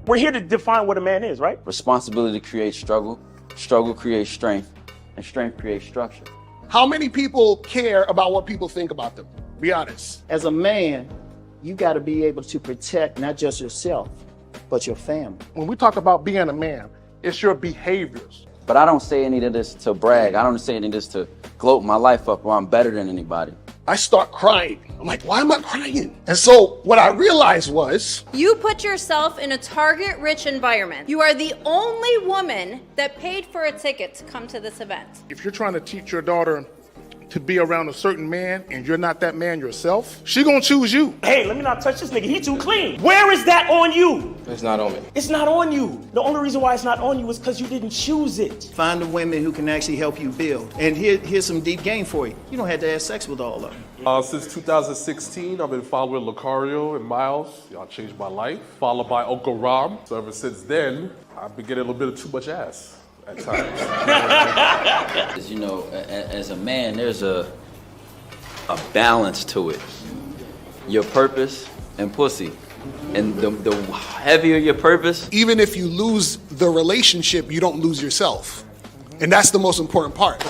We're here to define what a man is, right? Responsibility creates struggle, struggle creates strength, and strength creates structure. How many people care about what people think about them? Be honest. As a man, you got to be able to protect not just yourself, but your family. When we talk about being a man, it's your behaviors. But I don't say any of this to brag. I don't say any of this to gloat my life up or I'm better than anybody. I start crying. I'm like, why am I crying? And so what I realized was, you put yourself in a target-rich environment. You are the only woman that paid for a ticket to come to this event. if you're trying to teach your daughter to be around a certain man and you're not that man yourself, she gonna choose you. Hey, let me not touch this nigga. He too clean. Where is that on you? It's not on me. It's not on you. The only reason why it's not on you is because you didn't choose it. Find the women who can actually help you build. And here's some deep game for you. You don't have to have sex with all of them. Since 2016, I've been following Lucario and Miles. Y'all changed my life. Followed by Uncle Ram. So ever since then, I've been getting a little bit of too much ass at times. You know, as a man, there's a balance to it. Your purpose and pussy. And the heavier your purpose. Even if you lose the relationship, you don't lose yourself. And that's the most important part.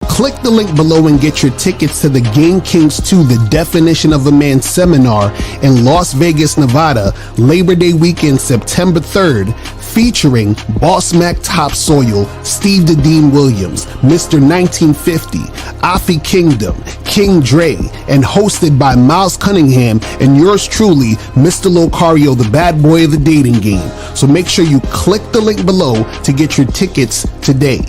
Click the link below and get your tickets to the Game Kings 2, The Definition of a Man seminar in Las Vegas, Nevada, Labor Day weekend, September 3rd, featuring Boss Mac Topsoil, Steve the Dean Williams, Mr. 1950, Afi Kingdom, King Dre, and hosted by Miles Cunningham and yours truly, Mr. Locario, the bad boy of the dating game. So make sure you click the link below to get your tickets today.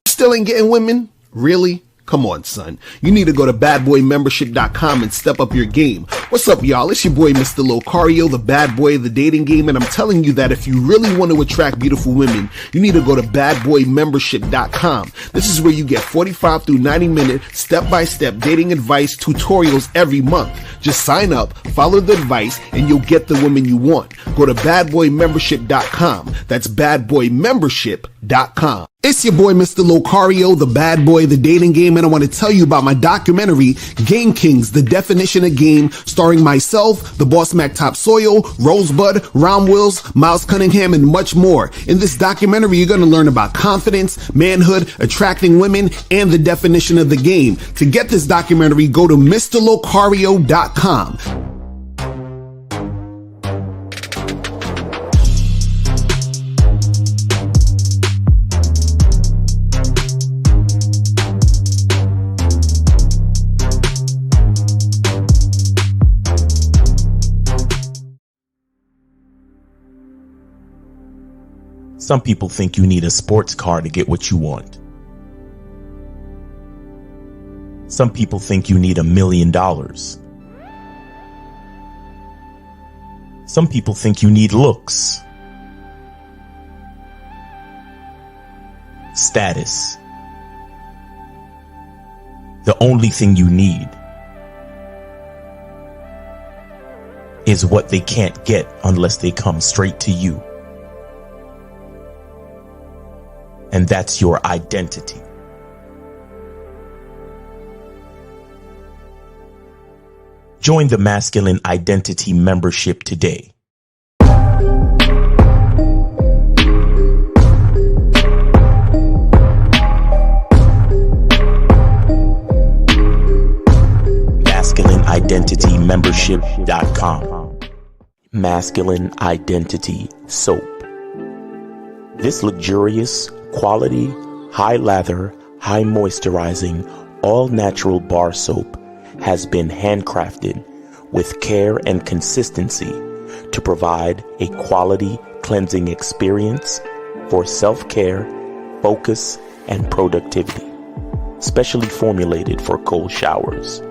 Still ain't getting women? Really? Come on, son. You need to go to badboymembership.com and step up your game. What's up, y'all? It's your boy, Mr. Locario, the bad boy of the dating game, and I'm telling you that if you really want to attract beautiful women, you need to go to badboymembership.com. This is where you get 45 through 90-minute step-by-step dating advice tutorials every month. Just sign up, follow the advice, and you'll get the women you want. Go to badboymembership.com. That's badboymembership.com. It's your boy, Mr. Locario, the bad boy of the dating game, and I want to tell you about my documentary, Game Kings, The Definition of Game, starring myself, the Boss Mac Topsoil, Rosebud, Ron Wills, Miles Cunningham, and much more. In this documentary, you're going to learn about confidence, manhood, attracting women, and the definition of the game. To get this documentary, go to MrLocario.com. Some people think you need a sports car to get what you want. Some people think you need $1 million. Some people think you need looks, status. The only thing you need is what they can't get unless they come straight to you. And that's your identity. Join the Masculine Identity membership today. MasculineIdentityMembership.com. Masculine Identity Soap. This luxurious, quality, high lather, high moisturizing, all natural bar soap has been handcrafted with care and consistency to provide a quality cleansing experience for self-care, focus, and productivity. Specially formulated for cold showers.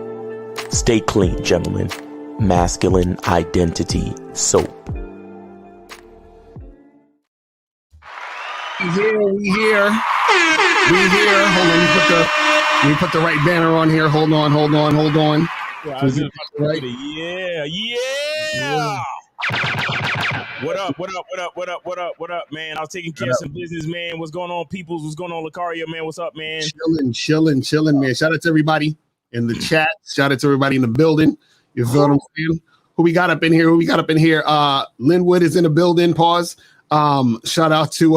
Stay clean, gentlemen. Masculine Identity Soap. We here. We here. Hold on. Let me put the right banner on here. Hold on. Yeah, I was just about to put it. Yeah. What up, man? I was taking care of some business, man. What's going on, peoples? What's going on, Lucario, man? What's up, man? Chilling, man. Shout out to everybody in the chat. Shout out to everybody in the building. You feel what I'm saying? Who we got up in here? Linwood is in the building. Pause. Shout out to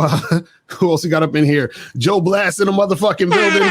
who else we got up in here? Joe Blast in the motherfucking building.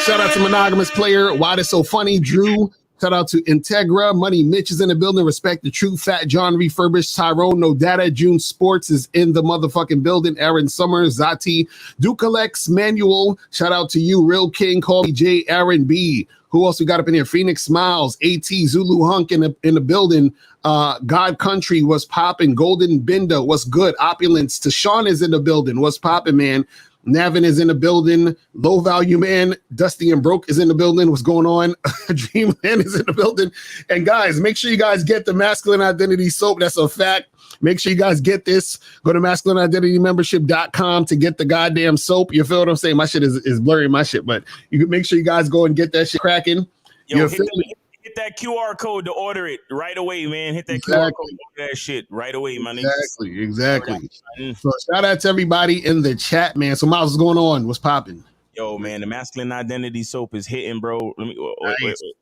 Shout out to Monogamous Player. Why this so funny? Drew. Shout out to Integra. Money Mitch is in the building. Respect the Truth. Fat John Refurbished. Tyrone No Data. June Sports is in the motherfucking building. Aaron Summers. Zati. Dukalex Manual. Shout out to you. Real King. Call me J. Aaron B. Who else we got up in here? Phoenix Smiles. AT. Zulu Hunk in the building. God Country was popping. Golden Binda. What's good? Opulence. Tashawn is in the building. What's popping, man? Navin is in the building. Low Value Man, Dusty and Broke is in the building. What's going on? Dreamland is in the building. And guys, make sure you guys get the Masculine Identity Soap. That's a fact. Make sure you guys get this. Go to masculineidentitymembership.com to get the goddamn soap. You feel what I'm saying? My shit is blurry, my shit, but you can make sure you guys go and get that shit cracking. Yo, hit that QR code to order it right away, man. Hit that QR code to order that shit right away, man. Exactly. So shout out to everybody in the chat, man. So Miles, what's going on? What's popping? Yo, man, the Masculine Identity Soap is hitting, bro. Let me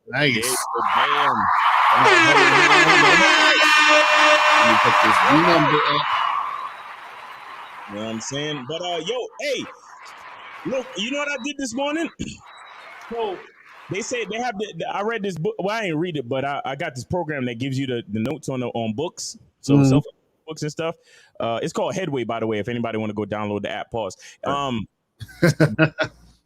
nice. Bam. Let me put this number up. You know what I'm saying? But yo, hey, look, you know what I did this morning? So they say they have I read this book. Well, I didn't read it, but I got this program that gives you the notes on books. So self books and stuff. It's called Headway, by the way, if anybody want to go download the app. Pause.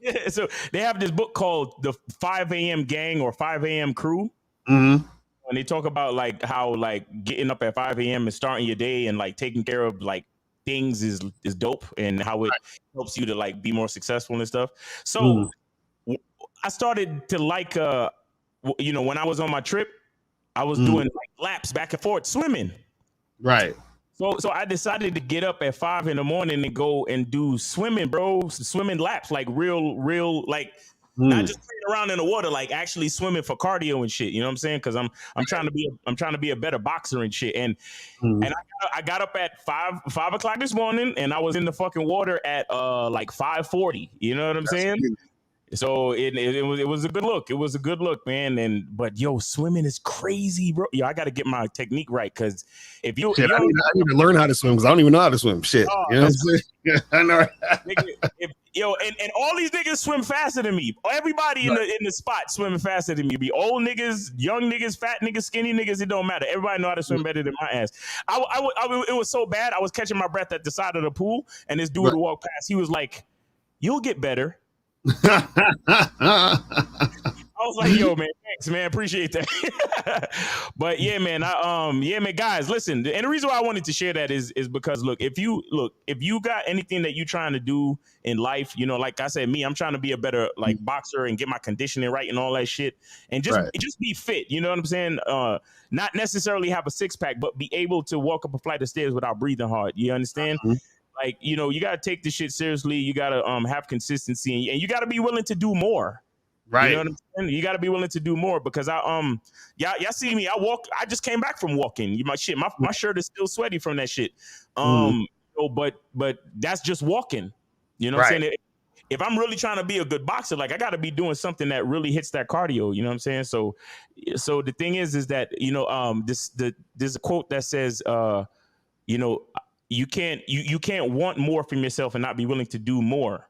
Yeah, so they have this book called The 5 a.m. Gang or 5 a.m. Crew. Mm-hmm. And they talk about like how like getting up at 5 a.m. and starting your day and like taking care of like things is dope, and how it helps you to like be more successful and stuff. So I started to like when I was on my trip, I was doing like laps back and forth swimming. Right. So I decided to get up at 5 a.m. and go and do swimming, bro. Swimming laps, like real, like not just playing around in the water, like actually swimming for cardio and shit. You know what I'm saying? Because I'm trying to be a better boxer and shit. And I got up at 5 o'clock this morning, and I was in the fucking water at like 5:40. You know what I'm saying? So it was a good look. It was a good look, man. But yo, swimming is crazy, bro. Yo, I got to get my technique right, because if you, I need to learn how to swim, because I don't even know how to swim. Shit, you know what I'm saying? Yeah, I know. And all these niggas swim faster than me. Everybody in the spot swimming faster than me. Be old niggas, young niggas, fat niggas, skinny niggas. It don't matter. Everybody know how to swim better than my ass. It was so bad. I was catching my breath at the side of the pool, and this dude walked past. He was like, "You'll get better." I was like, yo, man, thanks, man, appreciate that. But yeah, man, guys, listen, and the reason why I wanted to share that is because if you got anything that you're trying to do in life, like I said, I'm trying to be a better like boxer and get my conditioning right and all that shit, and just be fit, you know what I'm saying? Not necessarily have a six-pack, but be able to walk up a flight of stairs without breathing hard. You understand? Like, you got to take this shit seriously. You got to have consistency, and you got to be willing to do more. Right. You know what I'm saying? You got to be willing to do more, because y'all see me. I just came back from walking. My shirt is still sweaty from that shit. But that's just walking. You know what I'm saying? If I'm really trying to be a good boxer, like I got to be doing something that really hits that cardio. You know what I'm saying? So the thing is that, there's a quote that says, you can't want more from yourself and not be willing to do more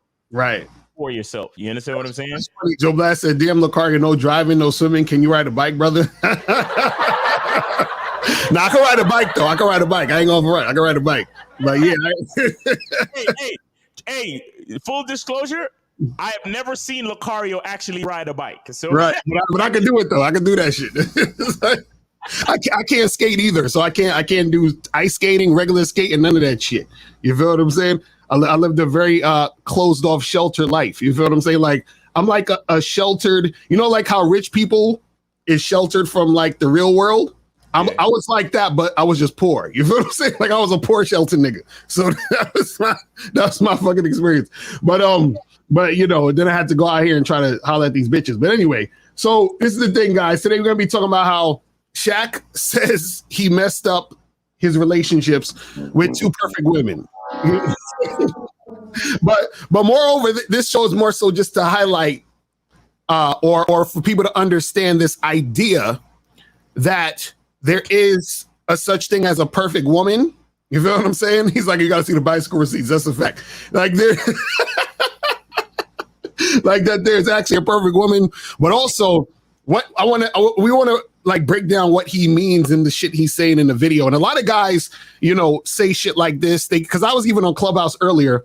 for yourself. You understand what I'm saying? Joe Blast said, damn, Lucario, no driving, no swimming. Can you ride a bike, brother? Nah, I can ride a bike, though. I can ride a bike. I ain't gonna ride. I can ride a bike. But yeah. Hey, full disclosure, I have never seen Lucario actually ride a bike. So but I can do it, though. I can do that shit. I can't skate either, so I can't do ice skating, regular skating, none of that shit. You feel what I'm saying? I lived a very closed off, sheltered life. You feel what I'm saying? Like I'm like a sheltered, like how rich people is sheltered from like the real world. I was like that, but I was just poor. You feel what I'm saying? Like I was a poor Shelton nigga. So that's my fucking experience. But you know, then I had to go out here and try to holler at these bitches. But anyway, so this is the thing, guys. Today we're gonna be talking about how Shaq says he messed up his relationships with two perfect women. but moreover, this show is more so just to highlight or for people to understand this idea that there is a such thing as a perfect woman. You feel what I'm saying? He's like, you gotta see the bicycle receipts. That's a fact. Like there, like that. There's actually a perfect woman, but also what we want to like break down what he means in the shit he's saying in the video. And a lot of guys, you know, say shit like this. Because I was even on Clubhouse earlier,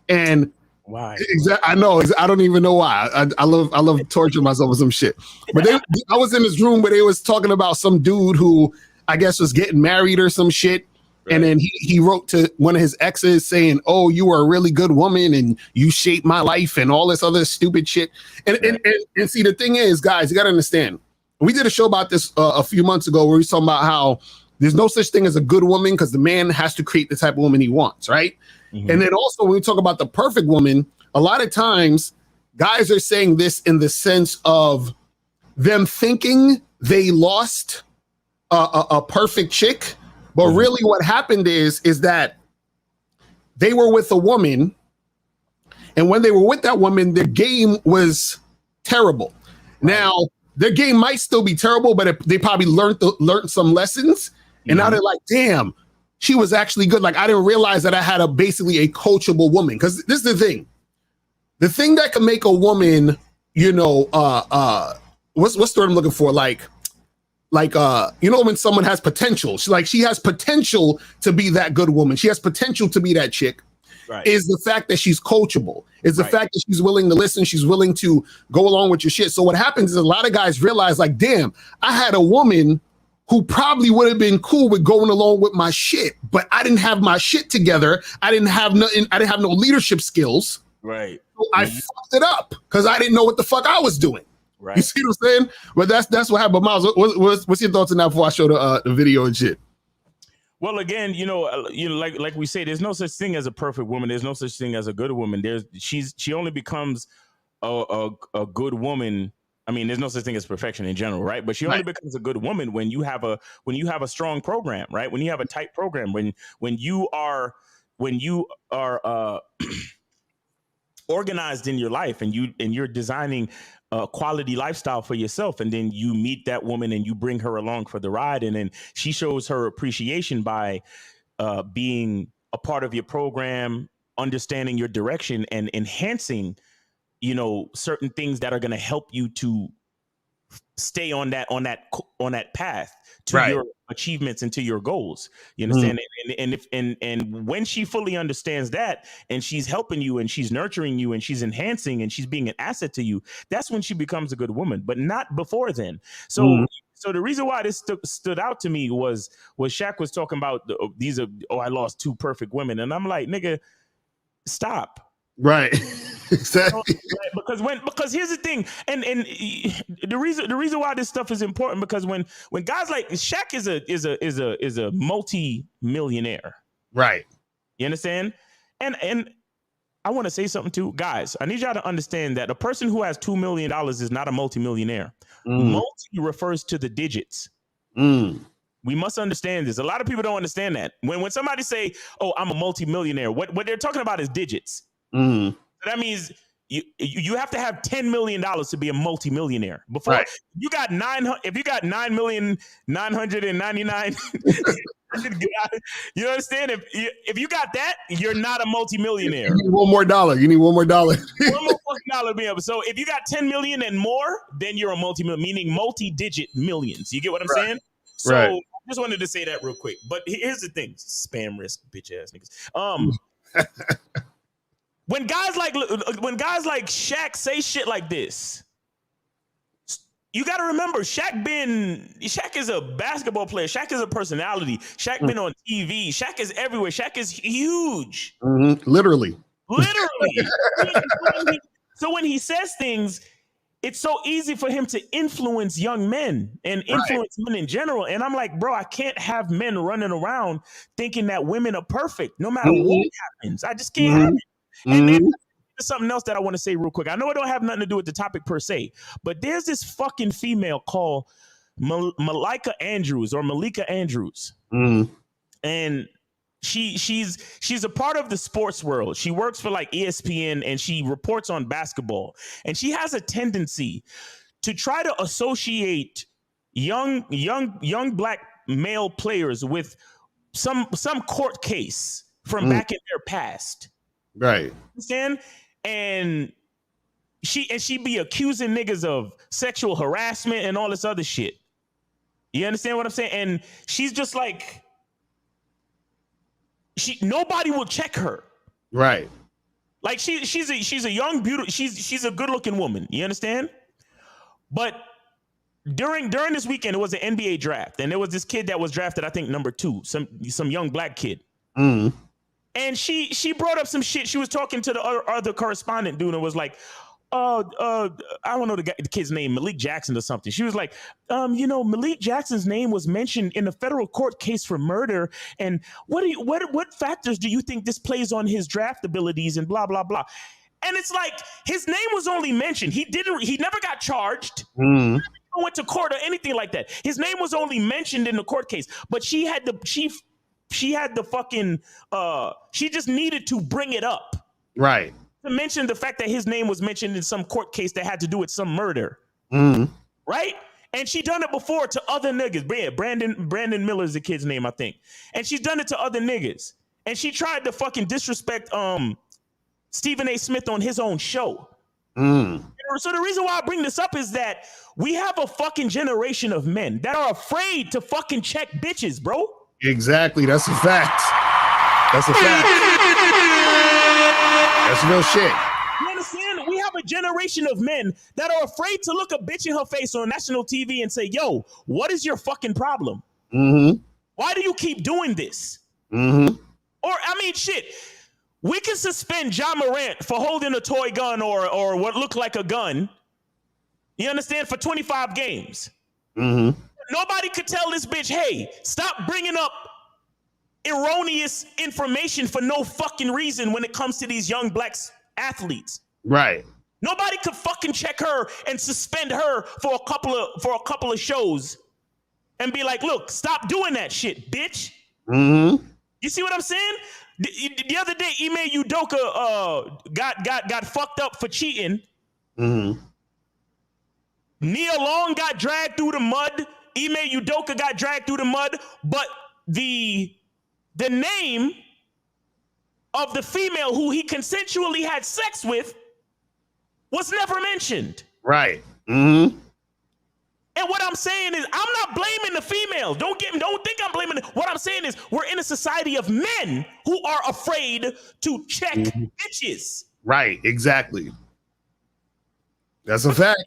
and why? I know. I don't even know why. I love torturing myself with some shit. But I was in this room where they was talking about some dude who I guess was getting married or some shit. Right. And then he wrote to one of his exes saying, "Oh, you were a really good woman and you shaped my life," and all this other stupid shit. And see, the thing is, guys, you got to understand. We did a show about this a few months ago where we were talking about how there's no such thing as a good woman because the man has to create the type of woman he wants, right? Mm-hmm. And then also when we talk about the perfect woman, a lot of times guys are saying this in the sense of them thinking they lost a perfect chick, but really what happened is that they were with a woman, and when they were with that woman, their game was terrible. Now, their game might still be terrible, but they probably learned some lessons, and now they're like, damn, she was actually good. Like, I didn't realize that I had basically a coachable woman. Because this is the thing. The thing that can make a woman, you know, what's the word I'm looking for? Like, you know, when someone has potential, she has potential to be that good woman. She has potential to be that chick. Right. Is the fact that she's coachable. Is the fact that she's willing to listen. She's willing to go along with your shit. So what happens is a lot of guys realize, like, damn, I had a woman who probably would have been cool with going along with my shit, but I didn't have my shit together. I didn't have nothing. I didn't have no leadership skills. Right. So I fucked it up because I didn't know what the fuck I was doing. Right. You see what I'm saying? But that's what happened. But Miles, what's your thoughts on that before I show the video and shit? Well, again, you know, like we say, there's no such thing as a perfect woman. There's no such thing as a good woman. She only becomes a good woman. I mean, there's no such thing as perfection in general, right? But she only becomes a good woman when you have a strong program, right? When you have a tight program, when you are organized in your life, and you're designing a quality lifestyle for yourself, and then you meet that woman and you bring her along for the ride, and then she shows her appreciation by being a part of your program, understanding your direction, and enhancing, you know, certain things that are going to help you to stay on that path to your achievements and to your goals. You understand? And when she fully understands that, and she's helping you and she's nurturing you and she's enhancing and she's being an asset to you, that's when she becomes a good woman, but not before then. So the reason why this stood out to me was Shaq was talking about I lost two perfect women, and I'm like, nigga, stop. Right. Exactly. Because here's the thing, and the reason why this stuff is important, because when guys like Shaq is a multi-millionaire. Right. You understand? And I want to say something too, guys. I need y'all to understand that a person who has $2 million is not a multi-millionaire. Multi refers to the digits. We must understand this. A lot of people don't understand that. When somebody say, "Oh, I'm a multi-millionaire," what they're talking about is digits. So that means you have to have $10 million to be a multi-millionaire. Before you got if you got 9,999,000, you understand? If you got that, you're not a multi-millionaire. You need one more dollar. One more fucking dollar to be able. So if you got 10 million and more, then you're a meaning multi-digit millions. You get what I'm saying? So I just wanted to say that real quick. But here's the thing: spam risk, bitch ass niggas. When guys like Shaq say shit like this, you got to remember, Shaq is a basketball player. Shaq is a personality. Shaq been on TV. Shaq is everywhere. Shaq is huge. Literally. So when he says things, it's so easy for him to influence young men and influence men in general. And I'm like, bro, I can't have men running around thinking that women are perfect no matter what happens. I just can't have it. And then there's something else that I want to say real quick. I know it don't have nothing to do with the topic per se, but there's this fucking female called Malika Andrews or Malika Andrews. And she's a part of the sports world. She works for like ESPN and she reports on basketball. And she has a tendency to try to associate young black male players with some court case from back in their past. Right. Understand? And she be accusing niggas of sexual harassment and all this other shit. You understand what I'm saying? And she's just like, nobody will check her. Right. Like she's a young, beautiful, she's a good looking woman. You understand? But during this weekend, it was an NBA draft, and there was this kid that was drafted, I think number 2, some young black kid. And she brought up some shit. She was talking to the other correspondent dude and was like, I don't know the kid's name, Malik Jackson or something. She was like, Malik Jackson's name was mentioned in a federal court case for murder. And what factors do you think this plays on his draft abilities and blah, blah, blah. And it's like, his name was only mentioned. He never got charged. Went to court or anything like that. His name was only mentioned in the court case, but she just needed to bring it up. Right. To mention the fact that his name was mentioned in some court case that had to do with some murder. Right? And she done it before to other niggas. Brandon Miller is the kid's name, I think. And she's done it to other niggas. And she tried to fucking disrespect Stephen A. Smith on his own show. So the reason why I bring this up is that we have a fucking generation of men that are afraid to fucking check bitches, bro. Exactly. That's a fact. That's a fact. That's real shit. You understand? We have a generation of men that are afraid to look a bitch in her face on national TV and say, yo, what is your fucking problem? Why do you keep doing this? Or, I mean, shit. We can suspend Ja Morant for holding a toy gun or what looked like a gun. You understand? For 25 games. Nobody could tell this bitch, hey, stop bringing up erroneous information for no fucking reason when it comes to these young black athletes. Right. Nobody could fucking check her and suspend her for a couple of shows and be like, look, stop doing that shit, bitch. You see what I'm saying? The other day, Ime Udoka got fucked up for cheating. Nia Long got dragged through the mud. Ime Udoka got dragged through the mud. But the name of the female who he consensually had sex with was never mentioned. Right. And what I'm saying is, I'm not blaming the female. Don't think I'm blaming. What I'm saying is, we're in a society of men who are afraid to check bitches. Right. Exactly. That's a fact.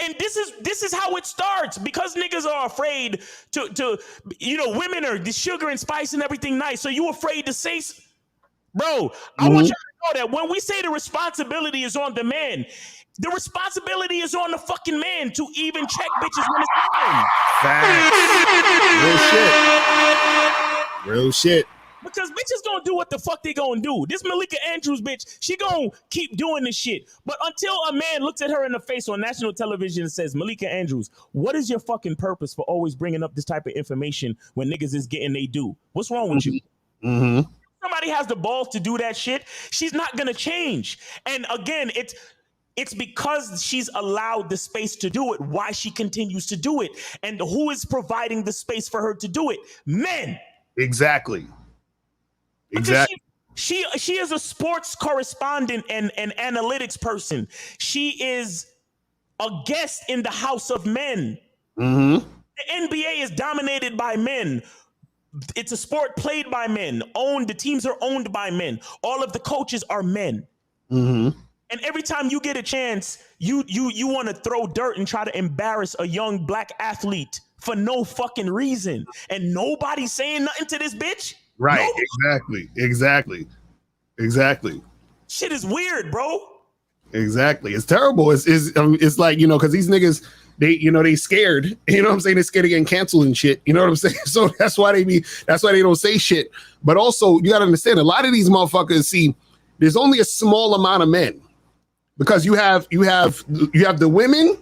And this is how it starts, because niggas are afraid to women are the sugar and spice and everything nice. So you afraid to say, bro, I want you to know that when we say the responsibility is on the man, the responsibility is on the fucking man to even check bitches when it's time. Facts. Real shit. Because bitches gonna do what the fuck they gonna do. This Malika Andrews bitch, she gonna keep doing this shit. But until a man looks at her in the face on national television and says, Malika Andrews, what is your fucking purpose for always bringing up this type of information when niggas is getting they due? What's wrong with you? Somebody has the balls to do that shit, she's not gonna change. And again, it's because she's allowed the space to do it, why she continues to do it. And who is providing the space for her to do it? Men. Exactly. She is a sports correspondent and an analytics person. She is a guest in the house of men. The NBA is dominated by men. It's a sport played by men. The teams are owned by men. All of the coaches are men. And every time you get a chance, you want to throw dirt and try to embarrass a young black athlete for no fucking reason. And nobody's saying nothing to this bitch. Right. Nobody. Exactly. Shit is weird, bro. Exactly. It's terrible. It's like, you know, because these niggas, they scared. You know what I'm saying? They're scared of getting canceled and shit. You know what I'm saying? So that's why they don't say shit. But also, you gotta understand, a lot of these motherfuckers, see, there's only a small amount of men. Because you have the women,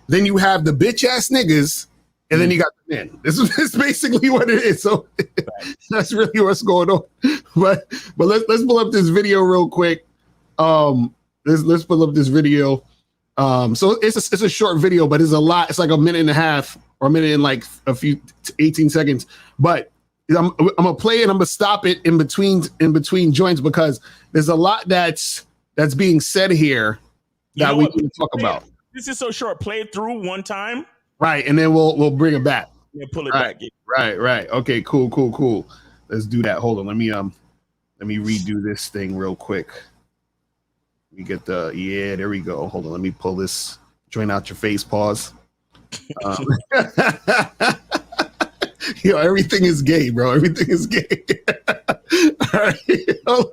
then you have the bitch ass niggas, and then you got the men. This is basically what it is. So that's really what's going on. But let's pull up this video real quick. Let's pull up this video. So it's a short video, but it's a lot. It's like a minute and a half or a minute and like a few 18 seconds. But I'm gonna play it. I'm gonna stop it in between joints because there's a lot that's being said here that we can talk about. This is so short. Play it through one time. Right, and then we'll bring it back. Yeah, pull it back. Right. Okay, cool. Let's do that. Hold on. Let me redo this thing real quick. We get there we go. Hold on. Let me pull this joint out your face. Pause. Everything is gay, bro. Everything is gay. All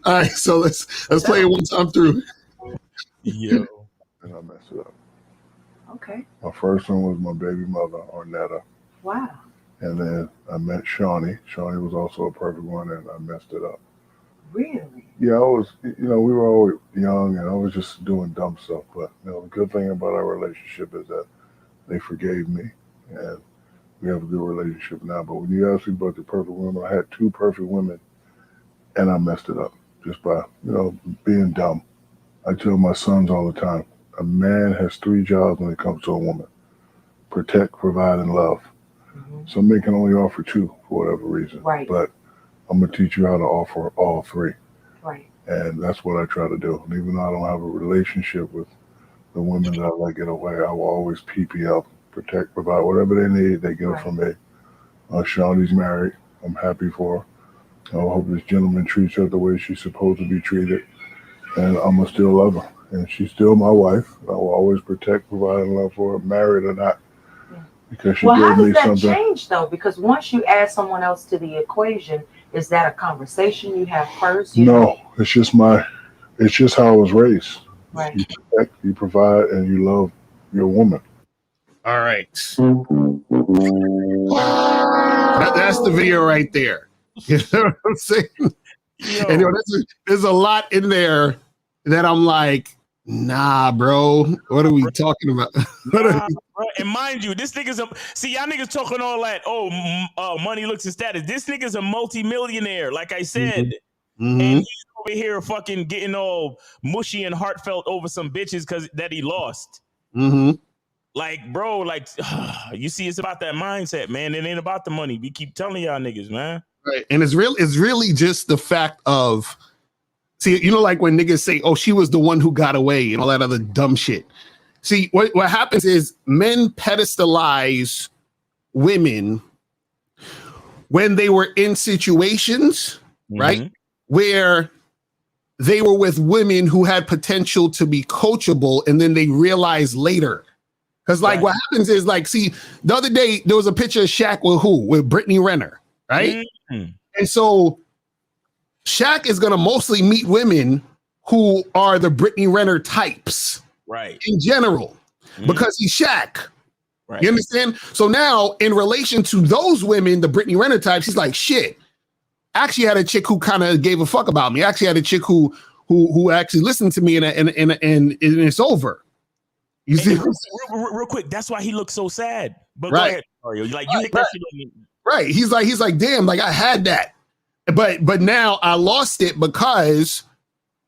right. So let's play it one time through. Yo. And I messed it up. Okay. My first one was my baby mother, Ornetta. Wow. And then I met Shawnee. Shawnee was also a perfect one, and I messed it up. Really? Yeah, I was, we were all young, and I was just doing dumb stuff. But, the good thing about our relationship is that they forgave me, and we have a good relationship now. But when you ask me about the perfect women, I had 2 perfect women, and I messed it up just by, being dumb. I tell my sons all the time, a man has 3 jobs when it comes to a woman: protect, provide, and love. Mm-hmm. Some men can only offer 2 for whatever reason. Right. But I'm going to teach you how to offer all 3. Right. And that's what I try to do. And even though I don't have a relationship with the women that I let get away, I will always PP up, protect, provide, whatever they need, they get it from me. Shawnee's married. I'm happy for her. I hope this gentleman treats her the way she's supposed to be treated. And I'm going to still love her. And she's still my wife. I will always protect, provide, and love for her, married or not. Because she gave me something. How does that change, though? Because once you add someone else to the equation, is that a conversation you have first? No, it's just how I was raised. Right. You protect, you provide, and you love your woman. All right. That's the video right there. You know what I'm saying? And there's a lot in there that I'm like, nah, bro. What are we talking about? And mind you, this nigga's y'all niggas talking all that, money, looks, and status. This nigga's a multi-millionaire, like I said. Mm-hmm. And he's over here fucking getting all mushy and heartfelt over some bitches that he lost. Mm-hmm. Like, bro, you see, it's about that mindset, man. It ain't about the money. We keep telling y'all niggas, man. Right. And it's really just the fact of, see, like when niggas say, oh, she was the one who got away and all that other dumb shit. See, what happens is men pedestalize women when they were in situations, right, where they were with women who had potential to be coachable, and then they realize later. Because, what happens is, see, the other day, there was a picture of Shaq with who? With Brittany Renner, right? Mm-hmm. And so Shaq is going to mostly meet women who are the Brittany Renner types. Right. In general, because he's Shaq. Right. You understand? So now, in relation to those women, the Brittany Renner types, he's like, shit. I actually had a chick who kind of gave a fuck about me. I actually had a chick who actually listened to me, and it's over. You see? Real quick, that's why he looks so sad. But go ahead, Mario. You hit that shit on me. Right. He's like, damn, I had that, but now I lost it because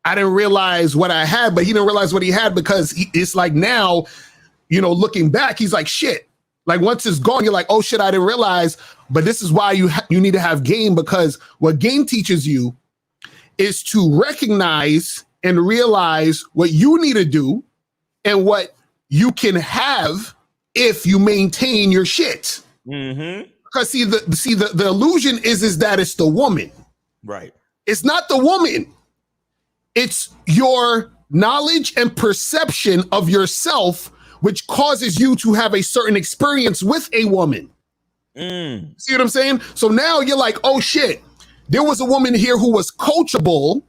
I didn't realize what I had, but he didn't realize what he had because it's like now, looking back, he's like, shit. Like once it's gone, you're like, oh shit, I didn't realize. But this is why you need to have game, because what game teaches you is to recognize and realize what you need to do and what you can have if you maintain your shit. Mm-hmm. Because the illusion is that it's the woman. Right. It's not the woman. It's your knowledge and perception of yourself, which causes you to have a certain experience with a woman. See what I'm saying? So now you're like, oh shit, there was a woman here who was coachable,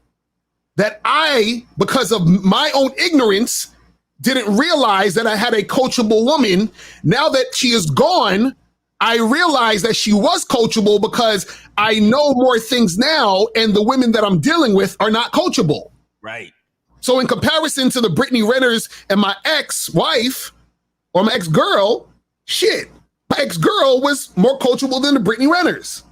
that I, because of my own ignorance, didn't realize that I had a coachable woman. Now that she is gone, I realize that she was coachable because I know more things now, and the women that I'm dealing with are not coachable. Right. So in comparison to the Brittany Renners and my ex-wife or my ex-girl, shit, my ex-girl was more coachable than the Brittany Renners.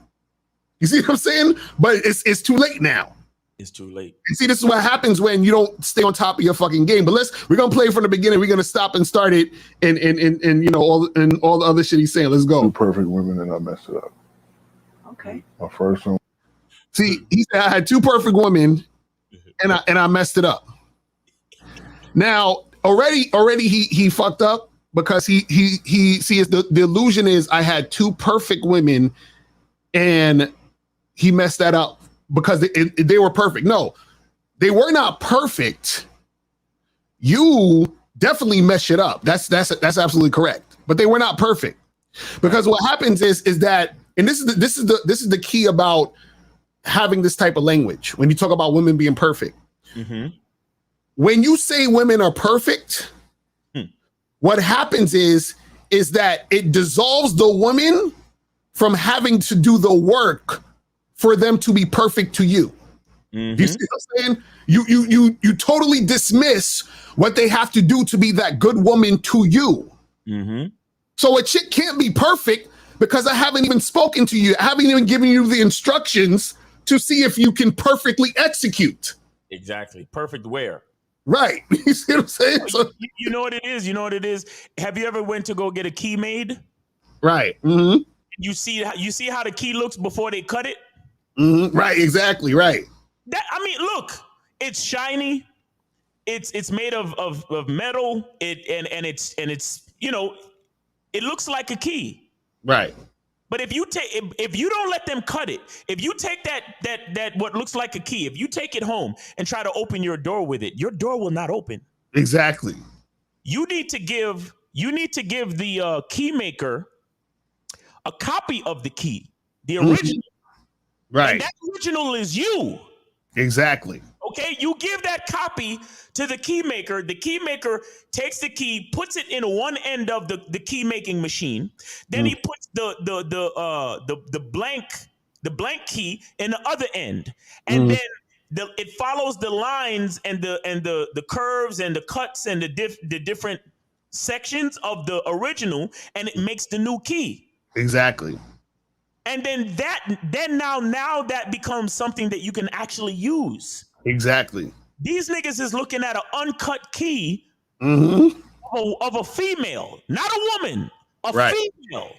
You see what I'm saying? But it's too late now. It's too late. You see, this is what happens when you don't stay on top of your fucking game. But we're gonna play from the beginning. We're gonna stop and start it, and you know all the other shit he's saying. Let's go. Two perfect women, and I messed it up. Okay. My first one. See, he said I had two perfect women, and I messed it up. Now already he fucked up because he see the illusion is I had two perfect women, and he messed that up because they were perfect. No, they were not perfect. You definitely messed it up. That's absolutely correct. But they were not perfect because what happens is that, and this is the key about having this type of language when you talk about women being perfect. Mm-hmm. When you say women are perfect, what happens is that it dissolves the woman from having to do the work for them to be perfect to you. Mm-hmm. You see what I'm saying? You totally dismiss what they have to do to be that good woman to you. Mm-hmm. So a chick can't be perfect because I haven't even spoken to you. I haven't even given you the instructions to see if you can perfectly execute. Exactly. Perfect where? Right. You see what I'm saying? So, you know what it is? You know what it is? Have you ever went to go get a key made? Right. Mm-hmm. You see how the key looks before they cut it? Mm-hmm. Right. Exactly. Right. Look, it's shiny. It's made of metal. It's you know, it looks like a key. Right. But if you don't let them cut it, if you take that what looks like a key, if you take it home and try to open your door with it, your door will not open. Exactly. You need to give the key maker a copy of the key, the original. Right. And that original is you. Exactly. Okay, you give that copy to the key maker. The key maker takes the key, puts it in one end of the key making machine. Then he puts the blank key in the other end, and then it follows the lines and the curves and the cuts and the different sections of the original, and it makes the new key. Exactly. And then now that becomes something that you can actually use. Exactly. These niggas is looking at an uncut key of a female, not a woman, a female.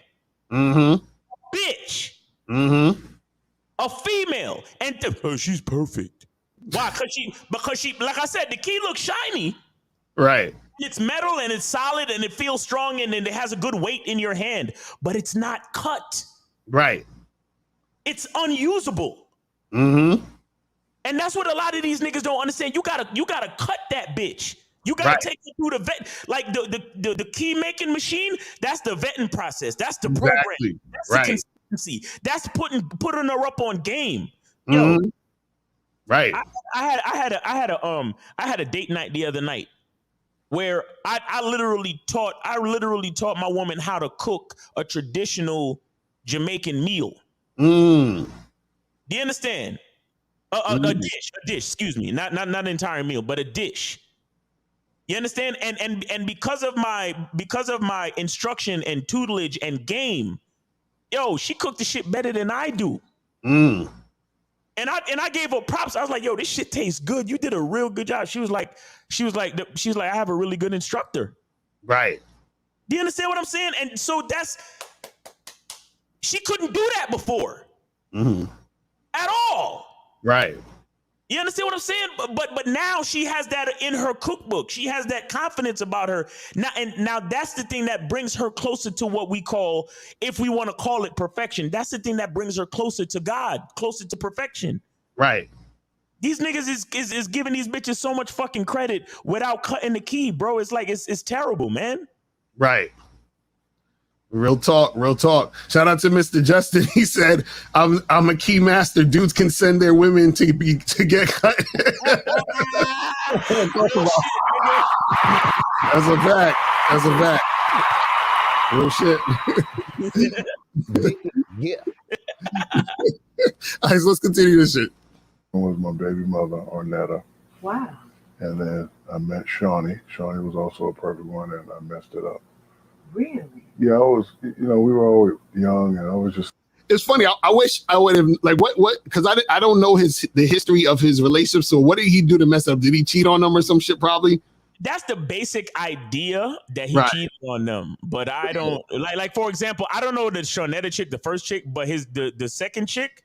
Bitch. A female. And she's perfect. Why? Because she, like I said, the key looks shiny. Right. It's metal and it's solid and it feels strong and it has a good weight in your hand, but it's not cut. Right. It's unusable. And that's what a lot of these niggas don't understand. You gotta cut that bitch. You gotta take it through the vet. Like the key making machine, that's the vetting process. That's the program. That's the consistency. That's putting her up on game. Yo, right. I had a date night the other night where I literally taught my woman how to cook a traditional Jamaican meal. Do you understand? A dish, excuse me, not an entire meal, but a dish. You understand? And because of my instruction and tutelage and game, yo, she cooked the shit better than I do. And I gave her props. I was like, yo, this shit tastes good. You did a real good job. She was like, I have a really good instructor. Right. Do you understand what I'm saying? And so she couldn't do that before. At all. Right. You understand what I'm saying? But now she has that in her cookbook. She has that confidence about her. Now that's the thing that brings her closer to what we call, if we want to call it perfection, that's the thing that brings her closer to God, closer to perfection. Right. These niggas is giving these bitches so much fucking credit without cutting the key, bro. It's like it's terrible, man. Right. Real talk, real talk. Shout out to Mr. Justin. He said, "I'm a key master. Dudes can send their women to get cut." That's a fact. That's a fact. Real shit. Yeah. All right, so let's continue this shit. Was my baby mother, Ornetta. Wow. And then I met Shawnee. Shawnee was also a perfect one, and I messed it up. Really? Yeah, I was, we were always young, and I was just. It's funny. I wish I would have, like, what, because I don't know the history of his relationship. So what did he do to mess up? Did he cheat on them or some shit, probably? That's the basic idea that he Right. cheated on them, but I don't like. For example, I don't know the Shawnetta chick, the first chick, but the second chick.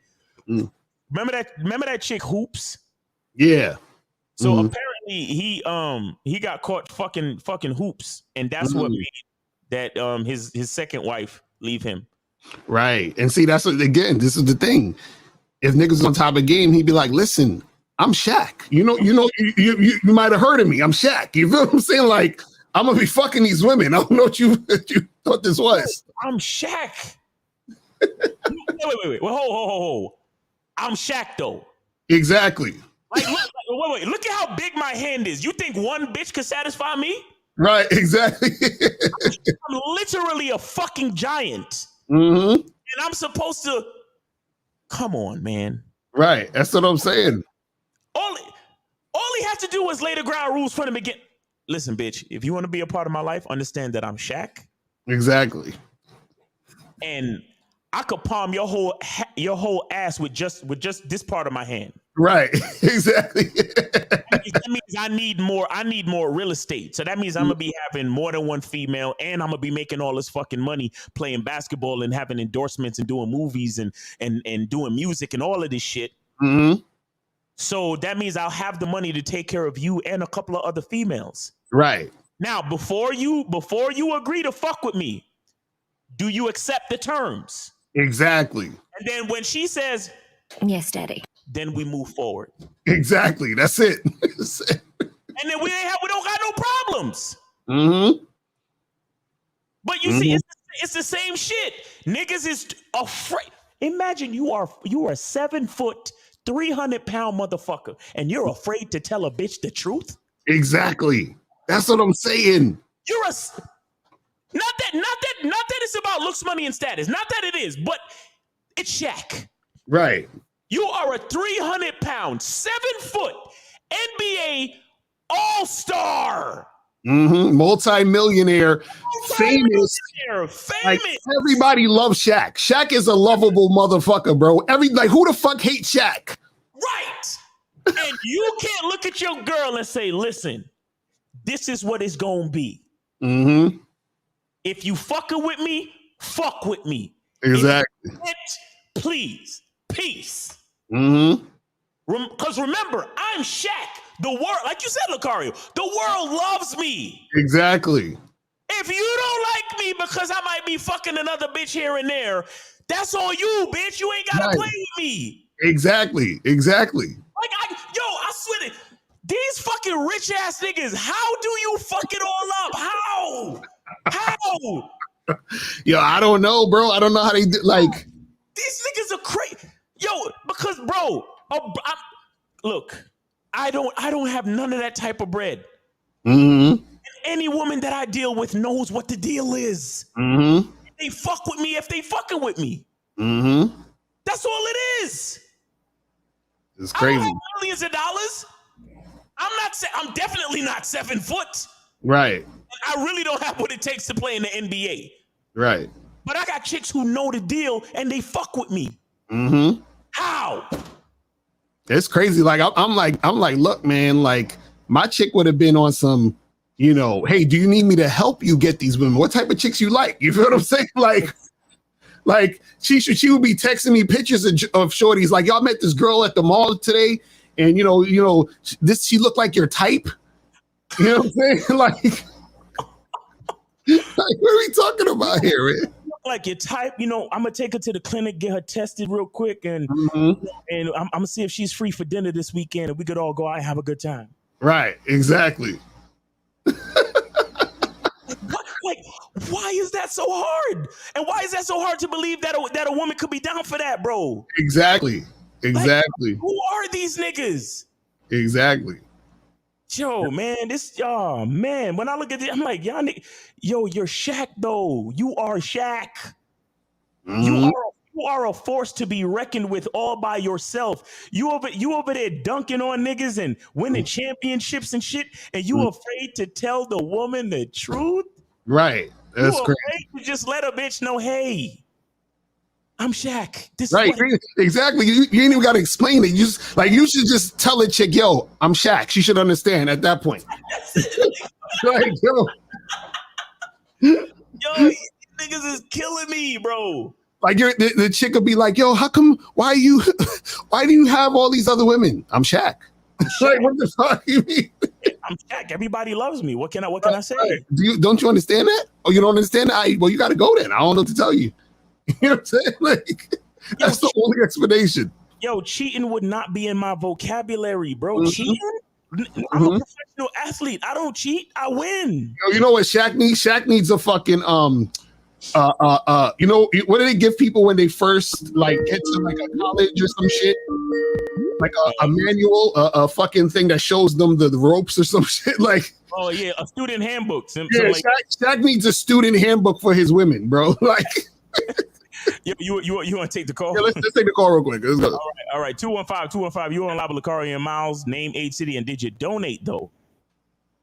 Remember that chick Hoops? Yeah. So apparently he got caught fucking Hoops, and that's what made that his second wife leave him. Right. And see, that's what, again, this is the thing. If niggas was on top of the game, he'd be like, listen, I'm Shaq. You might have heard of me. I'm Shaq. You feel what I'm saying? Like, I'm gonna be fucking these women. I don't know what you thought this was. I'm Shaq. wait. Ho. I'm Shaq though. Exactly. Like, wait. Look at how big my hand is. You think one bitch could satisfy me? Right, exactly. I'm literally a fucking giant. And I'm supposed to. Come on, man. Right. That's what I'm saying. All he has to do is lay the ground rules from the beginning. Listen, bitch, if you want to be a part of my life, understand that I'm Shaq. Exactly. And I could palm your whole ass with just this part of my hand. Right. Exactly. That means I need more real estate. So that means I'm gonna be having more than one female, and I'm gonna be making all this fucking money playing basketball and having endorsements and doing movies and doing music and all of this shit. So that means I'll have the money to take care of you and a couple of other females. Right. Now, before you agree to fuck with me, do you accept the terms? Exactly. And then when she says, yes, daddy, then we move forward. Exactly. That's it. And then we don't got no problems. But you see, it's the same shit. Niggas is afraid. Imagine you are a 7 foot, 300-pound motherfucker, and you're afraid to tell a bitch the truth. Exactly. That's what I'm saying. You're not that it's about looks, money, and status. Not that it is, but it's Shaq. Right. You are a 300-pound, 7 foot NBA all-star. Multi-millionaire, famous. Like, everybody loves Shaq. Shaq is a lovable motherfucker, bro. Who the fuck hates Shaq? Right. And you can't look at your girl and say, listen, this is what it's gonna be. If you fucking with me, fuck with me. Exactly. Please, peace. Because remember, I'm Shaq. The world, like you said, Lucario, the world loves me. Exactly. If you don't like me because I might be fucking another bitch here and there, that's on you, bitch. You ain't gotta play with me. Exactly. Exactly. Like, I swear to these fucking rich ass niggas, how do you fuck it all up? How? Yo, I don't know, bro. I don't know how they do. Like, these niggas are crazy. Yo, because bro, look, I don't have none of that type of bread. Any woman that I deal with knows what the deal is. They fuck with me if they fucking with me. That's all it is. It's crazy. I don't have millions of dollars. I'm definitely not 7 foot. Right. I really don't have what it takes to play in the NBA. Right. But I got chicks who know the deal and they fuck with me. How? It's crazy. Like, I'm like, look, man, like, my chick would have been on some, hey, do you need me to help you get these women? What type of chicks you like? You feel what I'm saying? Like she would be texting me pictures of shorties. Like, y'all met this girl at the mall today, and she looked like your type. You know what I'm saying? Like what are we talking about here, man? Like your type, I'm gonna take her to the clinic, get her tested real quick, and I'm gonna see if she's free for dinner this weekend, and we could all go out and have a good time. Right, exactly. Why is that so hard? And why is that so hard to believe that a woman could be down for that, bro? Exactly. Like, who are these niggas? Exactly. Yo, man, man. When I look at it, I'm like, y'all, yo, you're Shaq though. You are Shaq. Mm-hmm. You are a force to be reckoned with all by yourself. You over there dunking on niggas and winning championships and shit, and you afraid to tell the woman the truth? Right. That's you great. afraid to just let a bitch know, hey, I'm Shaq. This Right. is what Exactly. You ain't even got to explain it. You just you should just tell a chick, yo, I'm Shaq. She should understand at that point. Like, yo. Yo, these niggas is killing me, bro. Like the chick will be like, yo, how come? Why do you have all these other women? I'm Shaq. Like, what the fuck you mean? I'm Shaq. Everybody loves me. What can I say? Don't you understand that? Oh, you don't understand that? Well, you got to go then. I don't know what to tell you. You know what I'm saying? Like, that's the only explanation. Yo, cheating would not be in my vocabulary, bro. Cheating? I'm a professional athlete. I don't cheat. I win. Yo, you know what Shaq needs? Shaq needs a fucking you know, what do they give people when they first like get to like a college or some shit? Like a manual, a fucking thing that shows them the ropes or some shit. Like, oh yeah, a student handbook. Shaq needs a student handbook for his women, bro. Like, you want to take the call? Yeah, let's take the call real quick. Let's go. All right. 215. You on live with Lakari and Miles? Name, age, city, and did you donate though?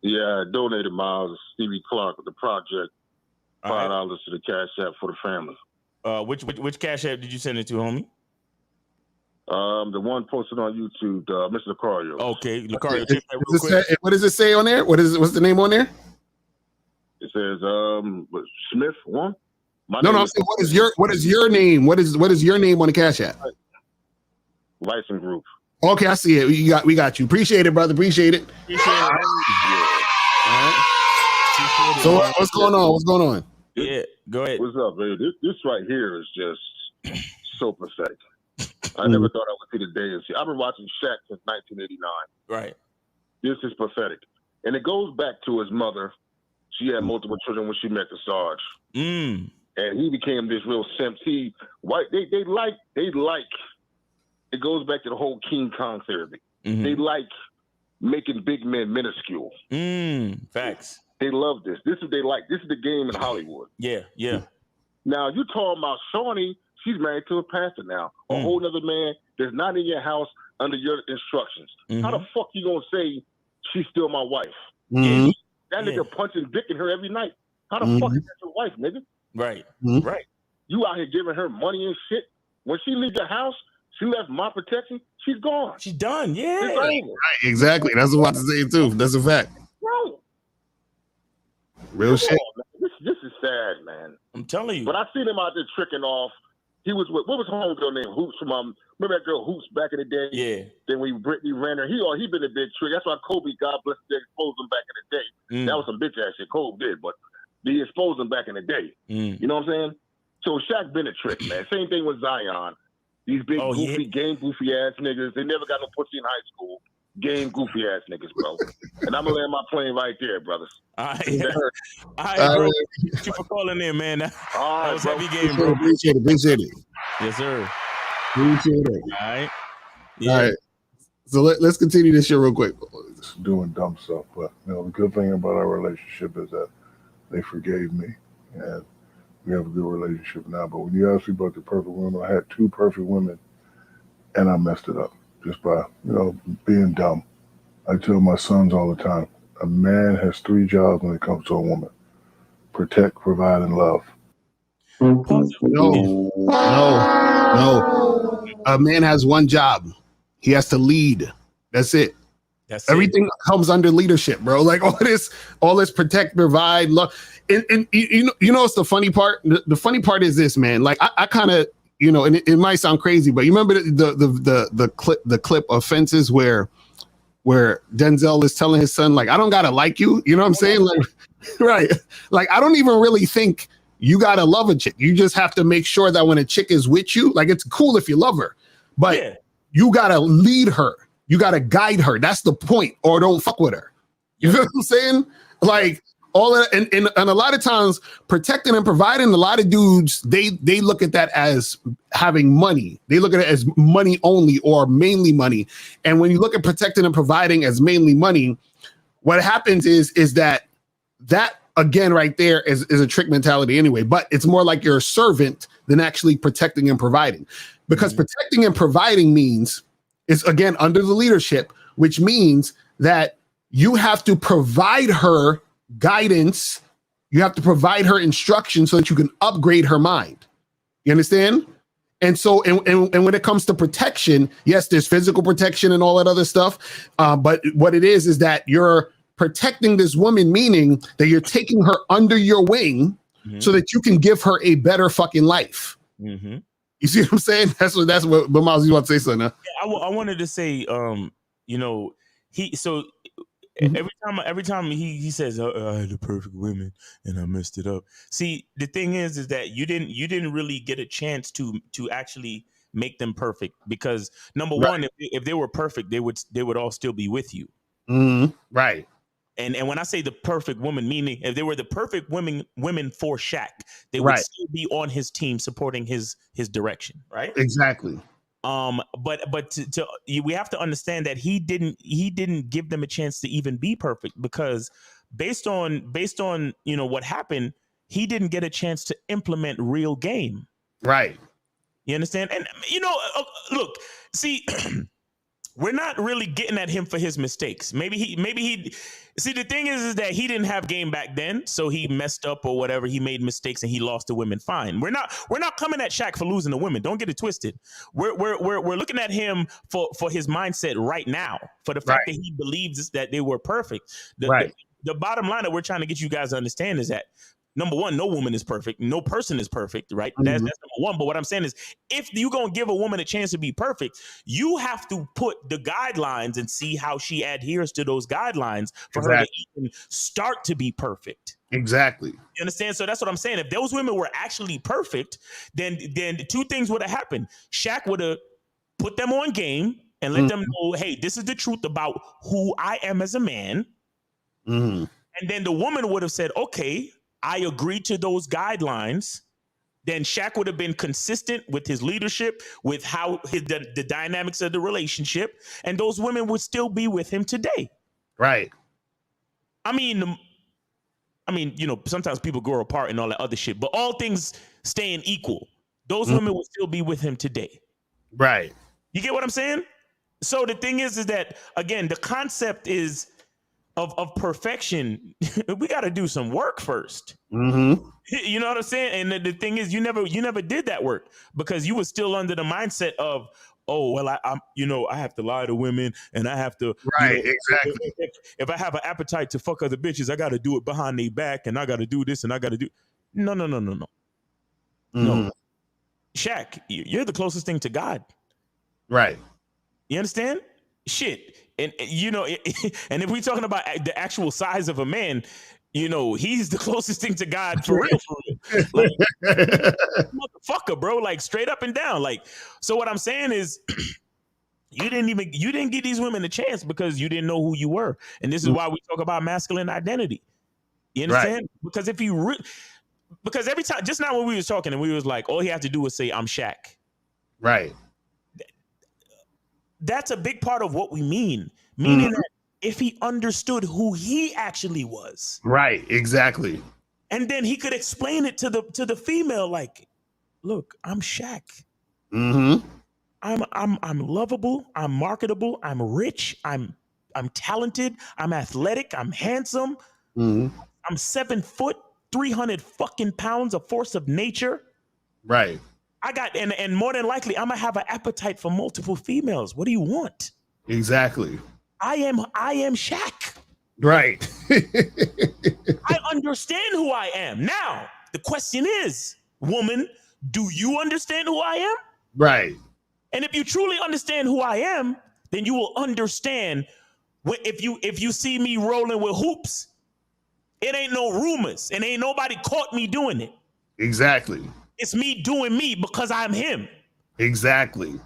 Yeah, I donated Miles, Stevie Clark of the project. $5 to the Cash App for the family. Which Cash App did you send it to, homie? The one posted on YouTube, Mr. Lucario. Okay, Lucario, check that real quick. What does it say on there? What's the name on there? It says Smith one. No, I'm saying what is your name? What is your name on the Cash App? License Group. Okay, I see it. We got you. Appreciate it, brother. Appreciate it. So what's going on? What's going on? Yeah, go ahead. What's up, baby? This right here is just so pathetic. I never thought I would see the day and see. I've been watching Shaq since 1989. Right. This is pathetic, and it goes back to his mother. She had multiple children when she met the Sarge, and he became this real simp. See, they like. It goes back to the whole King Kong theory. They like making big men minuscule. Facts. They love this. This is what they like. This is the game in Hollywood. Yeah. Now, you talking about Shawnee, she's married to a pastor now. A whole other man that's not in your house under your instructions. How the fuck you gonna say she's still my wife? That nigga punching dick in her every night. How the fuck is that your wife, nigga? Right. Right. You out here giving her money and shit. When she leaves the house, she left my protection, she's gone. She's done, yeah. It's over. Right, exactly. That's what I was about to say too. That's a fact. Bro. Real shit. This is sad, man. I'm telling you. But I seen him out there tricking off. He was with, what was homegirl named Hoops from remember that girl Hoops back in the day? Yeah. Then when Brittany ran her, he been a big trick. That's why Kobe, God bless him, exposed him back in the day. That was some bitch ass shit Kobe did, but he exposed him back in the day. You know what I'm saying? So Shaq been a trick, man. Same thing with Zion. These big goofy ass niggas. They never got no pussy in high school. Game goofy ass niggas, bro. And I'm gonna land my plane right there, brothers. All right, bro. Thank you for calling in, man. That was heavy game, bro. Appreciate it. Yes, sir. Appreciate it. All right. Yeah. All right. So let's continue this shit real quick. Just doing dumb stuff, but the good thing about our relationship is that they forgave me, and we have a good relationship now. But when you ask me about the perfect woman, I had 2 perfect women, and I messed it up just by being dumb. I tell my sons all the time, a man has 3 jobs when it comes to a woman: protect, provide, and love. No. A man has 1 job. He has to lead. That's it. Everything comes under leadership, bro. Like all this protect, provide, love. And you know what's the funny part? The funny part is this, man. Like I kind of, and it might sound crazy, but you remember the clip of Fences where Denzel is telling his son, like, I don't gotta like you. You know what I'm saying? Like, right. Like, I don't even really think you gotta love a chick. You just have to make sure that when a chick is with you, like, it's cool if you love her, but you gotta lead her. You gotta guide her. That's the point. Or don't fuck with her. You know what I'm saying? Like, all of, and a lot of times protecting and providing, a lot of dudes, they look at that as having money. They look at it as money only or mainly money. And when you look at protecting and providing as mainly money, what happens is that again right there is a trick mentality anyway, but it's more like you're a servant than actually protecting and providing. Because protecting and providing means it's again under the leadership, which means that you have to provide her guidance, you have to provide her instruction so that you can upgrade her mind. You understand? And so, and when it comes to protection, yes, there's physical protection and all that other stuff. But what it is that you're protecting this woman, meaning that you're taking her under your wing so that you can give her a better fucking life. You see what I'm saying? That's what Miles, you want to say something? Huh? Yeah, I wanted to say, every time he says, I had the perfect women and I messed it up. See, the thing is that you didn't really get a chance to actually make them perfect, because number one, if they were perfect, they would all still be with you. Right. And when I say the perfect woman, meaning if they were the perfect women for Shaq, they would still be on his team supporting his direction, right? Exactly. But we have to understand that he didn't give them a chance to even be perfect, because based on what happened, he didn't get a chance to implement real game. Right. You understand? And look, see. We're not really getting at him for his mistakes. Maybe he see, the thing is that he didn't have game back then, so he messed up or whatever. He made mistakes and he lost to women. Fine. We're not coming at Shaq for losing to women. Don't get it twisted. We're looking at him for his mindset right now, for the fact that he believes that they were perfect. The bottom line that we're trying to get you guys to understand is that, number one, no woman is perfect. No person is perfect, right? That's number one. But what I'm saying is, if you're going to give a woman a chance to be perfect, you have to put the guidelines and see how she adheres to those guidelines for her to even start to be perfect. Exactly. You understand? So that's what I'm saying. If those women were actually perfect, then two things would have happened. Shaq would have put them on game and let them know, hey, this is the truth about who I am as a man. And then the woman would have said, okay, I agree to those guidelines. Then Shaq would have been consistent with his leadership, with how the dynamics of the relationship, and those women would still be with him today. Right. I mean, sometimes people grow apart and all that other shit, but all things staying equal, those women would still be with him today. Right. You get what I'm saying? So the thing is that, again, the concept is of perfection. We got to do some work first. You know what I'm saying? And the thing is, you never did that work, because you were still under the mindset of, oh, well, I have to lie to women, and I have to, exactly. If I have an appetite to fuck other bitches, I got to do it behind their back, and I got to do this, and I got to do. No. No. Shaq, you're the closest thing to God. Right. You understand? Shit. And and if we're talking about the actual size of a man, he's the closest thing to God for real. Like, motherfucker, bro, like straight up and down. Like, so what I'm saying is, you didn't give these women a chance because you didn't know who you were. And this is why we talk about masculine identity. You understand? Right. Because because every time, just now when we was talking and we was like, all he had to do was say, I'm Shaq. Right. That's a big part of what we mean. Meaning that if he understood who he actually was. Right, exactly. And then he could explain it to the female, like, look, I'm Shaq. I'm lovable, I'm marketable, I'm rich, I'm talented, I'm athletic, I'm handsome. I'm 7 foot, 300 fucking pounds of force of nature. Right. I got, and more than likely, I'm gonna have an appetite for multiple females. What do you want? Exactly. I am Shaq. Right. I understand who I am. Now, the question is, woman, do you understand who I am? Right. And if you truly understand who I am, then you will understand if you see me rolling with hoops, it ain't no rumors, and ain't nobody caught me doing it. Exactly. It's me doing me because I'm him. Exactly.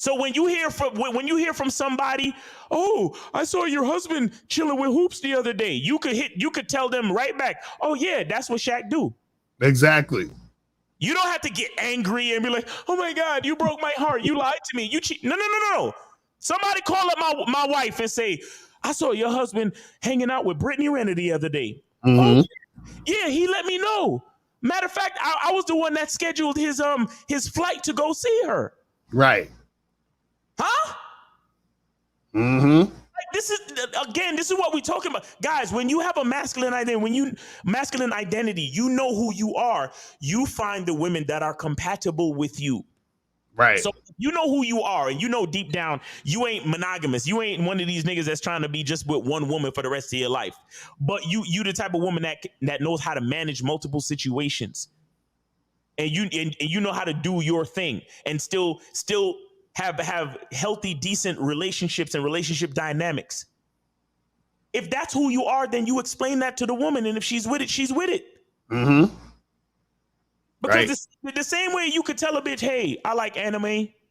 So when you hear from somebody, oh, I saw your husband chilling with Hoops the other day, you could tell them right back, oh yeah, that's what Shaq do. Exactly. You don't have to get angry and be like, oh my God, you broke my heart, you lied to me, you cheat. No. Somebody call up my wife and say, I saw your husband hanging out with Brittany Renner the other day. Mm-hmm. Oh yeah, he let me know. Matter of fact, I was the one that scheduled his flight to go see her. Right. Huh? Mm-hmm. Like this is what we're talking about. Guys, when you have a masculine identity, you know who you are. You find the women that are compatible with you. Right. So you know who you are, and you know deep down you ain't monogamous. You ain't one of these niggas that's trying to be just with one woman for the rest of your life. But you the type of woman that knows how to manage multiple situations. And you know how to do your thing and still have healthy, decent relationships and relationship dynamics. If that's who you are, then you explain that to the woman, and if she's with it, she's with it. Mm-hmm. Because the same way you could tell a bitch, hey, I like anime,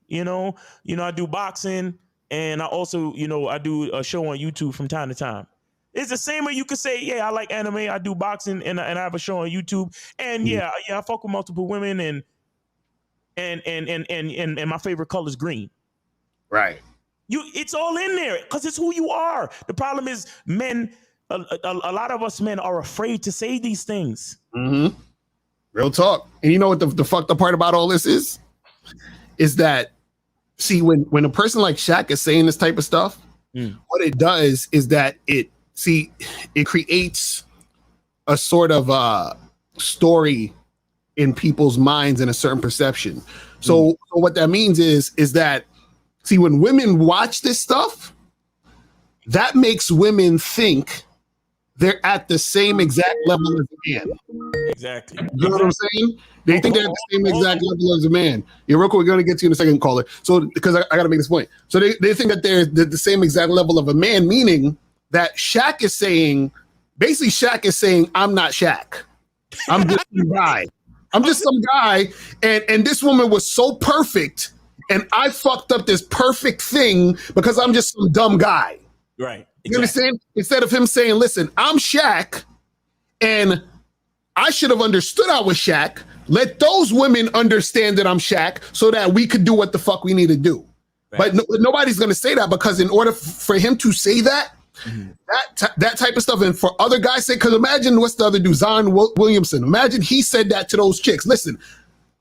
I do boxing, and I also, I do a show on YouTube from time to time. It's the same way you could say, yeah, I like anime, I do boxing, and I have a show on YouTube, and yeah, I fuck with multiple women, and my favorite color is green. Right. It's all in there because it's who you are. The problem is men, a lot of us men are afraid to say these things. Mm-hmm. Real talk. And you know what the fucked up part about all this is? Is that, see, when a person like Shaq is saying this type of stuff, what it does is that it creates a sort of story in people's minds and a certain perception. So what that means is that, see, when women watch this stuff, that makes women think they're at the same exact level as a man. Exactly. You know what I'm saying? They think they're at the same exact level as a man. Yeah, real quick, we're going to get to you in a second, caller. So, because I got to make this point. So they think that they're the same exact level of a man, meaning that Shaq is saying, I'm not Shaq. I'm just some guy. I'm just some guy. And this woman was so perfect, and I fucked up this perfect thing because I'm just some dumb guy. Right. Exactly. You understand? Instead of him saying, listen, I'm Shaq, and I should have understood I was Shaq. Let those women understand that I'm Shaq so that we could do what the fuck we need to do. Right. But nobody's going to say that, because in order for him to say that, that type of stuff, and for other guys say, because imagine what's the other dude, Zion Williamson. Imagine he said that to those chicks. Listen,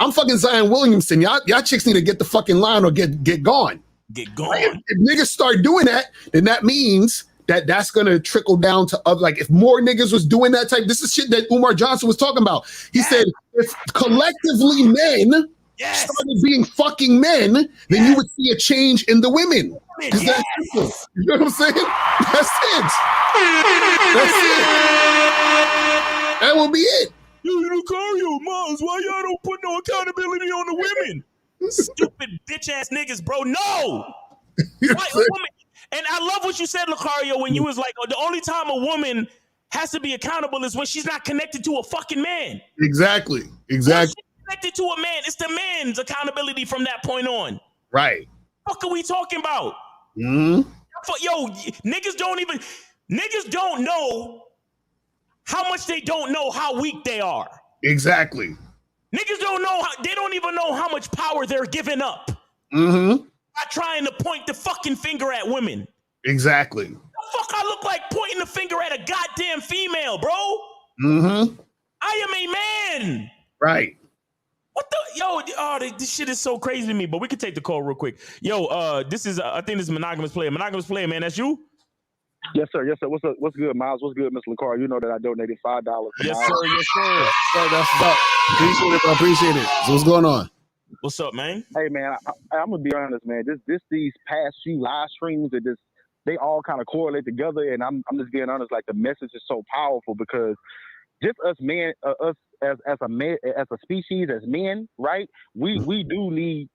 I'm fucking Zion Williamson. Y'all chicks need to get the fucking line or get gone. Get gone. Like, if niggas start doing that, then that means that's gonna trickle down to other. Like, if more niggas was doing that type, this is shit that Umar Johnson was talking about. He said if collectively men started being fucking men, then you would see a change in the women. Because that's simple. You know what I'm saying? That's it. That will be it. Yo, Lucario, Miles, why y'all don't put no accountability on the women? Stupid bitch ass niggas, bro. No. Why a woman? And I love what you said, Lucario, when you was like, the only time a woman has to be accountable is when she's not connected to a fucking man. Exactly. When she's connected to a man, it's the man's accountability from that point on. Right. What are we talking about? Mm-hmm. Yo, niggas don't know how much they don't know how weak they are. Exactly. Niggas don't know they don't even know how much power they're giving up. Mm-hmm. By trying to point the fucking finger at women. Exactly. The fuck I look like pointing the finger at a goddamn female, bro? Mm-hmm. I am a man. Right. What the this shit is so crazy to me, but we can take the call real quick. Yo, this is I think this is Monogamous Player. Monogamous Player, man, that's you? Yes, sir. Yes, sir. What's good, Miles? What's good, Mr. LaCar? You know that I donated $5. Yes, sir. Yes, sir. That's up. Appreciate it, bro. Appreciate it. So what's going on? What's up, man? Hey, man, I'm gonna be honest, man. These past few live streams they all kind of correlate together, and I'm just being honest. Like, the message is so powerful because just us men, us as a species, as men, right? We do need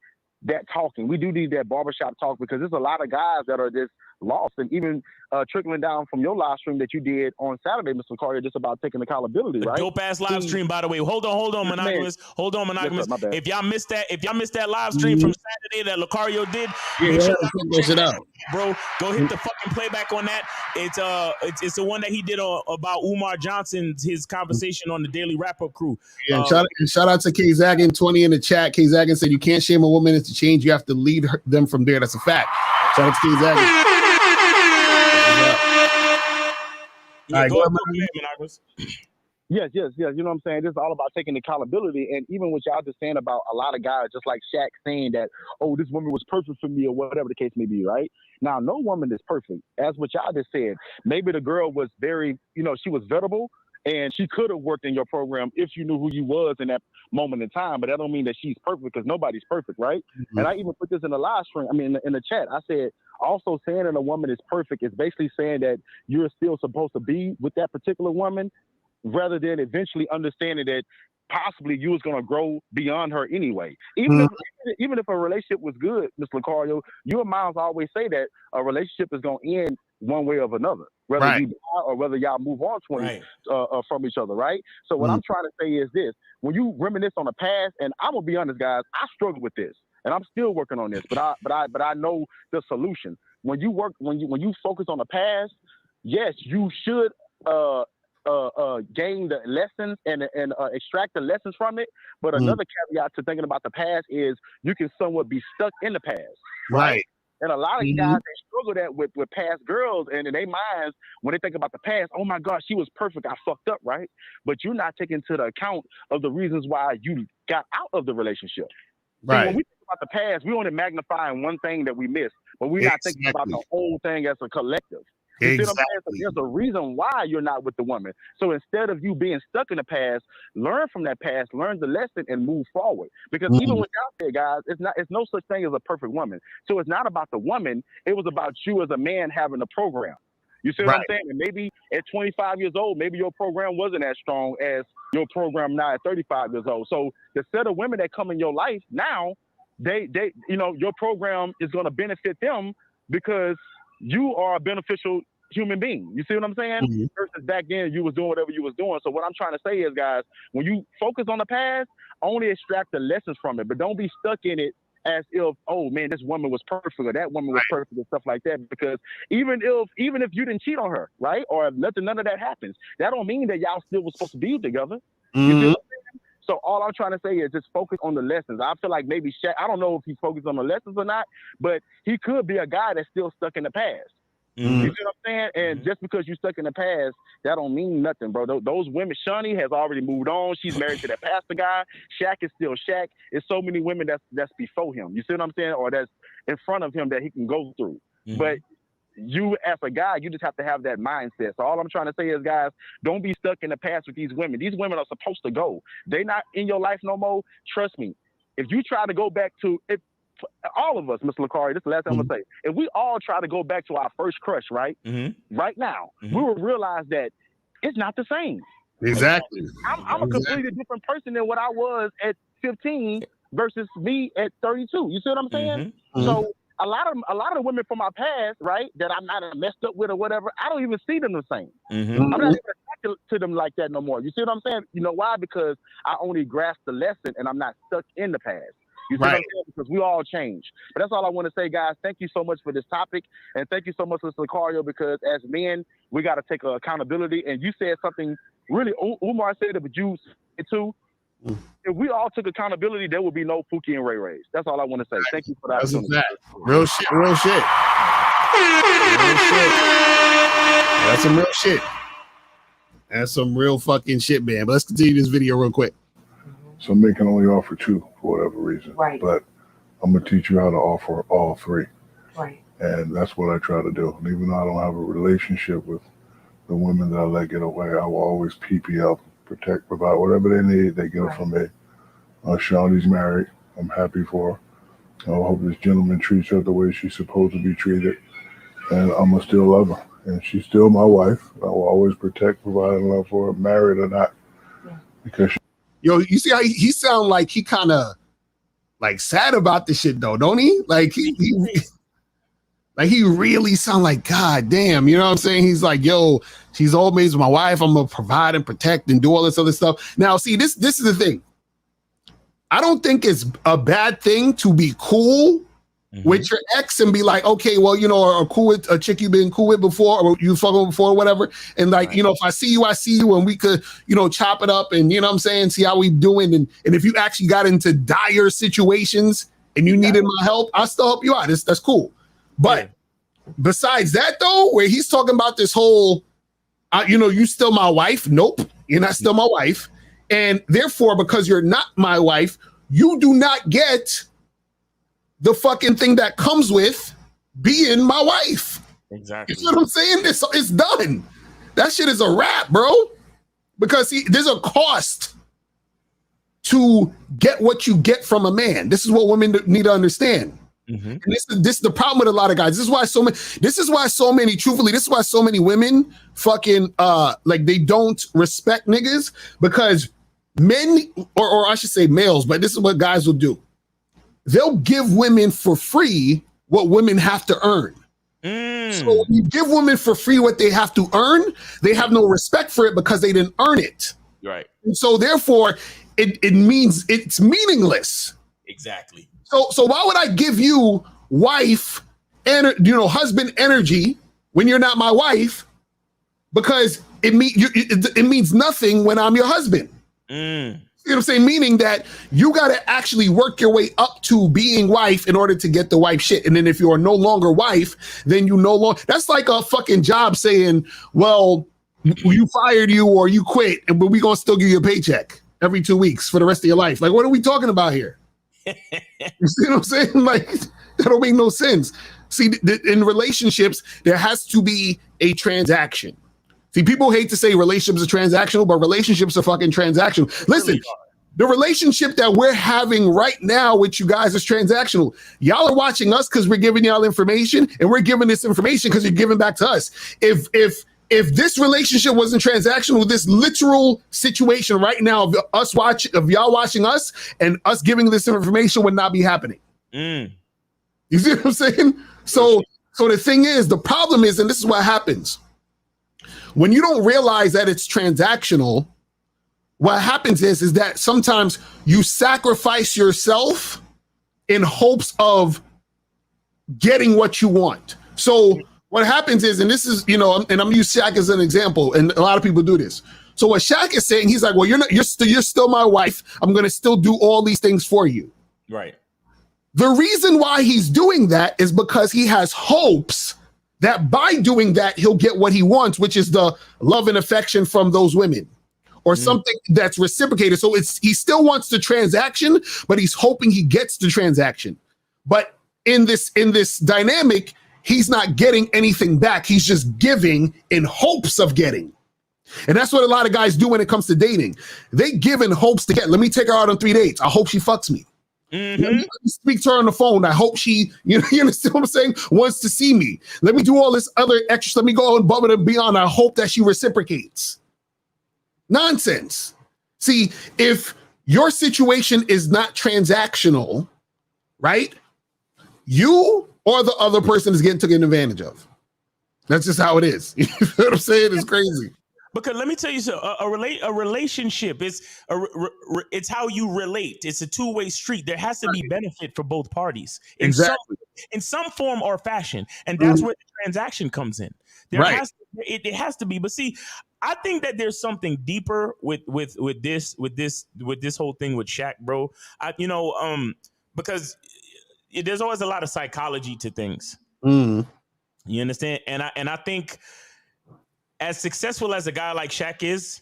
that talking. We do need that barbershop talk, because there's a lot of guys that are just lost. And even trickling down from your live stream that you did on Saturday, Mr. Carter, just about taking accountability, right? Dope ass live stream, by the way. Hold on, monogamous. Hold on, monogamous. Yes, sir, my bad. If y'all missed that live stream from Saturday that Lucario did, Yeah, make sure check it out, bro. Go hit the fucking playback on that. It's the one that he did about Umar Johnson, his conversation on the Daily Wrap Up Crew. Yeah, and shout out to K Zagan 20 in the chat. K Zagan said you can't shame a woman into change. You have to lead them from there. That's a fact. Shout out to K Zagan. Yeah, go ahead, Yes. You know what I'm saying? This is all about taking accountability. And even what y'all just saying about a lot of guys, just like Shaq saying that, oh, this woman was perfect for me or whatever the case may be, right? Now, no woman is perfect. As what y'all just said, maybe the girl was very, she was vettable and she could have worked in your program if you knew who you was in that moment in time. But that don't mean that she's perfect because nobody's perfect, right? Mm-hmm. And I even put this in the live stream. I mean, in the chat, I said, also saying that a woman is perfect is basically saying that you're still supposed to be with that particular woman rather than eventually understanding that possibly you was going to grow beyond her anyway. Even if a relationship was good, Mr. Lucario, you and Miles always say that a relationship is going to end one way or another, whether you die or whether y'all move on from each other, right? So what I'm trying to say is this: when you reminisce on the past, and I'm gonna be honest, guys, I struggle with this, and I'm still working on this, but I know the solution. When you focus on the past, yes, you should gain the lessons and extract the lessons from it. But another caveat to thinking about the past is you can somewhat be stuck in the past, right? And a lot of guys, they struggle that with past girls, and in their minds, when they think about the past, oh my God, she was perfect, I fucked up, right? But you're not taking into the account of the reasons why you got out of the relationship. Right. See, when we think about the past, we only magnifying one thing that we missed, but we're not thinking about the whole thing as a collective. You see what I'm saying? So there's a reason why you're not with the woman. So instead of you being stuck in the past, learn from that past, learn the lesson, and move forward. Because even what y'all said, guys, it's no such thing as a perfect woman. So it's not about the woman. It was about you as a man having a program. You see what I'm saying? And maybe at 25 years old, maybe your program wasn't as strong as your program now at 35 years old. So the set of women that come in your life now, they your program is going to benefit them because you are a beneficial human being. You see what I'm saying? Versus back then you was doing whatever you was doing. So what I'm trying to say is, guys, when you focus on the past, only extract the lessons from it, but don't be stuck in it as if, oh man, this woman was perfect or that woman was perfect and stuff like that. Because even if you didn't cheat on her, right, or none of that happens, that don't mean that y'all still was supposed to be together. You see what I'm saying? So all I'm trying to say is just focus on the lessons. I feel like maybe Shaq, I don't know if he's focused on the lessons or not, but he could be a guy that's still stuck in the past. You see what I'm saying? And just because you're stuck in the past, that don't mean nothing, bro. Those women, Shani has already moved on. She's married to that pastor guy. Shaq is still Shaq. There's so many women that's before him. You see what I'm saying? Or that's in front of him that he can go through. But you as a guy, you just have to have that mindset. So all I'm trying to say is, guys, don't be stuck in the past with these women. These women are supposed to go. They're not in your life no more. Trust me. If you try to go back to it, all of us, Mr. Lucario, this is the last thing I'm going to say. If we all try to go back to our first crush, right now, we will realize that it's not the same. Exactly. I'm a completely different person than what I was at 15 versus me at 32. You see what I'm saying? So a lot of the women from my past, right, that I might have messed up with or whatever, I don't even see them the same. I'm not even attracted to them like that no more. You see what I'm saying? You know why? Because I only grasped the lesson and I'm not stuck in the past. You see what I'm saying? Because we all change. But that's all I want to say, guys. Thank you so much for this topic. And thank you so much, Mr. Lucario, because as men, we got to take accountability. And you said something really, Umar said it, but you said it too. If we all took accountability, there would be no Pookie and Ray Rays. That's all I want to say. Thank you for that. That's real shit. Real shit. That's some real shit. That's some real fucking shit, man. But let's continue this video real quick. Some men can only offer two for whatever reason. Right. But I'm going to teach you how to offer all three. Right. And that's what I try to do. And even though I don't have a relationship with the women that I let get away, I will always PP up, protect, provide whatever they need, they get it from me. Shawnee's married. I'm happy for her. I hope this gentleman treats her the way she's supposed to be treated. And I'm going to still love her. And she's still my wife. I will always protect, provide, and love for her, married or not. Because Yo, you see how he sound like he kind of like sad about this shit though, don't he? Like he Like he really sound like, God damn, you know what I'm saying? He's like, yo, she's always my wife. I'm gonna provide and protect and do all this other stuff. Now, see, this is the thing. I don't think it's a bad thing to be cool with your ex and be like, okay, well, you know, or cool with a chick you've been cool with before, or you fuck with before, or whatever. And like, you know, if I see you, and we could, you know, chop it up and, you know what I'm saying, see how we doing. And if you actually got into dire situations and you needed my help, I'll still help you out. That's cool. But besides that, though, where he's talking about this whole, you know, you still my wife. Nope, you're not still my wife. And therefore, because you're not my wife, you do not get the fucking thing that comes with being my wife. Exactly. You know what I'm saying? It's done. That shit is a wrap, bro. Because see, there's a cost to get what you get from a man. This is what women need to understand. And this is the problem with a lot of guys. This is why so many women fucking like they don't respect niggas, because men, or I should say males, but this is what guys will do. They'll give women for free what women have to earn. So when you give women for free what they have to earn, they have no respect for it because they didn't earn it. Right. And so therefore, it means it's meaningless. Exactly. So why would I give you wife and, you know, husband energy when you're not my wife? Because it means nothing when I'm your husband. You know what I'm saying? Meaning that you got to actually work your way up to being wife in order to get the wife shit. And then if you are no longer wife, then you no longer, that's like a fucking job saying, well, you fired you or you quit, but we going to still give you a paycheck every 2 weeks for the rest of your life. Like, what are we talking about here? You see what I'm saying? Like, that don't make no sense. See, in relationships, there has to be a transaction. See, people hate to say relationships are transactional, but relationships are fucking transactional. Listen, the relationship that we're having right now with you guys is transactional. Y'all are watching us because we're giving y'all information, and we're giving this information because you're giving back to us. If this relationship wasn't transactional, this literal situation right now of y'all watching us and us giving this information would not be happening. You see what I'm saying? So the thing is, the problem is, and this is what happens. When you don't realize that it's transactional, what happens is that sometimes you sacrifice yourself in hopes of getting what you want. So what happens is, and this is, you know, and I'm using Shaq as an example, and a lot of people do this. So what Shaq is saying, he's like, well, you're still my wife. I'm going to still do all these things for you. Right. The reason why he's doing that is because he has hopes that by doing that, he'll get what he wants, which is the love and affection from those women, or something that's reciprocated. So he still wants the transaction, but he's hoping he gets the transaction. But in this dynamic, he's not getting anything back. He's just giving in hopes of getting. And that's what a lot of guys do when it comes to dating. They give in hopes to get. Let me take her out on 3 dates. I hope she fucks me. Let me speak to her on the phone. I hope she, you understand what I'm saying, wants to see me. Let me do all this other extra. Let me go above and beyond. I hope that she reciprocates. Nonsense. See, if your situation is not transactional, right, you or the other person is getting taken advantage of. That's just how it is. You know what I'm saying? It's crazy. Because let me tell you something, a relationship is it's how you relate. It's a two-way street. There has to be benefit for both parties in some form or fashion, and that's where the transaction comes in. It has to be. But see, I think that there's something deeper with this whole thing with Shaq, bro. Because there's always a lot of psychology to things. You understand? And I think, as successful as a guy like Shaq is,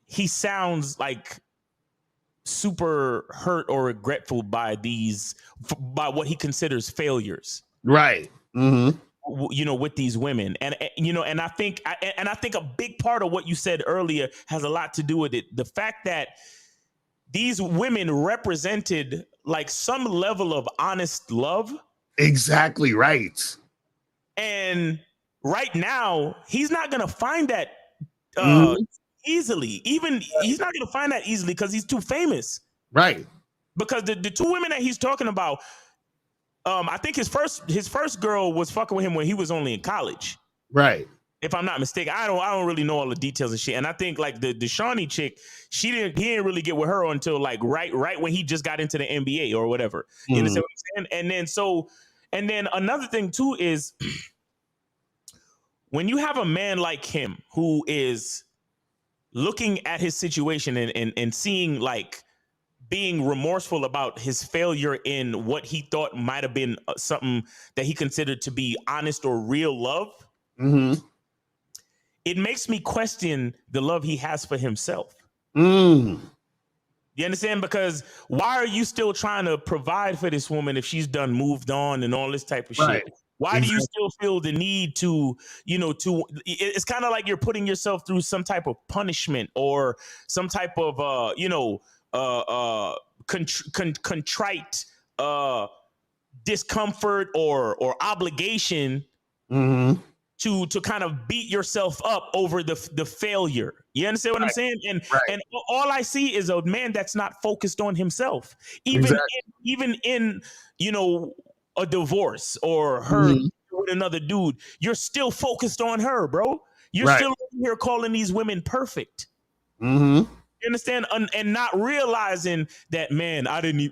he sounds like super hurt or regretful by what he considers failures. Right. With these women. And I think a big part of what you said earlier has a lot to do with it. The fact that these women represented like some level of honest love. Exactly right. And right now, he's not going to find that easily. Even he's not going to find that easily because he's too famous. Right. Because the two women that he's talking about, I think his first girl was fucking with him when he was only in college. Right. If I'm not mistaken, I don't really know all the details and shit. And I think like the Shawnee chick, he didn't really get with her until like right when he just got into the NBA or whatever. You understand what I'm saying? And then another thing too is when you have a man like him who is looking at his situation and seeing like being remorseful about his failure in what he thought might have been something that he considered to be honest or real love. It makes me question the love he has for himself. You understand? Because why are you still trying to provide for this woman if she's done moved on and all this type of shit? Why do you still feel the need to, it's kind of like you're putting yourself through some type of punishment or some type of, contrite discomfort or obligation to kind of beat yourself up over the failure. You understand what I'm saying? And all I see is a man that's not focused on himself, even in a divorce or her with another dude. You're still focused on her, bro. You're still here calling these women perfect. You understand? And not realizing that, man, I didn't,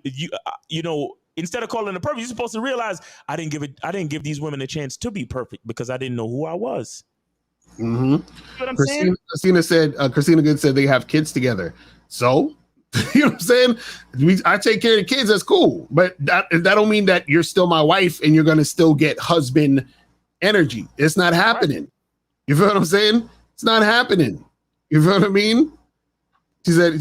instead of calling it perfect, you're supposed to realize I didn't give these women a chance to be perfect because I didn't know who I was. You know what I'm saying? Christina Good said they have kids together. So, you know what I'm saying? I take care of the kids, that's cool. But that don't mean that you're still my wife and you're gonna still get husband energy. It's not happening. You feel what I'm saying? It's not happening. You feel what I mean? She said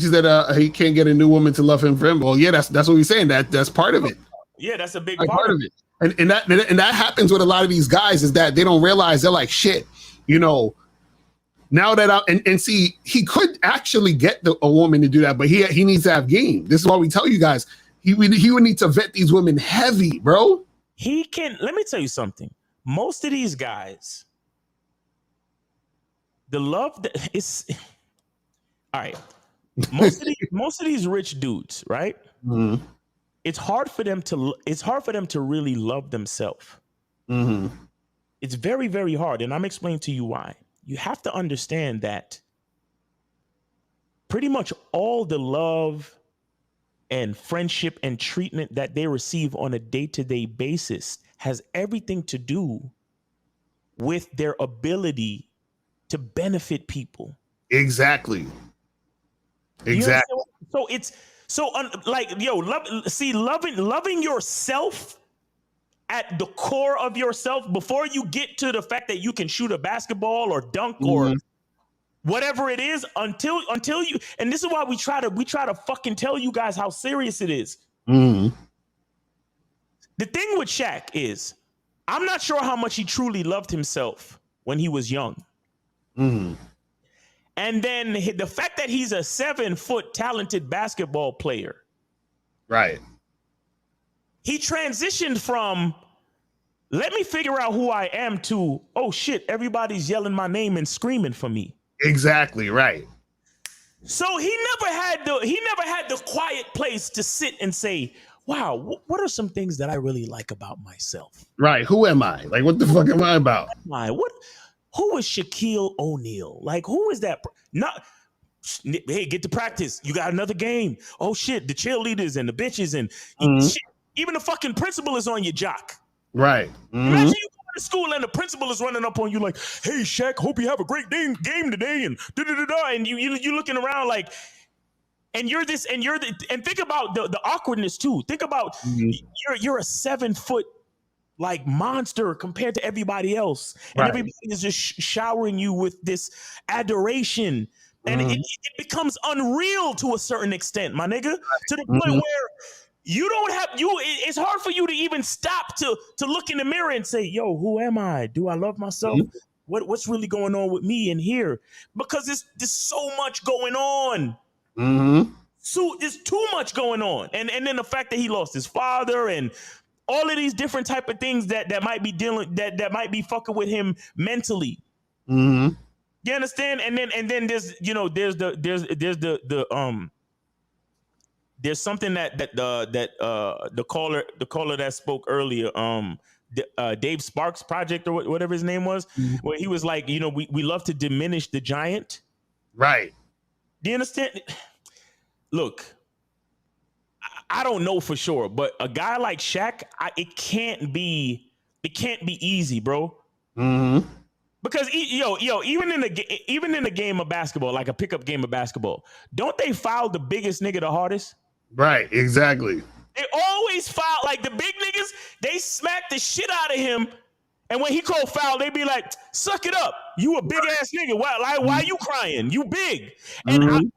he can't get a new woman to love him for him. Well, yeah, that's what we're saying. That's part of it. Yeah, that's a big part of it. And that happens with a lot of these guys is that they don't realize they're like, shit, now that and see, he could actually get a woman to do that, but he needs to have game. This is why we tell you guys, he would need to vet these women heavy, bro. Let me tell you something. Most of these guys, the love that is all right. Most of these rich dudes, right? It's hard for them to really love themselves. It's very, very hard. And I'm explaining to you why. You have to understand that pretty much all the love and friendship and treatment that they receive on a day-to-day basis has everything to do with their ability to benefit people. Exactly. So it's loving yourself at the core of yourself before you get to the fact that you can shoot a basketball or dunk or whatever it is until you, and this is why we try to fucking tell you guys how serious it is. The thing with Shaq is I'm not sure how much he truly loved himself when he was young. And then the fact that he's a 7-foot talented basketball player. Right. He transitioned from, let me figure out who I am to, oh shit, everybody's yelling my name and screaming for me. Exactly, right. So he never had the quiet place to sit and say, wow, what are some things that I really like about myself? Right. Who am I? Like, what the fuck am I about? Who is Shaquille O'Neal? Like, who is that? Hey, get to practice. You got another game. Oh shit, the cheerleaders and the bitches and shit, even the fucking principal is on your jock. Right. Imagine you go to school and the principal is running up on you like, hey Shaq, hope you have a great game today, and and you looking around like, and you're this and you're the, and think about the awkwardness too. Think about you're a 7-foot like monster compared to everybody else, and everybody is just showering you with this adoration, and it becomes unreal to a certain extent, my nigga, to the point where it's hard for you to even stop to look in the mirror and say, yo, who am I? Do I love myself? What's really going on with me in here? Because there's so much going on. So there's too much going on, and then the fact that he lost his father and all of these different type of things that might be that might be fucking with him mentally. You understand? And then there's there's there's something that the caller that spoke earlier, Dave Sparks Project or whatever his name was, where he was like, we love to diminish the giant. Right. Do you understand? Look, I don't know for sure, but a guy like Shaq, it can't be easy, bro. Mm-hmm. Because even in the game of basketball, like a pickup game of basketball, don't they foul the biggest nigga the hardest? Right, exactly. They always foul, like the big niggas, they smack the shit out of him. And when he called foul, they be like, suck it up. You a big ass nigga. Why you crying? You big. And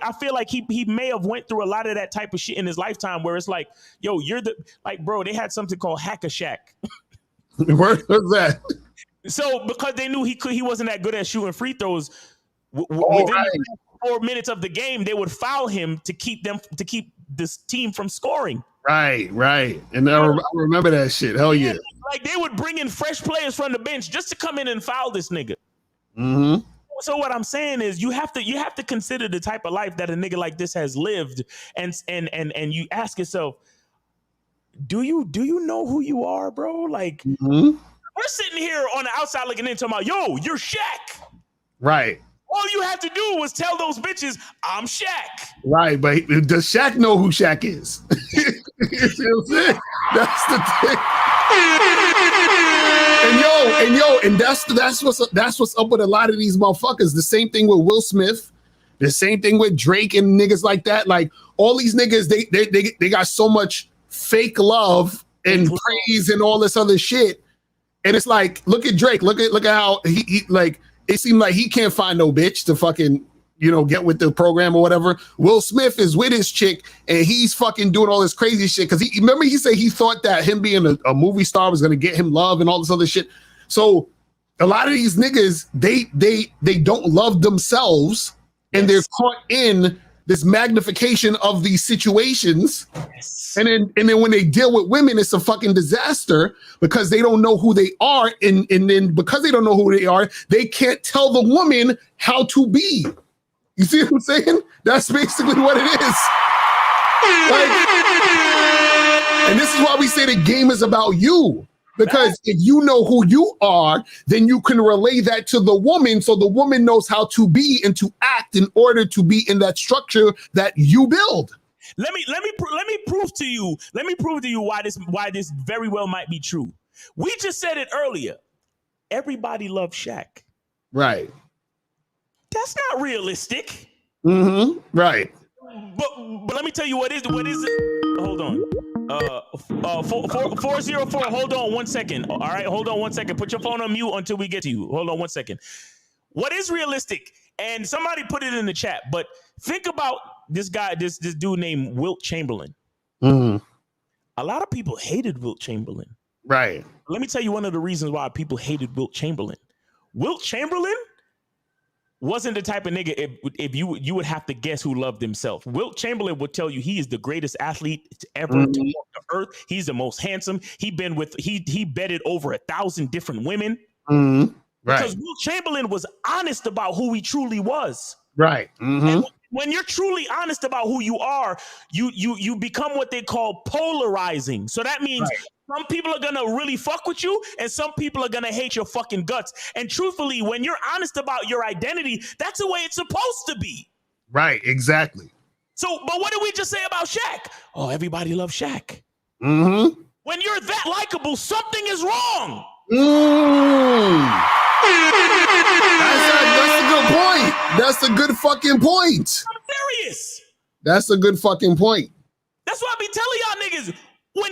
I feel like he may have went through a lot of that type of shit in his lifetime where it's like, yo, bro, they had something called Hack-a-Shaq. Where was that? So because they knew he wasn't that good at shooting free throws, within the 4 minutes of the game, they would foul him to keep this team from scoring. Right. And I remember that shit. Hell yeah. Like they would bring in fresh players from the bench just to come in and foul this nigga. Mm-hmm. So what I'm saying is you have to consider the type of life that a nigga like this has lived, and you ask yourself, do you know who you are, bro? Like we're sitting here on the outside looking in, talking about, yo, you're Shaq. Right. All you have to do was tell those bitches, I'm Shaq. Right, but does Shaq know who Shaq is? You see what I'm saying? That's the thing. And that's what's up with a lot of these motherfuckers. The same thing with Will Smith. The same thing with Drake and niggas like that. Like all these niggas, they got so much fake love and praise and all this other shit. And it's like, look at Drake. Look at how he like. It seemed like he can't find no bitch to fucking, get with the program or whatever. Will Smith is with his chick and he's fucking doing all this crazy shit. Cause he said he thought that him being a movie star was going to get him love and all this other shit. So a lot of these niggas, they don't love themselves and they're caught in this magnification of these situations. Yes. And then when they deal with women, it's a fucking disaster because they don't know who they are. And then because they don't know who they are, they can't tell the woman how to be. You see what I'm saying? That's basically what it is. And this is why we say the game is about you. Because if you know who you are, then you can relay that to the woman so the woman knows how to be and to act in order to be in that structure that you build. Let me prove to you why this very well might be true. We just said it earlier. Everybody loves Shaq. Right. That's not realistic. Mm-hmm. Right. But let me tell you what is it? Hold on. 404. Hold on 1 second. All right, hold on 1 second. Put your phone on mute until we get to you. Hold on 1 second. What is realistic? And somebody put it in the chat. But think about this guy, this dude named Wilt Chamberlain. Mm-hmm. A lot of people hated Wilt Chamberlain. Right. Let me tell you one of the reasons why people hated Wilt Chamberlain. Wilt Chamberlain wasn't the type of nigga if you would have to guess who loved himself. Wilt Chamberlain would tell you he is the greatest athlete to ever to walk the earth. He's the most handsome. He bedded over 1,000 different women. Mm-hmm. Right. Because Wilt Chamberlain was honest about who he truly was. Right. Mm-hmm. And when you're truly honest about who you are, you become what they call polarizing. So that means some people are gonna really fuck with you, and some people are gonna hate your fucking guts. And truthfully, when you're honest about your identity, that's the way it's supposed to be. Right. Exactly. So, but what did we just say about Shaq? Oh, everybody loves Shaq. Mm-hmm. When you're that likable, something is wrong. That's a good point. That's a good fucking point. I'm serious. That's a good fucking point. That's why I be telling y'all niggas, when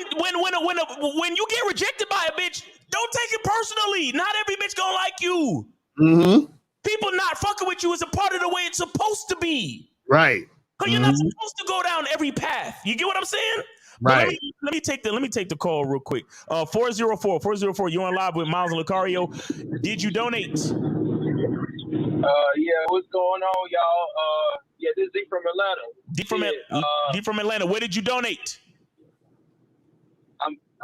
you get rejected by a bitch, don't take it personally. Not every bitch gonna like you. Mm-hmm. People not fucking with you is a part of the way it's supposed to be. Right. Because you're not supposed to go down every path. You get what I'm saying? Right. Let me take the call real quick. 404. You're on live with Miles and Lucario. Did you donate? Yeah, what's going on, y'all? Yeah, this is D from Atlanta. D from Atlanta. Where did you donate?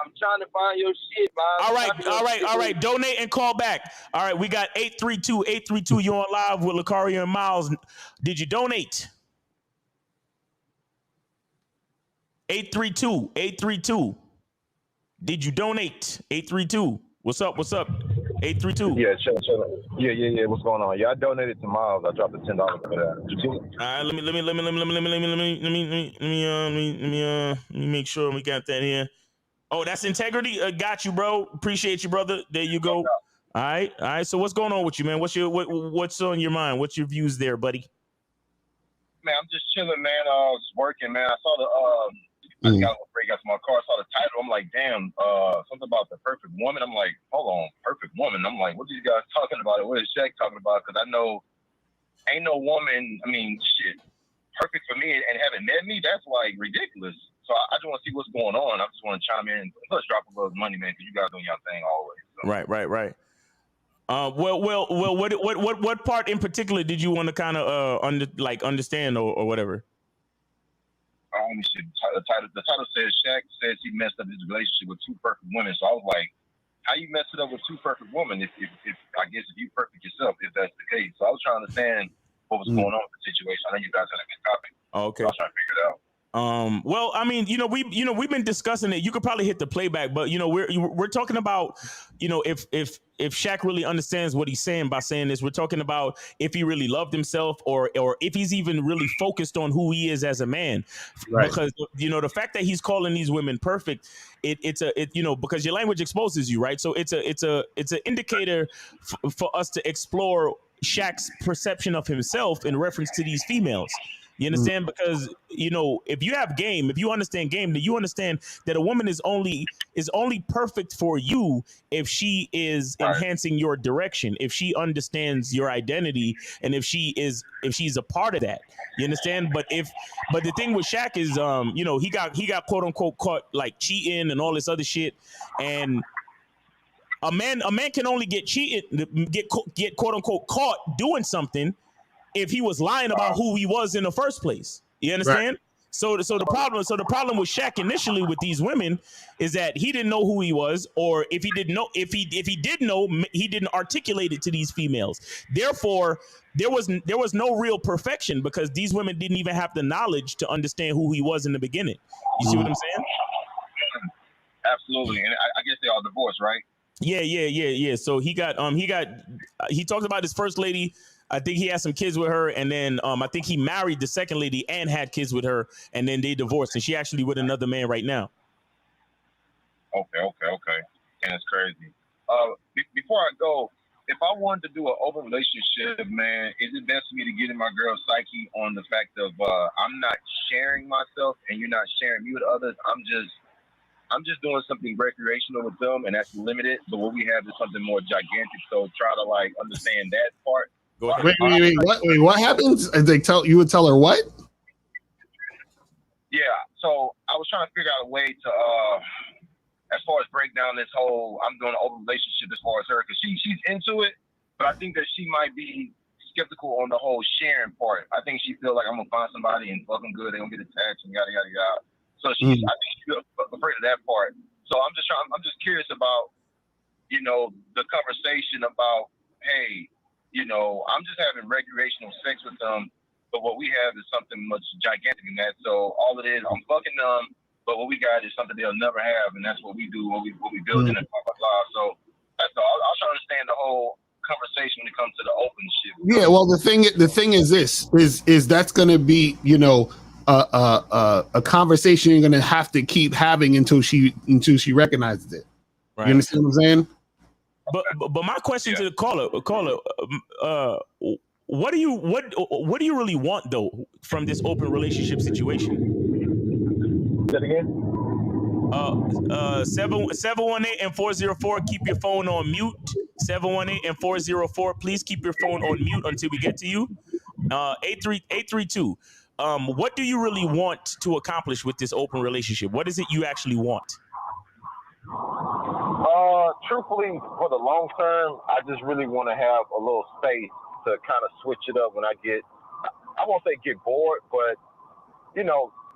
I'm trying to find your shit, man. All right. Donate and call back. All right, we got 832. You're on live with Lucario and Miles. Did you donate? 832. 832. Did you donate? 832. What's up? What's up? 832. Yeah, chill. Yeah. What's going on? Yeah, I donated to Miles. I dropped the $10 for that. All right, let me make sure we got that here. Oh, that's integrity. Got you, bro. Appreciate you, brother. There you go. All right. So what's going on with you, man? What's on your mind? What's your views there, buddy? Man, I'm just chilling, man. I was working, man. I saw I got to my car. I saw the title. I'm like, damn, something about the perfect woman. I'm like, hold on, perfect woman. I'm like, what are these guys talking about? What is Shaq talking about? Because I know ain't no woman. I mean, shit, perfect for me and haven't met me. That's like ridiculous. So I just want to see what's going on. I just want to chime in. Let's drop a little money, man, because you guys doing your thing always. So. Right. What part in particular did you want to kind of understand or whatever? The title says Shaq says he messed up his relationship with two perfect women. So I was like, how you mess it up with two perfect women if I guess if you perfect yourself, if that's the case. So I was trying to understand what was going on with the situation. I know you guys had a good topic. Okay. So I was trying to figure it out. Well, I mean, we've been discussing it. You could probably hit the playback, but we're talking about, if Shaq really understands what he's saying by saying this, we're talking about if he really loved himself or if he's even really focused on who he is as a man. Right. Because the fact that he's calling these women perfect, it's because your language exposes you, right? So it's an indicator for us to explore Shaq's perception of himself in reference to these females. You understand? Because, if you have game, if you understand game, then you understand that a woman is only perfect for you if she is enhancing your direction, if she understands your identity, and if she's a part of that. You understand? But the thing with Shaq is, he got quote unquote caught like cheating and all this other shit. And a man can only get cheated, get quote unquote caught doing something if he was lying about who he was in the first place. You understand? Right. So the problem with Shaq initially with these women is that he didn't know who he was, or if he did know, he didn't articulate it to these females. Therefore, there was no real perfection because these women didn't even have the knowledge to understand who he was in the beginning. You see what I'm saying? Absolutely. And I guess they all divorced, right? Yeah. So he talked about his first lady. I think he had some kids with her, and then I think he married the second lady and had kids with her, and then they divorced, and she actually with another man right now. Okay. And it's crazy. Before I go, if I wanted to do an open relationship, man, is it best for me to get in my girl's psyche on the fact of I'm not sharing myself and you're not sharing me with others? I'm just doing something recreational with them, and that's limited. But what we have is something more gigantic. So try to understand that part. Wait, what happens? You would tell her what? Yeah, so I was trying to figure out a way to, as far as break down this whole, I'm doing an open relationship as far as her, because she's into it, but I think that she might be skeptical on the whole sharing part. I think she feels like I'm gonna find somebody and fucking good, they're gonna get attached and yada yada yada. So I think she's afraid of that part. So I'm just curious about, the conversation about, hey, I'm just having recreational sex with them, but what we have is something much gigantic in that. So all it is, I'm fucking them, but what we got is something they'll never have, and that's what we do, what we build in and blah blah blah. So that's all. I'll try to understand the whole conversation when it comes to the open shit. Yeah, well, the thing is this is that's going to be a conversation you're going to have to keep having until she recognizes it. Right. You understand what I'm saying? But my question to the caller, what do you really want though from this open relationship situation? Say that again. 718 and 404. Keep your phone on mute. 718 and 404. Please keep your phone on mute until we get to you. 832. What do you really want to accomplish with this open relationship? What is it you actually want? Truthfully, for the long term, I just really want to have a little space to kind of switch it up when I won't say get bored, but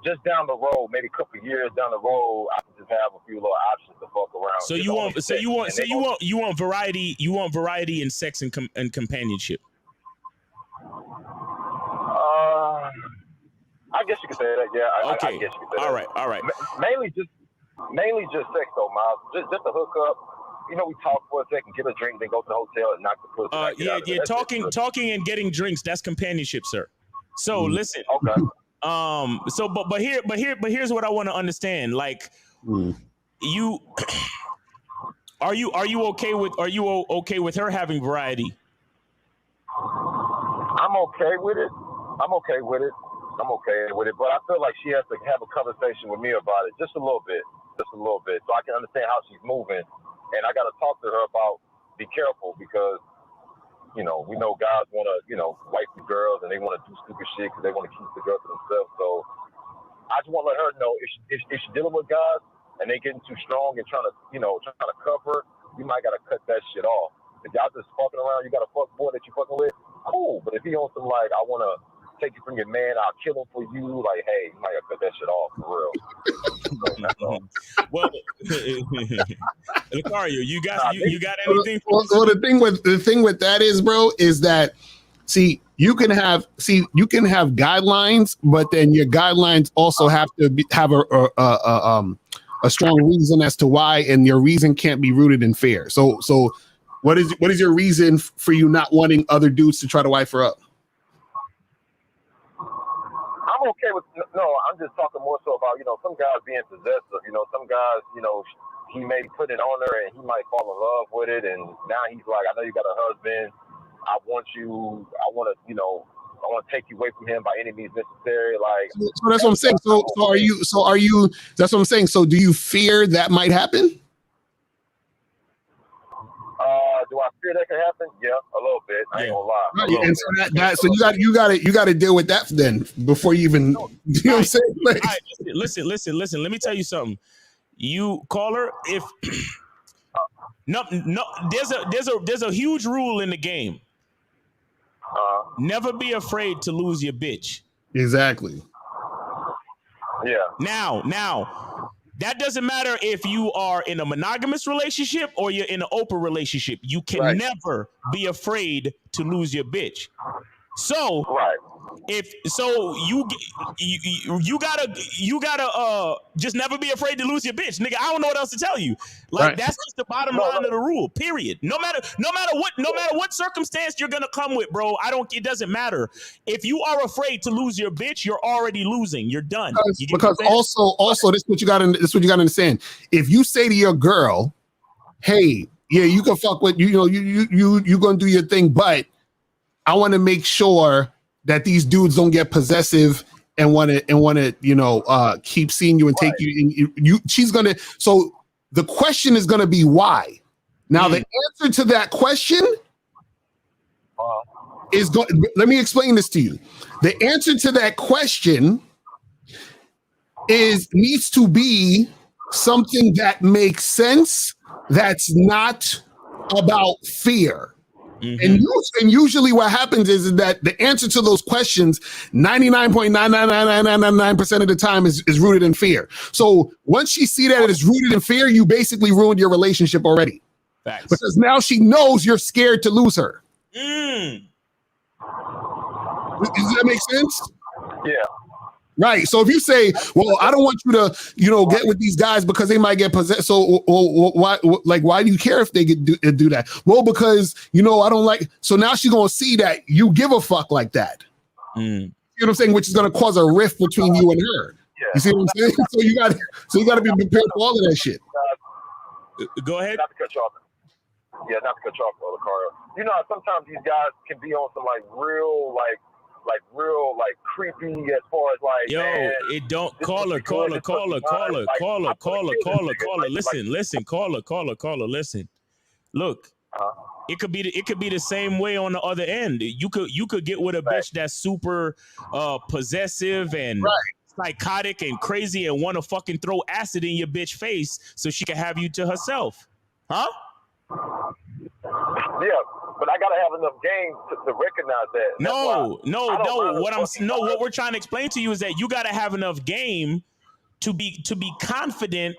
just down the road, maybe a couple of years down the road, I can just have a few little options to fuck around. So you want variety. You want variety in sex and companionship. I guess you can say that. Yeah, I Okay. guess you can say All that. right. Mainly just sex though, Miles. Just a hookup. You know, we talk for a second, get a drink, then go to the hotel and knock the pussy. and get out of there. That's Talking and getting drinks, that's companionship, sir. So listen. Okay. So here's what I want to understand. Like you are you okay with her having variety? I'm okay with it. But I feel like she has to have a conversation with me about it just a little bit, so I can understand how she's moving. And I got to talk to her about be careful because, you know, we know guys want to, you know, wife the girls and they want to do stupid shit because they want to keep the girl to themselves. So I just want to let her know if she's dealing with guys and they getting too strong and trying to cover, you might got to cut that shit off. If y'all just fucking around, you got a fuck boy that you fucking with, cool. But if he on some like, I want to take you from your man, I'll kill him for you, like, hey, you might have to cut that shit off for real. Well, Lucario, you got anything? Well, the thing with that is, bro, is that you can have guidelines, but then your guidelines also have to have a strong reason as to why, and your reason can't be rooted in fear. So what is your reason for you not wanting other dudes to try to wife her up? I'm okay with I'm just talking more so about, you know, some guys being possessive. You know, some guys, you know, he may put it on her and he might fall in love with it, and now he's like, I know you got a husband. I want to take you away from him by any means necessary. Like, so that's what I'm saying. So are you? That's what I'm saying. So do you fear that might happen? Do I fear that can happen? Yeah, a little bit. I ain't gonna lie. Right. And so you got to deal with that then before you even. You know what I'm saying? Like, Listen. Let me tell you something. You call her if no. There's a huge rule in the game. Never be afraid to lose your bitch. Exactly. Yeah. Now, that doesn't matter if you are in a monogamous relationship or you're in an open relationship. You can never be afraid to lose your bitch. So, you gotta just never be afraid to lose your bitch, nigga. I don't know what else to tell you. Like that's just the bottom line of the rule. Period. No matter what circumstance you're gonna come with, bro. It doesn't matter. If you are afraid to lose your bitch, you're already losing. You're done. Because also this is what you got to understand. If you say to your girl, "Hey, yeah, you can fuck with you gonna do your thing, but I want to make sure that these dudes don't get possessive and want to keep seeing you and take you. She's gonna. So the question is gonna be why. Now the answer to that question is going. Let me explain this to you. The answer to that question needs to be something that makes sense. That's not about fear. And usually what happens is that the answer to those questions 99.99999% of the time is rooted in fear. So once you see that it is rooted in fear, you basically ruined your relationship already. Facts. Because now she knows you're scared to lose her. Does that make sense? Yeah. Right. So if you say, well, I don't want you to, get with these guys because they might get possessed. So why do you care if they do that? Well, because, I don't like. So now she's going to see that you give a fuck like that. You know what I'm saying? Which is going to cause a rift between you and her. Yeah. You see what I'm saying? So you got to be prepared for all of that shit. Go ahead. Not to cut you off. Yeah, not to cut you off, Lucario. You know, sometimes these guys can be on some real creepy as far as it don't caller. Listen. Look, it could be the same way on the other end. You could get with a bitch that's super possessive and psychotic and crazy and want to fucking throw acid in your bitch face so she can have you to herself, huh? Yeah, but I gotta have enough game to recognize that. What we're trying to explain to you is that you gotta have enough game to be confident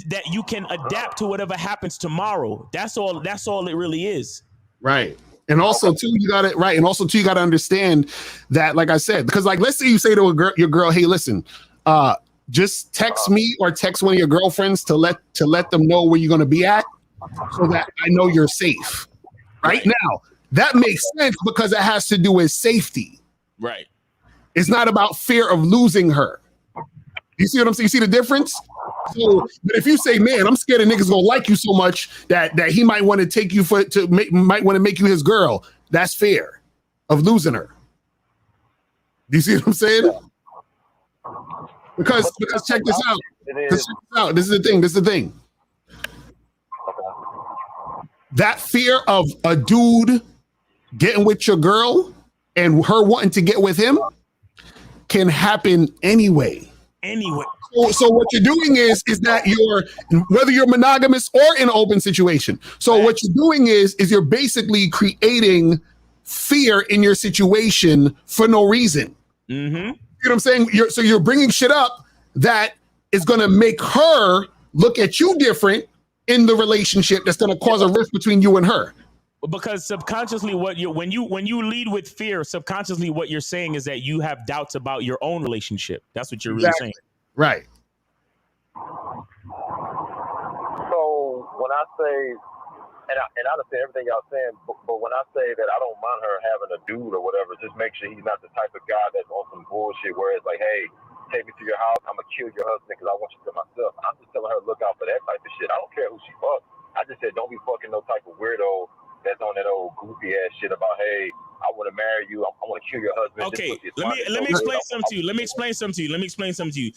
that you can adapt to whatever happens tomorrow. That's all it really is. Right. And also, too, you got it right. And also, too, you got to understand that, like I said, because, like, let's say you say to your girl, "Hey, listen, just text me or text one of your girlfriends to let them know where you're going to be at, so that I know you're safe." Right now, that makes sense because it has to do with safety. Right. It's not about fear of losing her. You see what I'm saying? You see the difference? So, but if you say, "Man, I'm scared of niggas gonna like you so much that he might want to take you might want to make you his girl," that's fear of losing her. Do you see what I'm saying? Because check this out. This is the thing. That fear of a dude getting with your girl and her wanting to get with him can happen anyway. So what you're doing is that whether you're monogamous or in an open situation. So what you're doing is you're basically creating fear in your situation for no reason. Mm-hmm. You know what I'm saying? You're bringing shit up that is going to make her look at you different in the relationship. That's going to cause a rift between you and her. Because subconsciously, when you lead with fear, subconsciously what you're saying is that you have doubts about your own relationship. That's what you're really saying. Right. So when I say, and I understand everything y'all saying, but when I say that I don't mind her having a dude or whatever, just make sure he's not the type of guy that's on some bullshit where it's like, "Hey, take me to your house, I'm gonna kill your husband because I want you to myself." I'm just telling her, look out for that type of shit. I don't care who she fucks. I just said, don't be fucking no type of weirdo that's on that old goofy ass shit about, "Hey, I want to marry you. I want to kill your husband." Okay, let me explain something to you. Let me explain something to you.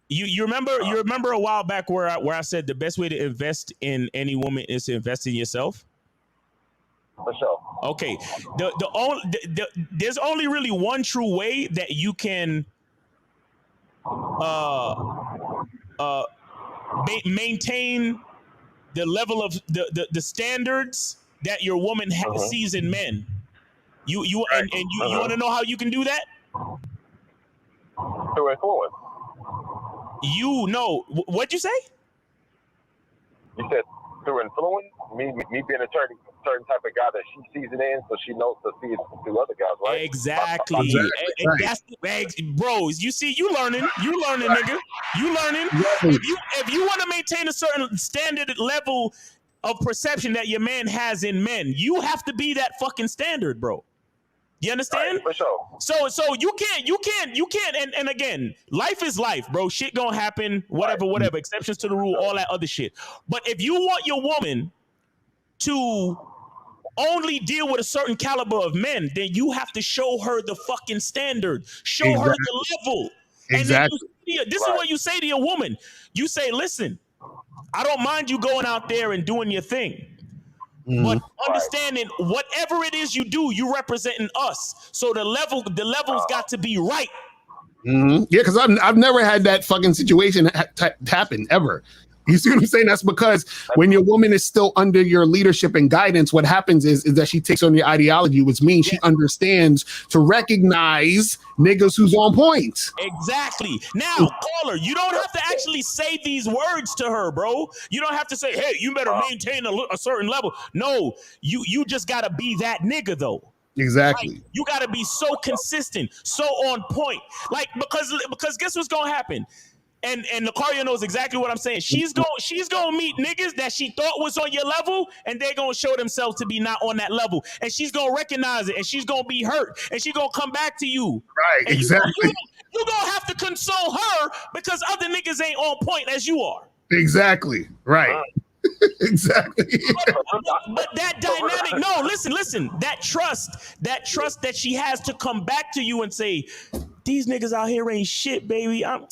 You remember a while back where I said the best way to invest in any woman is to invest in yourself? For sure. Okay. There's only really one true way that you can maintain the level of the standards that your woman sees in men. You want to know how you can do that? Through influence. You know, what'd you say? You said through influence, me being a certain type of guy that she sees it in, so she knows to see it through other guys, right? Exactly. And that's bros. You see, you learning, nigga. You learning. If you want to maintain a certain standard level of perception that your man has in men, you have to be that fucking standard, bro. You understand? Right, for sure. So you can't. And again, life is life, bro. Shit gonna happen. Whatever. Exceptions to the rule. All that other shit. But if you want your woman to only deal with a certain caliber of men, then you have to show her the fucking standard. Show her the level. Exactly. And then this is what you say to your woman. You say, "Listen, I don't mind you going out there and doing your thing. But understanding whatever it is you do, you representing us. So the level's got to be right." Mm-hmm. Yeah, because I've never had that fucking situation happen ever. You see what I'm saying? That's because when your woman is still under your leadership and guidance, what happens is that she takes on your ideology, which means she understands to recognize niggas who's on point. Exactly. Now, caller, you don't have to actually say these words to her, bro. You don't have to say, "Hey, you better maintain a certain level." No, you just gotta be that nigga though. Exactly. Like, you gotta be so consistent, so on point. Like because guess what's gonna happen? And Lucario knows exactly what I'm saying. She's gonna meet niggas that she thought was on your level, and they're gonna show themselves to be not on that level. And she's gonna recognize it, and she's gonna be hurt, and she's gonna come back to you. Right, and exactly. You're gonna have to console her because other niggas ain't on point as you are. Exactly. Right. Exactly. But that dynamic, no, listen, that trust that she has to come back to you and say, "These niggas out here ain't shit, baby. I'm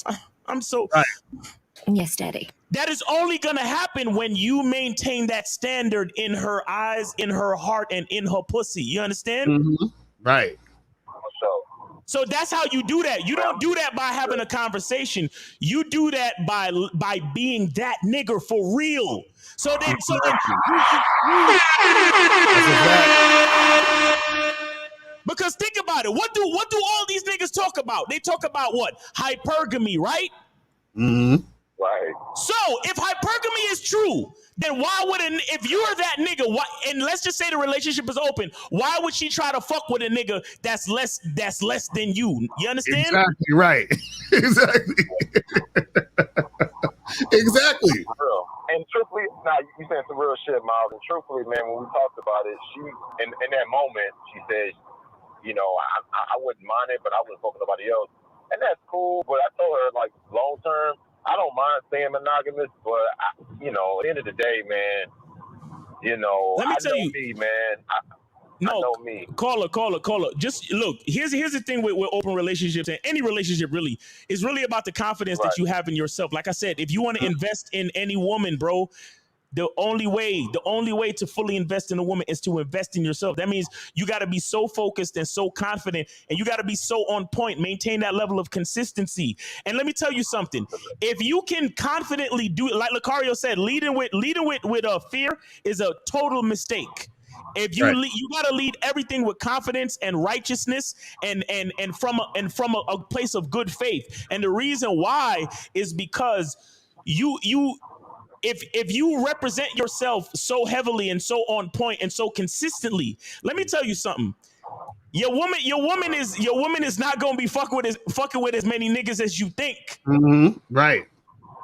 so right." Yes, Daddy. That is only gonna happen when you maintain that standard in her eyes, in her heart, and in her pussy. You understand? Mm-hmm. Right. So that's how you do that. You don't do that by having a conversation. You do that by being that nigger for real. So then because think about it. What do all these niggas talk about? They talk about what? Hypergamy, right? Mm-hmm. Right. So if hypergamy is true, then why would if you're that nigga, why, and let's just say the relationship is open, why would she try to fuck with a nigga that's less than you? You understand? Exactly right. Exactly. Exactly. And truthfully, now you saying some real shit, Miles. And truthfully, man, when we talked about it, she in that moment, she said, you know, I wouldn't mind it, but I wouldn't fuck with nobody else. And that's cool. But I told her, like, long term, I don't mind staying monogamous, but you know, at the end of the day, man, you know, Let me tell you, me, man. I know me. Caller. Just look, here's the thing with open relationships, and any relationship really is really about the confidence that you have in yourself. Like I said, if you want to invest in any woman, bro, the only way to fully invest in a woman is to invest in yourself. That means you got to be so focused and so confident, and you got to be so on point, maintain that level of consistency. And let me tell you something. If you can confidently do it, like Lucario said, leading with fear is a total mistake. If you you got to lead everything with confidence and righteousness and from a place of good faith. And the reason why is because if you represent yourself so heavily and so on point and so consistently, let me tell you something. Your woman is not gonna be fucking with as many niggas as you think. Mm-hmm. Right.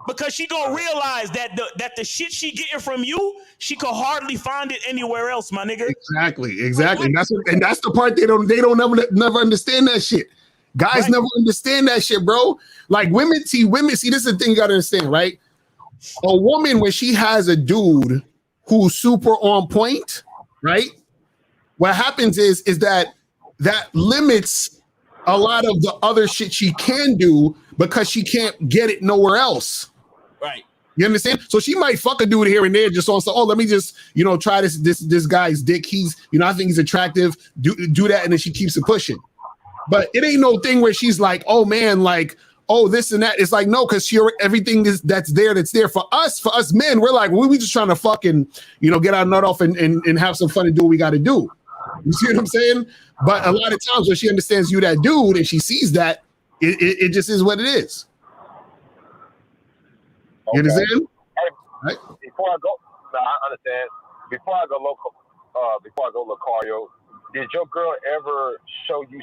Because she gonna realize that the shit she getting from you, she could hardly find it anywhere else, my nigga. Exactly. And that's the part they don't never understand that shit. Guys never understand that shit, bro. Like women see, this is the thing you gotta understand, right? A woman, when she has a dude who's super on point, right? What happens is that limits a lot of the other shit she can do because she can't get it nowhere else. Right. You understand? So she might fuck a dude here and there just on, so, let me just, try this guy's dick. He's, I think he's attractive. Do that, and then she keeps it pushing. But it ain't no thing where she's like, oh man, like, oh, this and that. It's like, no, because everything that's there for us men. We're like, we just trying to fucking, get our nut off and have some fun and do what we got to do. You see what I'm saying? But a lot of times when she understands you that dude and she sees that, it just is what it is. You understand? Hey, right? Before I go, I understand. Before I go, Lucario, did your girl ever show you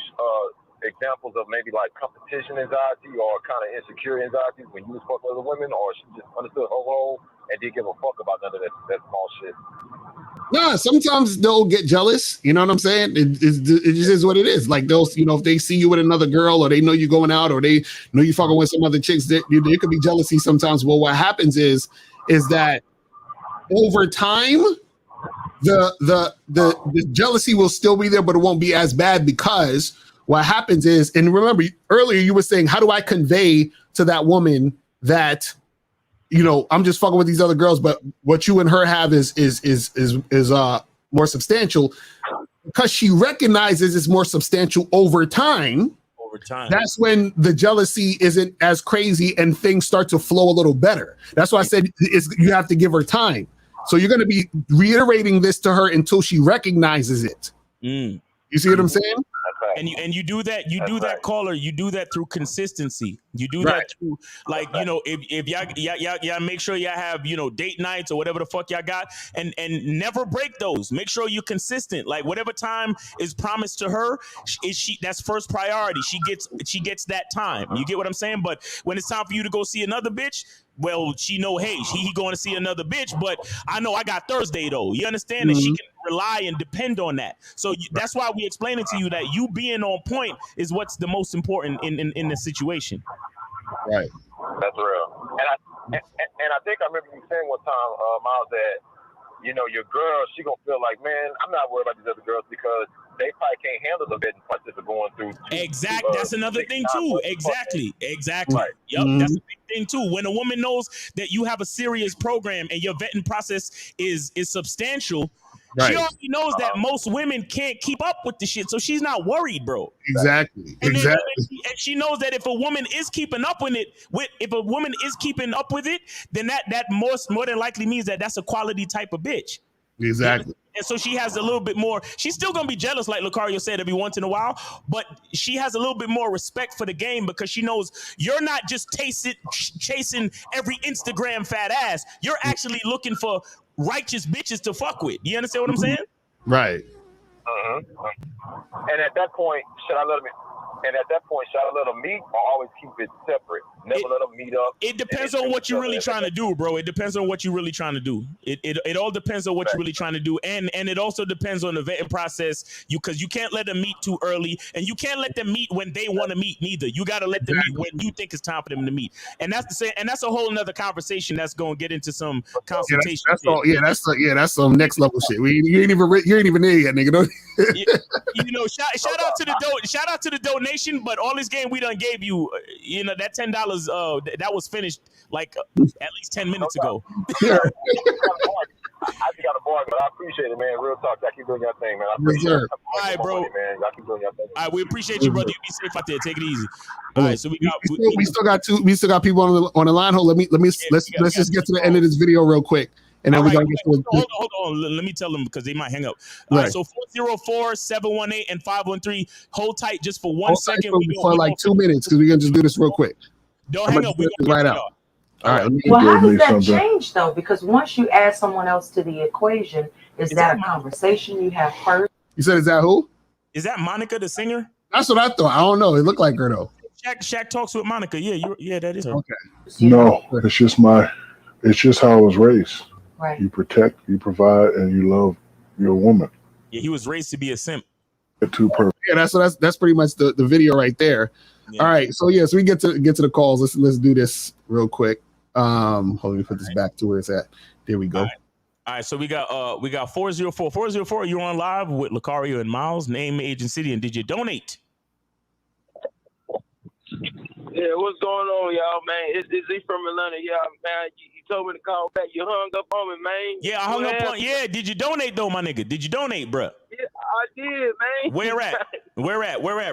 examples of maybe like competition anxiety or kind of insecure anxiety when you was fucking other women, or she just understood her role and didn't give a fuck about none of that small shit? Nah, sometimes they'll get jealous. You know what I'm saying? It just is what it is. Like they'll, if they see you with another girl, or they know you going out, or they know you fucking with some other chicks, there could be jealousy sometimes. Well, what happens is that over time, the jealousy will still be there, but it won't be as bad, because what happens is, and remember earlier you were saying, how do I convey to that woman that, I'm just fucking with these other girls, but what you and her have is more substantial, because she recognizes it's more substantial over time. That's when the jealousy isn't as crazy and things start to flow a little better. That's why I said you have to give her time. So you're going to be reiterating this to her until she recognizes it. You see what I'm saying? And you do that, caller. You do that through consistency. You do that through, like, if y'all make sure y'all have, date nights or whatever the fuck y'all got, and never break those. Make sure you're consistent. Like whatever time is promised to her, that's first priority. She gets that time. You get what I'm saying? But when it's time for you to go see another bitch, well, she know, hey, he going to see another bitch, but I know I got Thursday though. You understand? And she can rely and depend on that. So that's why we explaining to you that you being on point is what's the most important in the situation. Right. That's real. And I think I remember you saying one time, Miles, that your girl, she gonna feel like, man, I'm not worried about these other girls because they probably can't handle the bed and punches are going through. Exactly. That's another thing too. Exactly. Right. Yep. That's a big thing too. When a woman knows that you have a serious program and your vetting process is substantial, she already knows that most women can't keep up with the shit, so she's not worried, bro. Exactly. And she knows that if a woman is keeping up with it, then that more than likely means that that's a quality type of bitch. Exactly. And so she has a little bit more. She's still gonna be jealous, like Lucario said, every once in a while, but she has a little bit more respect for the game because she knows you're not just chasing every Instagram fat ass. You're actually looking for righteous bitches to fuck with. You understand what I'm saying? Right. And at that point, should I let them? And at that point, should I let them meet or always keep it separate? Never let them meet up. It depends on what you're really trying to do, bro. It depends on what you're really trying to do. It all depends on what you're really trying to do, and it also depends on the vetting process. Because you can't let them meet too early, and you can't let them meet when they want to meet neither. You got to let them meet when you think it's time for them to meet, and that's the same. And that's a whole nother conversation that's going to get into some consultation. That's some next level shit. You ain't even there yet, nigga. You know, shout out to the donation. But all this game we done gave you, you know, that $10 that was finished like at least 10 minutes ago. I just got a bargain, but I appreciate it, man. Real talk. Y'all keep doing your thing, man. I appreciate it. All right, bro. Man. Y'all keep doing your thing. All right, we appreciate you, brother. You be safe out there. Take it easy. All right, so we still got people on the line. Let's just get to the end of this video real quick. And then we're going to get to hold on. Let me tell them because they might hang up. All right, so 404-718 and 513. Hold tight just for 1 second. For like 2 minutes because we're going to just do this real quick. Don't hang up. We're going to right out. All right. Well, how does that change, though? Because once you add someone else to the equation, is that a conversation you have first? You said, is that who? Is that Monica, the singer? That's what I thought. I don't know. It looked like her, though. Shaq talks with Monica. Yeah, that is her. Okay. No, it's just how I was raised. Right. You protect, you provide, and you love your woman. Yeah, he was raised to be a simp. Too perfect. Yeah, that's pretty much the video right there. Yeah. All right, so so we get to the calls. Let's do this real quick. Hold on, let me put this back to where it's at. There we go. All right, so we got 404. You're on live with Lucario and Miles. Name, age, and city, and did you donate? Yeah, what's going on, y'all, man? It's Z from Atlanta, y'all, man. You told me to call back. You hung up on me, man. Yeah, I hung up on. Yeah, did you donate though, my nigga? Did you donate, bruh? Yeah, I did, man. Where at,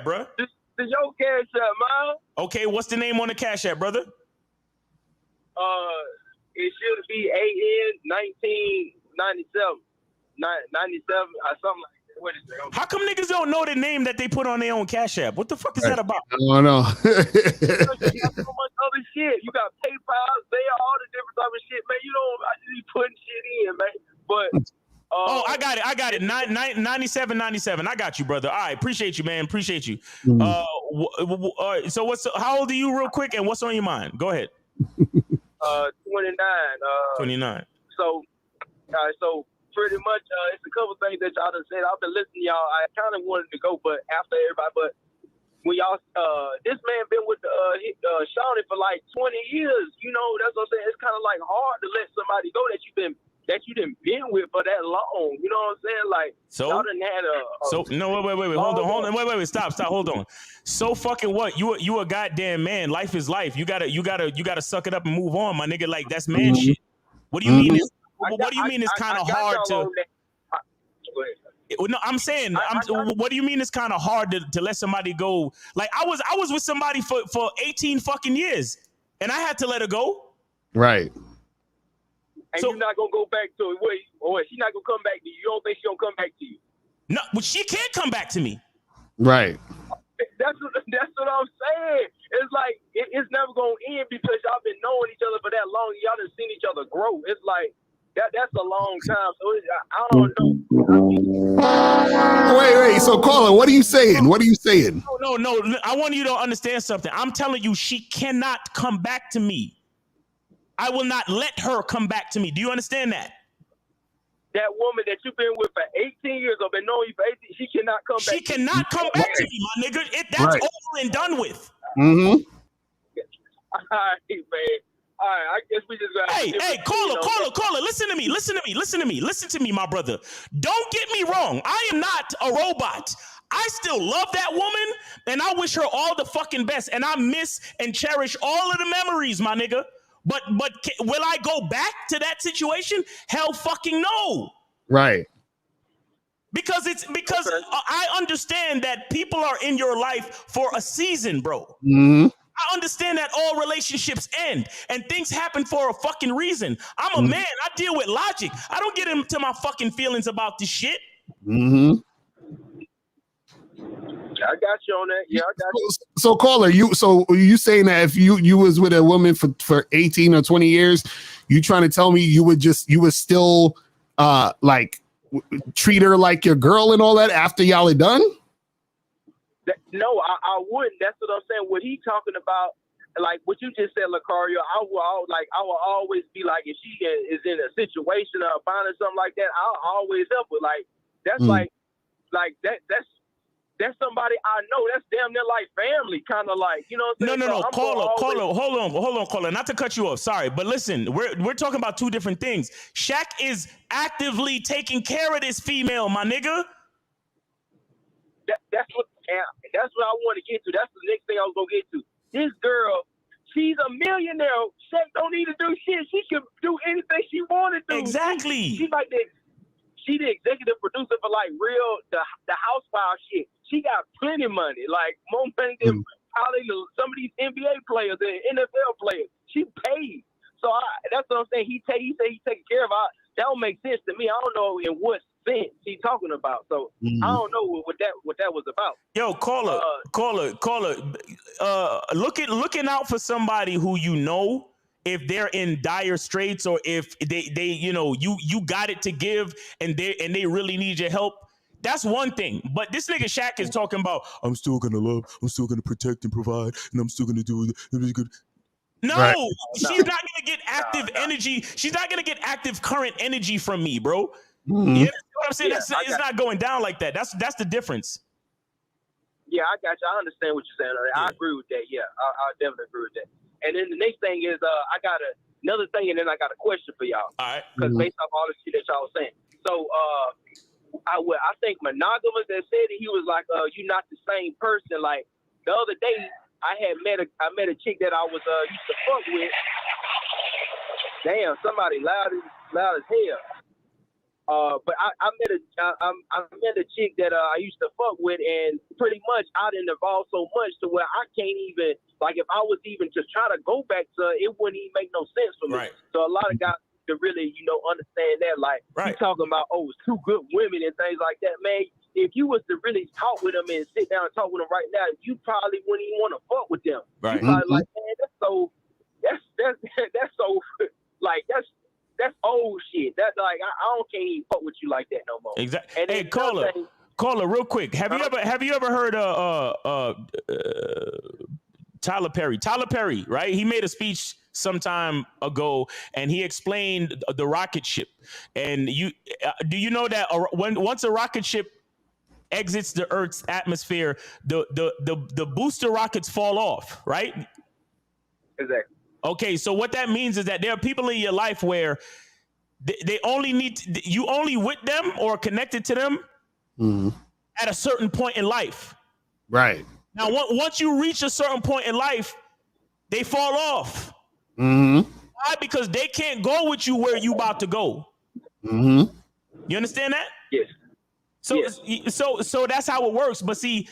bruh? This your cash app, man. Okay, what's the name on the cash app, brother? It should be AN 1997, 97 or something like that. What is it? How come niggas don't know the name that they put on their own cash app? What the fuck is that about? I don't know. You got so much other shit. You got PayPal, all the different type of shit, man. I just be putting shit in, man. But I got it. 97. I got you, brother. All right, appreciate you, man. Appreciate you. So how old are you, real quick, and what's on your mind? Go ahead. 29. 29. So pretty much, it's a couple things that y'all done said. I've been listening to y'all. I kind of wanted to go, but after everybody, but when y'all, this man been with Shawnee for like 20 years. You know, that's what I'm saying. It's kind of like hard to let somebody go that you done been with for that long. You know what I'm saying? Like, y'all done had wait. Hold on. Wait. Stop. Hold on. So fucking what? You a goddamn man. Life is life. You gotta suck it up and move on, my nigga. Like, that's man shit. What do you mean? What do you mean it's kind of hard to? No, I'm saying. What do you mean it's kind of hard to let somebody go? Like, I was with somebody for 18 fucking years, and I had to let her go. Right. And you're not gonna go back to it. Wait, she's not gonna come back to you. You don't think she's gonna come back to you? No, but she can't come back to me. Right. That's what I'm saying. It's like it's never gonna end because y'all been knowing each other for that long. Y'all done seen each other grow. It's like that's a long time. So I don't know. Wait. So, caller, what are you saying? No. I want you to understand something. I'm telling you, she cannot come back to me. I will not let her come back to me. Do you understand that? That woman that you've been with for 18 years or been knowing you for 18, she cannot come back. She cannot come back to me, my nigga. That's over and done with. Mm-hmm. All right, man. All right, I guess we just got. Hey, caller. Listen to me, my brother. Don't get me wrong. I am not a robot. I still love that woman, and I wish her all the fucking best. And I miss and cherish all of the memories, my nigga. But will I go back to that situation? Hell fucking no. Right. Because I understand that people are in your life for a season, bro. Mm-hmm. I understand that all relationships end and things happen for a fucking reason. I'm a man. I deal with logic. I don't get into my fucking feelings about this shit. Mm-hmm. I got you on that. Yeah, I got you. So caller, you saying that if you was with a woman for 18 or 20 years, you trying to tell me you would still like treat her like your girl and all that after y'all are done? No, I wouldn't. That's what I'm saying. What he talking about, like what you just said, Lucario, I will always be like, if she is in a situation or finding something like that, I'll always help her. Like that's like that's somebody I know. That's damn near like family, kind of like, you know what I'm saying? No, caller, hold on, caller. Not to cut you off, sorry, but listen, we're talking about two different things. Shaq is actively taking care of this female, my nigga. That's what I want to get to. That's the next thing I was gonna get to. This girl, she's a millionaire. Shaq don't need to do shit. She can do anything she want to do. Exactly. She's like she the executive producer for like the Housewives shit. She got plenty of money, like more money than probably some of these NBA players and NFL players. She paid. So that's what I'm saying. He said he's taking care of her. That don't make sense to me. I don't know in what sense he's talking about. So I don't know what that was about. Yo, caller, looking out for somebody who you know, if they're in dire straits or if they you got it to give and they really need your help. That's one thing. But this nigga Shaq is talking about, I'm still gonna love, I'm still gonna protect and provide, and I'm still gonna do it good. No, right. She's not gonna get active energy. She's not gonna get active current energy from me, bro. You understand what I'm saying? Yeah, it's not going down like that. That's the difference. Yeah, I got you. I understand what you're saying. I agree with that. Yeah, I definitely agree with that. And then the next thing is, I got another thing, and then I got a question for y'all. All right. Because based off all the shit that y'all was saying, so I think Monogamous that said it, he was like, you're not the same person. Like the other day, I met a chick that I was used to fuck with. Damn, somebody loud as hell. But I met a chick that I used to fuck with, and pretty much I didn't evolve so much to where I can't even, like, if I was even to try to go back to her, it wouldn't even make no sense for me. Right. So a lot of guys to really, understand that, like, you talking about, it's two good women and things like that, man. If you was to really talk with them and sit down and talk with them right now, you probably wouldn't even want to fuck with them. Right. You probably like, man, that's so like that's old shit. That's like I can't even fuck with you like that no more. Exactly. Hey, caller, real quick. Have you ever heard Tyler Perry? Tyler Perry, right? He made a speech some time ago, and he explained the rocket ship. And do you know that once a rocket ship exits the Earth's atmosphere, the booster rockets fall off, right? Exactly. Okay, so what that means is that there are people in your life where they only you only with them or connected to them at a certain point in life. Right. Now, once you reach a certain point in life, they fall off. Why? Because they can't go with you where you about to go. You understand that? Yes. So that's how it works. But see,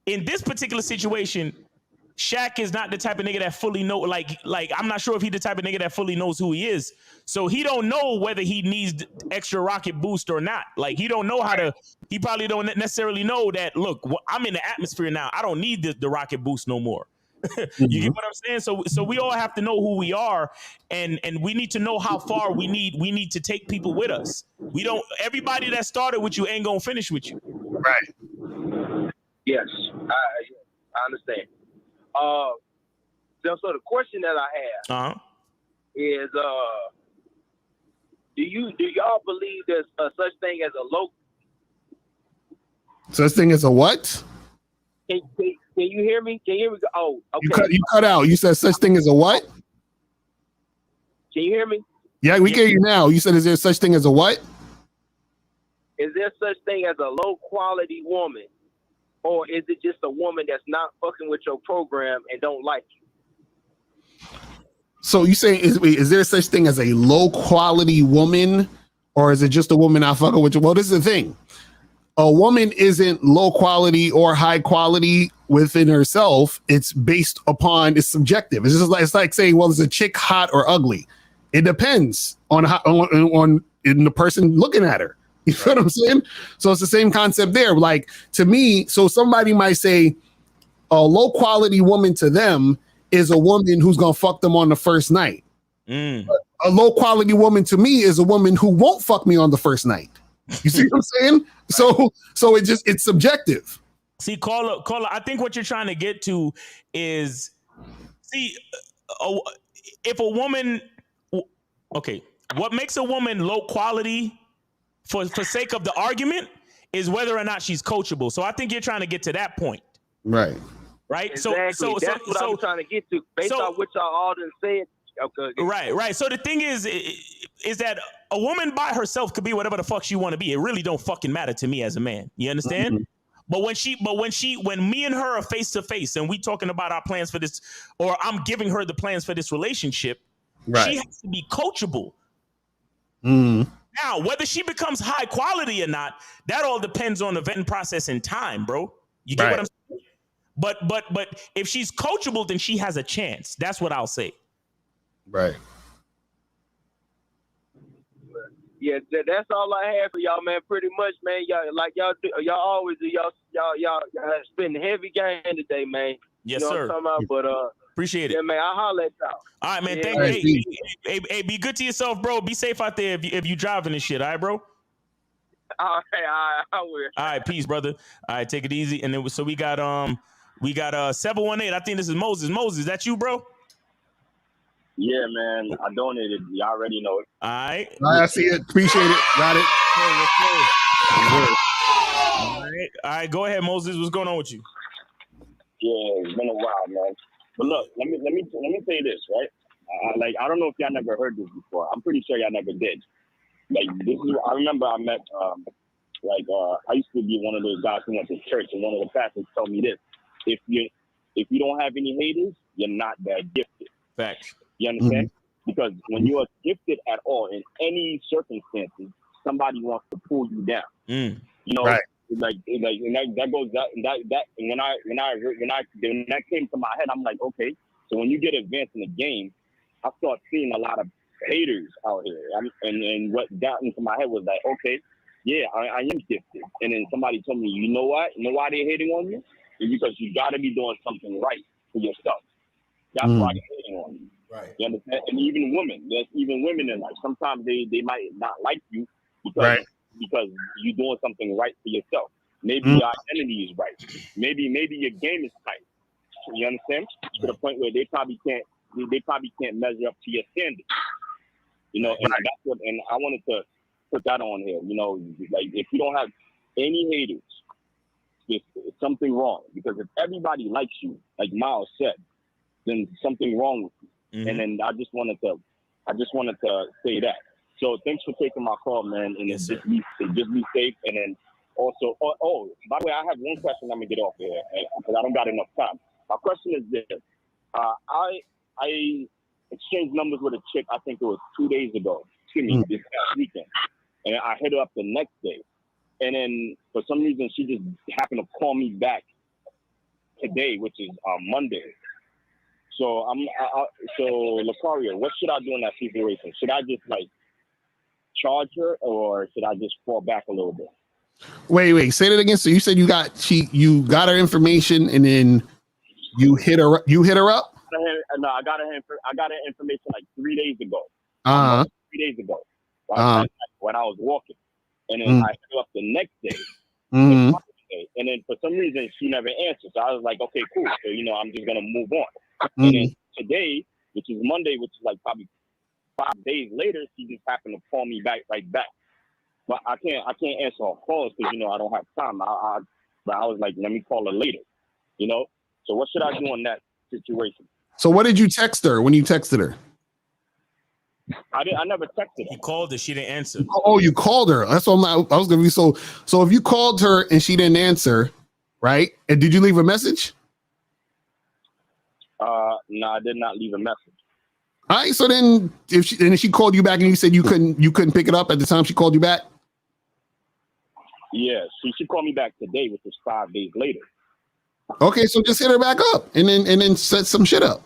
in this particular situation, Shaq is not the type of nigga that fully know, like I'm not sure if he's the type of nigga that fully knows who he is. So he don't know whether he needs extra rocket boost or not. Like he don't know he probably don't necessarily know that, look, I'm in the atmosphere now. I don't need the rocket boost no more. You get what I'm saying? So we all have to know who we are, and we need to know how far we need to take people with us. Everybody that started with you ain't gonna finish with you. Right. Yes. I understand. So the question that I have is, do y'all believe there's such thing as a low? Such thing as a what? Can you hear me? Can you hear me? Oh, okay. You cut out. You said such thing as a what? Can you hear me? Yeah, we get you now. You said, is there such thing as a what? Is there such thing as a low quality woman? Or is it just a woman that's not fucking with your program and don't like you? So you saying, is there such thing as a low quality woman? Or is it just a woman not fucking with you? Well, this is the thing. A woman isn't low quality or high quality within herself. It's based upon, it's subjective. It's like saying, well, is a chick hot or ugly? It depends on the person looking at her. You feel what I'm saying? So it's the same concept there. Like, to me, so somebody might say a low quality woman to them is a woman who's gonna fuck them on the first night. A low quality woman to me is a woman who won't fuck me on the first night. You see what I'm saying? So it's subjective. See, caller, I think what you're trying to get to is, if a woman, okay, what makes a woman low quality for sake of the argument is whether or not she's coachable. So I think you're trying to get to that point. Right. Right. Exactly. So that's what I'm trying to get to. Based on what y'all all done said. Okay. Right. So the thing is that a woman by herself could be whatever the fuck she want to be. It really don't fucking matter to me as a man. You understand? Mm-hmm. But when me and her are face to face and we talking about our plans for this, or I'm giving her the plans for this relationship, she has to be coachable. Now, whether she becomes high quality or not, that all depends on the vetting process and time, bro. You get what I'm saying? But if she's coachable, then she has a chance. That's what I'll say. Right. Yeah, that's all I have for y'all, man. Pretty much, man. Y'all always do. Y'all spend heavy game today, man. Yes, you know sir. What I'm talking about? But appreciate it. Yeah, man. I'll holler at y'all. All right, man. Yeah, Thank you. Hey, be good to yourself, bro. Be safe out there if you driving this shit. All right, bro. All right, I will. All right, peace, brother. All right, take it easy. And then we got 718. I think this is Moses. Moses, is that you, bro? Yeah, man. I donated. Y'all already know it. All right. I see it. Appreciate it. Got it. All right. Go ahead, Moses. What's going on with you? Yeah, it's been a while, man. But look, let me say this, right? I don't know if y'all never heard this before. I'm pretty sure y'all never did. Like, this is. I remember I met. I used to be one of those guys who went to church, and one of the pastors told me this: if you don't have any haters, you're not that gifted. Facts. You understand? Because when you are gifted at all in any circumstances, somebody wants to pull you down. You know, right. And that goes that when that came to my head, I'm like, okay. So when you get advanced in the game, I start seeing a lot of haters out here, and what got into my head was like, okay, yeah, I am gifted. And then somebody told me, you know why they're hating on you? It's because you got to be doing something right for yourself. That's why they're hating on you. Right. You understand? And even women, there's even women in life. Sometimes they might not like you because you're doing something right for yourself. Maybe your identity is right. Maybe your game is tight. You understand? To the point where they probably can't measure up to your standards. You know, and that's what. And I wanted to put that on here. You know, like if you don't have any haters, it's something wrong. Because if everybody likes you, like Miles said, then something wrong with you. And then I just wanted to say that. So thanks for taking my call, man. And just be safe. And then also, by the way, I have one question. I'm gonna get off here because I don't got enough time. My question is this: I exchanged numbers with a chick. I think it was 2 days ago. This past weekend, and I hit her up the next day. And then for some reason, she just happened to call me back today, which is Monday. So so Lucario, what should I do in that situation? Should I just charge her, or should I just fall back a little bit? Wait, say that again. So you said you got her information, and then you hit her up. No, I got her information like 3 days ago. 3 days ago, when I was walking, and then I hit her up the next day. And then for some reason she never answered. So I was like, okay, cool. So I'm just gonna move on. And then today, which is Monday, which is like probably 5 days later, she just happened to call me back. But I can't answer her calls because I don't have time. But I was like, let me call her later. So what should I do in that situation? So what did you text her when you texted her? I never texted her. He called her. She didn't answer. Oh, you called her. That's what I was gonna be. So if you called her and she didn't answer, right? And did you leave a message? No, I did not leave a message. All right. So then, if she called you back and you said you couldn't pick it up at the time she called you back. Yeah, she called me back today, which is 5 days later. Okay, so just hit her back up and then set some shit up.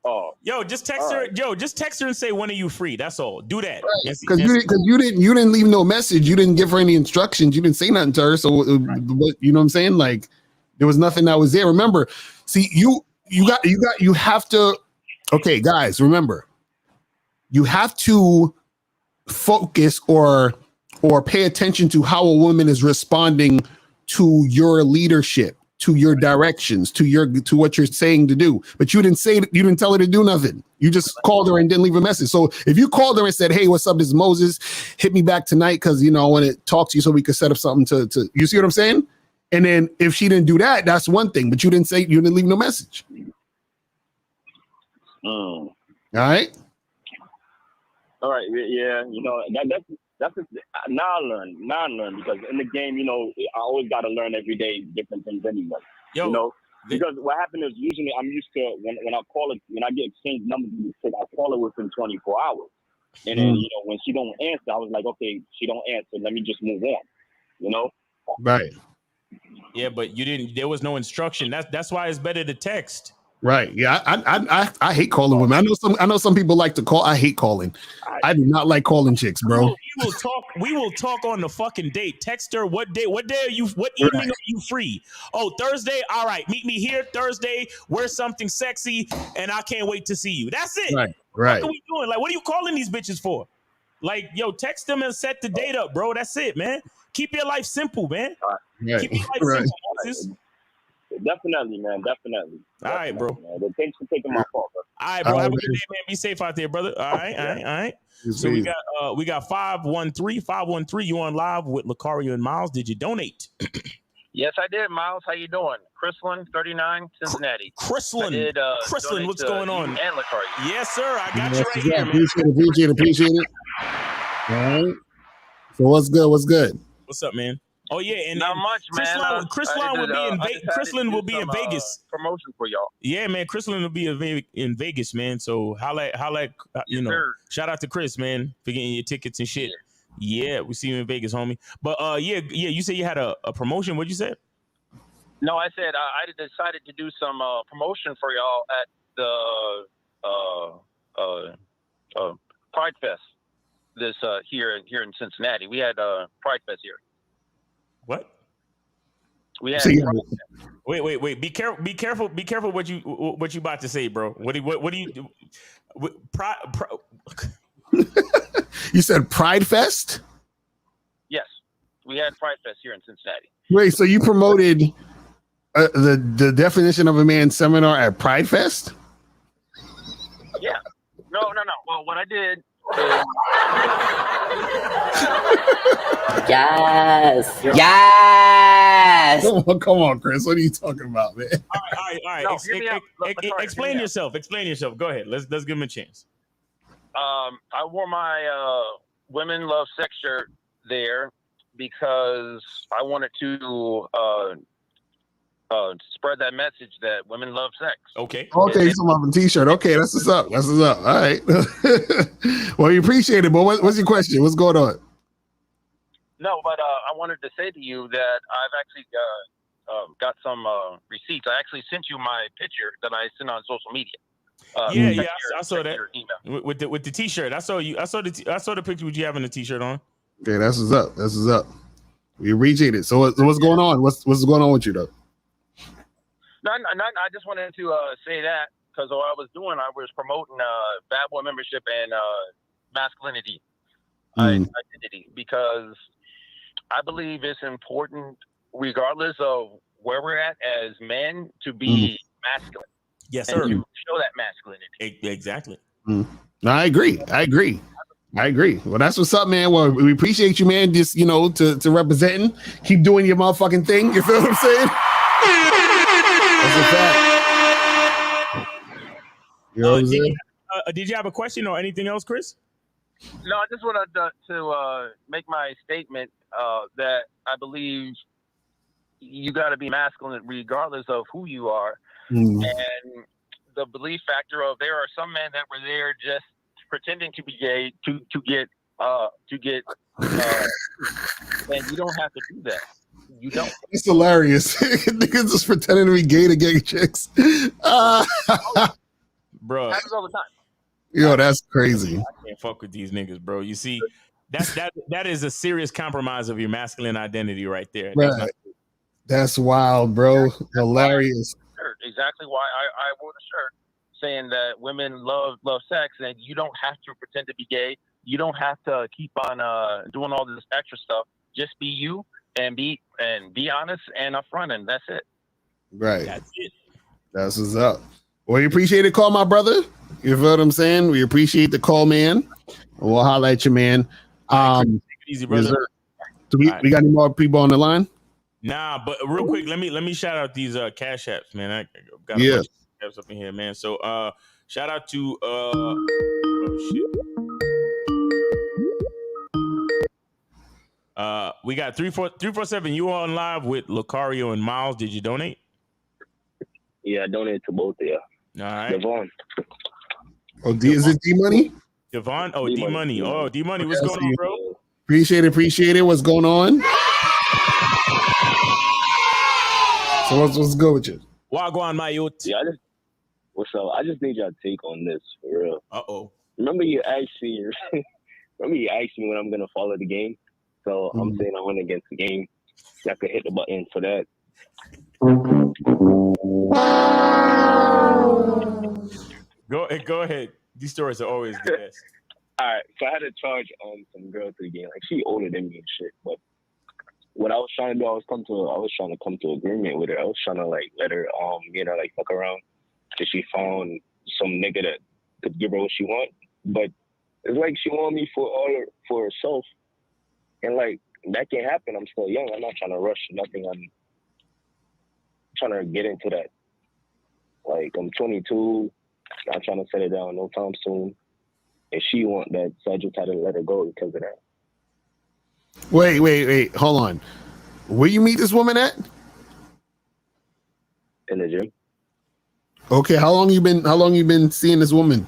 Oh, Yo, just text her. Yo, just text her and say, "When are you free?" That's all. Do that. Because you didn't leave no message. You didn't give her any instructions. You didn't say nothing to her. So you know what I'm saying? Like there was nothing that was there. Remember, see, you have to. Okay, guys, remember, you have to focus or pay attention to how a woman is responding to your leadership, to your directions, to what you're saying to do. But you didn't tell her to do nothing. You just called her and didn't leave a message. So if you called her and said, "Hey, what's up? This is Moses. Hit me back tonight because I want to talk to you so we could set up something to you see what I'm saying?" And then if she didn't do that, that's one thing. But you didn't leave no message. All right. All right, yeah, that's now I learn because in the game, I always got to learn every day different things anyway. Because what happened is usually I'm used to when I call it, when I get exchanged numbers, I call it within 24 hours, and then when she don't answer, I was like, okay, she don't answer, let me just move on, Right. Yeah, but you didn't. There was no instruction. That's why it's better to text. Right. Yeah. I hate calling women. I know some people like to call. I hate calling. I do not like calling chicks, bro. We will talk on the fucking date. Text her what day are you? What evening are you free? Oh, Thursday. All right, meet me here Thursday. Wear something sexy, and I can't wait to see you. That's it. Right. What are we doing? Like, what are you calling these bitches for? Like, yo, text them and set the date up, bro. That's it, man. Keep your life simple, man. Right. Keep your life simple, Moses. Definitely, man. Definitely. All right, bro. Man. Thanks for taking my call, bro. All right, bro. Have a good day, man. Be safe out there, brother. All right. So we got 513. You on live with Lucario and Miles. Did you donate? Yes, I did, Miles. How you doing? Chrislin, 39, Cincinnati. Chrislin, what's going on? And Lucario. Yes, sir. I got you right here, man. Appreciate it. All right. So what's good? What's up, man? Oh yeah, and not much, man. Chrislin will be in Vegas. Promotion for y'all. Yeah, man. Chrislin will be in Vegas, man. So holla, shout out to Chris, man, for getting your tickets and shit. Yeah, we see you in Vegas, homie. But yeah. You said you had a promotion. What'd you say? No, I said I decided to do some promotion for y'all at the Pride Fest. This here in Cincinnati. We had Pride Fest here. What? We had wait. Be careful what you about to say, bro. What do you do? You said Pride Fest? Yes, we had Pride Fest here in Cincinnati. Wait, so you promoted the definition of a man seminar at Pride Fest? Yeah. No. Well, what I did. Yes. Come on, Chris. What are you talking about, man? All right. No, explain yourself. Go ahead. Let's give him a chance. I wore my Women Love Sex shirt there because I wanted to spread that message that women love sex. Okay. So I'm a t-shirt. Okay, that's what's up. All right. Well, we appreciate it, but what's your question? What's going on? No, but I wanted to say to you that I've actually got some receipts. I actually sent you my picture that I sent on social media. I saw that with the t-shirt. I saw the picture with you having the t-shirt on. Okay, that's what's up. We appreciate it. So what's going on? What's going on with you though? None. I just wanted to say that because what I was doing, I was promoting Bad Boy membership and masculinity identity because I believe it's important, regardless of where we're at as men, to be masculine. Yes, sir. And to show that masculinity. Exactly. No, I agree. Well, that's what's up, man. Well, we appreciate you, man. Just to representing, keep doing your motherfucking thing. You feel what I'm saying? That's a fact. You know what I'm saying? Did you have a question or anything else, Chris? No, I just wanted to make my statement that I believe you got to be masculine regardless of who you are, and the belief factor of there are some men that were there just pretending to be gay to get and you don't have to do that. You don't. It's hilarious. Niggas just pretending to be gay to get chicks. bro. Happens all the time. Yo, that's crazy. I can't fuck with these niggas, bro. You see, that is a serious compromise of your masculine identity right there. Right. That's wild, bro. Hilarious. Exactly why I wore the shirt saying that women love sex, and you don't have to pretend to be gay. You don't have to keep on doing all this extra stuff. Just be you and be honest and upfront, and that's it. Right. That's it. That's what's up. Well, we appreciate the call, my brother. You feel what I'm saying? We appreciate the call, man. We'll holler at you, man. Easy, brother. Do we got any more people on the line? Nah, but real quick, let me shout out these cash apps, man. I got a bunch of cash apps up in here, man. So shout out to oh shit. We got 347. You on live with Lucario and Miles. Did you donate? Yeah, I donated to both of you. All right. Devon. Oh, is it D Money? Devon? Oh, D Money. Oh, D Money. What's going on, bro? Appreciate it. What's going on? So what's good with you? Wagwan, my youth. Yeah, what's up? I just need your take on this for real. Uh-oh. Remember you asked me when I'm gonna follow the game. So I'm saying I went against the game. I could hit the button for that. Go ahead. These stories are always the best. All right, so I had to charge some girl to the game. Like, she older than me and shit, but what I was trying to do, I was trying to come to agreement with her. I was trying to like let her like fuck around till she found some nigga that could give her what she want. But it's like she wanted me for herself, and like that can't happen. I'm still young. I'm not trying to rush nothing. I'm trying to get into that. Like, I'm 22. I'm trying to settle down no time soon. And she want that, so I just had to let her go because of that. Wait. Hold on. Where you meet this woman at? In the gym. Okay, how long you been seeing this woman?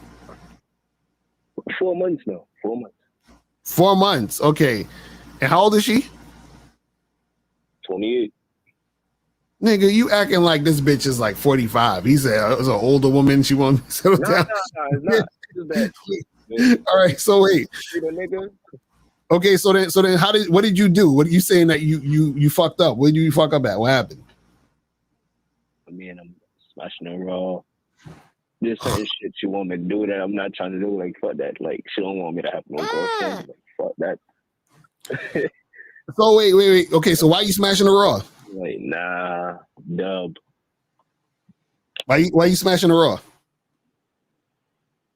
4 months now. 4 months. 4 months. Okay. And how old is she? 28. Nigga, you acting like this bitch is like 45. He said it was an older woman. She wanted to settle down. No, it's not. It's that. All right, so wait. Okay, so then what did you do? What are you saying that you fucked up? Where did you fuck up at? What happened? I mean, I'm smashing her raw. There's certain shit she want me to do that I'm not trying to do. Like, fuck that. Like, she don't want me to have no girlfriend. Like, fuck that. So wait. Okay, so why you smashing her raw? Like, nah, dub. Why you smashing her raw?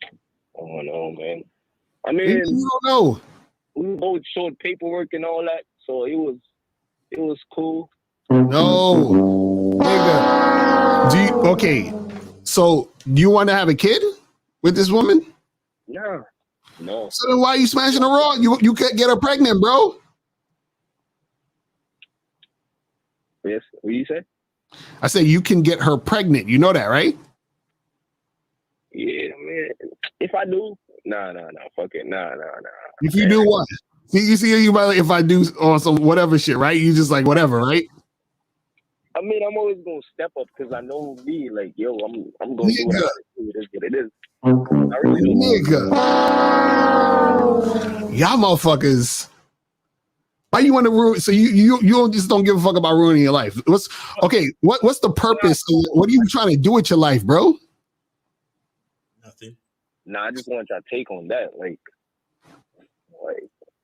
I don't know, man. I mean, you don't know. We both showed paperwork and all that, so it was cool. No, nigga. Okay, so do you want to have a kid with this woman? No. So then why are you smashing her raw? You can't get her pregnant, bro. Yes. What you say? I say you can get her pregnant. You know that, right? Yeah, man. If I do, nah, fuck it, nah. If you do what? You see, if I do on some whatever shit, right? You just like whatever, right? I mean, I'm always gonna step up because I know me. Like, yo, I'm gonna do what I gotta do. It is what it is. Nigga, y'all motherfuckers. Why you want to ruin? So you just don't give a fuck about ruining your life. What's the purpose? What are you trying to do with your life, bro? Nothing. Nah, I just want y'all take on that. Like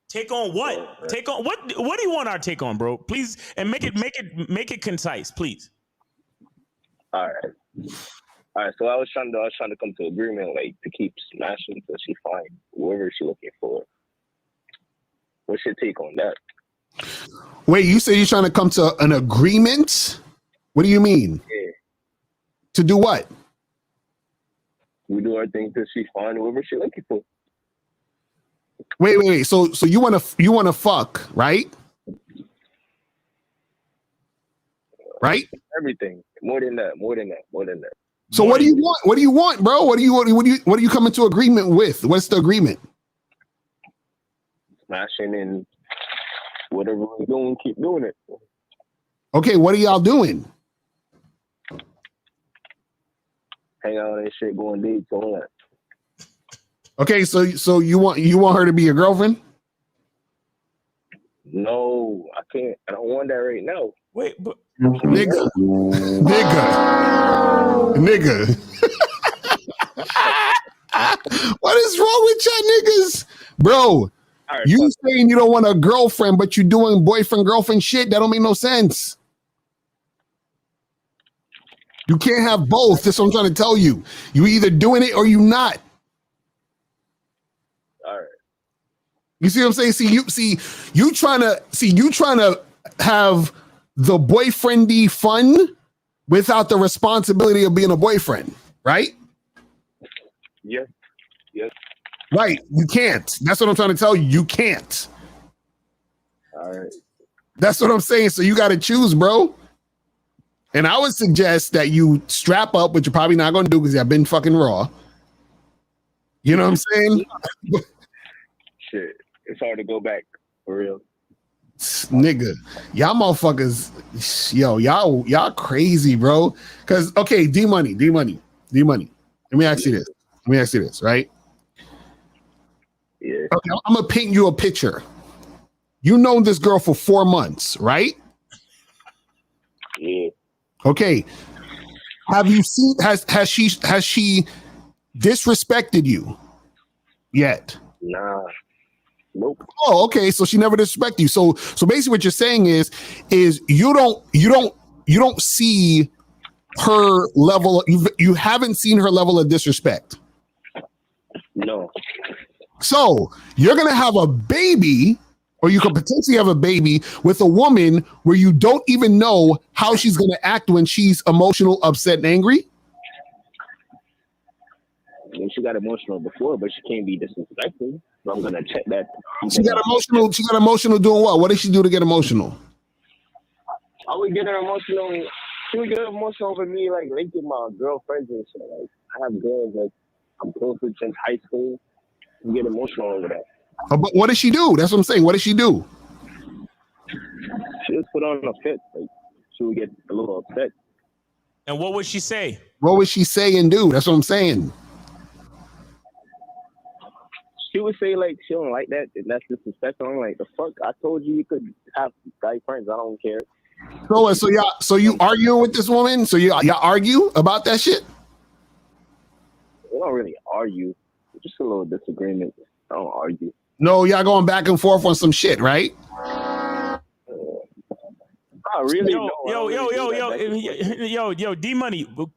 take on what? Take on what? What do you want our take on, bro? Please, and make it concise, please. All right. So I was trying to come to agreement, like, to keep smashing until she find whoever she's looking for. What's your take on that? Wait, you say you're trying to come to an agreement? What do you mean? Yeah. To do what? We do our thing until she find whoever she's looking for. Wait. So you wanna fuck, right? Right? Everything. More than that. So what do you want? What do you want, bro? What do you come into agreement with? What's the agreement? Smashing and whatever we're doing, keep doing it. Okay, what are y'all doing? hang out and shit, go on dates, all that. Okay, so you want her to be your girlfriend? No, I can't. I don't want that right now. Wait, but nigga. What is wrong with y'all niggas, bro? Right, you saying you don't want a girlfriend, but you doing boyfriend girlfriend shit? That don't make no sense. You can't have both. That's what I'm trying to tell you. You either doing it or you not. All right. You see what I'm saying? You trying to have the boyfriendy fun without the responsibility of being a boyfriend, right? Yes. Yes. Right. You can't. That's what I'm trying to tell you. You can't. All right. That's what I'm saying. So you got to choose, bro. And I would suggest that you strap up, which you're probably not going to do because you've been fucking raw. You know what I'm saying? Shit. It's hard to go back, for real. Nigga, y'all motherfuckers, yo, y'all crazy, bro. Because, okay, D money. Let me ask you this, right? Yeah. Okay, I'm going to paint you a picture. You known this girl for 4 months, right? Yeah. Okay. Have you seen, has she disrespected you yet? Nah. Nope. Oh, okay. So she never disrespected you. So basically what you're saying is you don't see her level. You haven't seen her level of disrespect. No. So you're going to have a baby, or you could potentially have a baby with a woman where you don't even know how she's going to act when she's emotional, upset, and angry. I mean, she got emotional before, but she can't be disrespectful. So I'm gonna check that. She got emotional doing what? What did she do to get emotional? I would get her emotional. She would get emotional over me, like linking my girlfriends and shit. Like I have girls that I'm close with since high school. You get emotional over that. Oh, but what did she do? That's what I'm saying. What did she do? She just put on a fit. Like she would get a little upset. And what would she say? What would she say and do? That's what I'm saying. She would say like she don't like that and that's disrespectful. I'm like, the fuck? I told you could have guy friends. I don't care. So you arguing with this woman? So y'all argue about that shit? We don't really argue. Just a little disagreement. I don't argue. No, y'all going back and forth on some shit, right? Really? Yo, D Money. What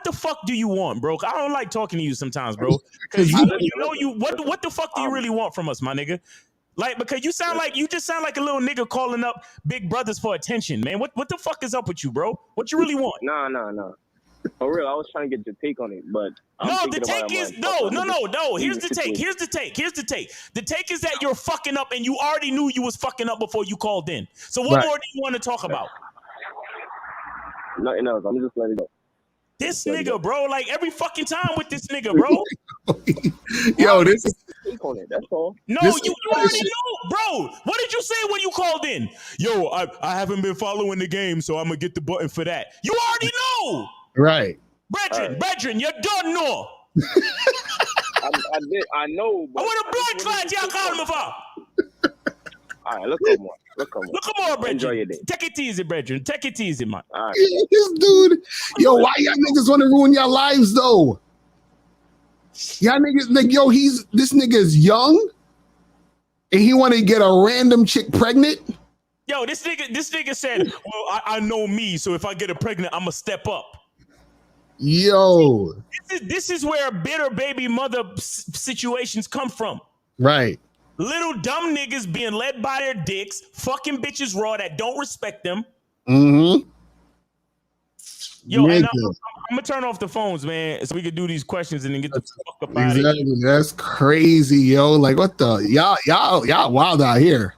the fuck do you want, bro? I don't like talking to you sometimes, bro. Because what the fuck do you really want from us, my nigga? Like, because you just sound like a little nigga calling up big brothers for attention, man. What the fuck is up with you, bro? What you really want? Nah. For real, I was trying to get your take on it, but the take is no. Here's the take. The take is that you're fucking up, and you already knew you was fucking up before you called in. So what more do you want to talk about? Nothing else. I'm just letting it go. This nigga, bro, like every fucking time with this nigga, bro. Yo, this is take on it. That's all. No, you already know, bro. What did you say when you called in? Yo, I haven't been following the game, so I'm gonna get the button for that. You already know. Right. Brethren, you don't know. I know. But I want a blood clot, y'all calling me for. All right, look on more, brethren. Enjoy your day. Take it easy, brethren. Take it easy, man. All right. This dude, yo, why y'all niggas want to ruin your lives though? Y'all niggas, like, yo, this nigga's young, and he want to get a random chick pregnant. Yo, this nigga said, well, I know me, so if I get her pregnant, I'm gonna step up. Yo, this is where bitter baby mother situations come from. Right. Little dumb niggas being led by their dicks, fucking bitches raw that don't respect them. Mm-hmm. Yo, and I'm gonna turn off the phones, man, so we can do these questions and then get the fuck up out of here. That's crazy, yo. Like, what the y'all wild out here.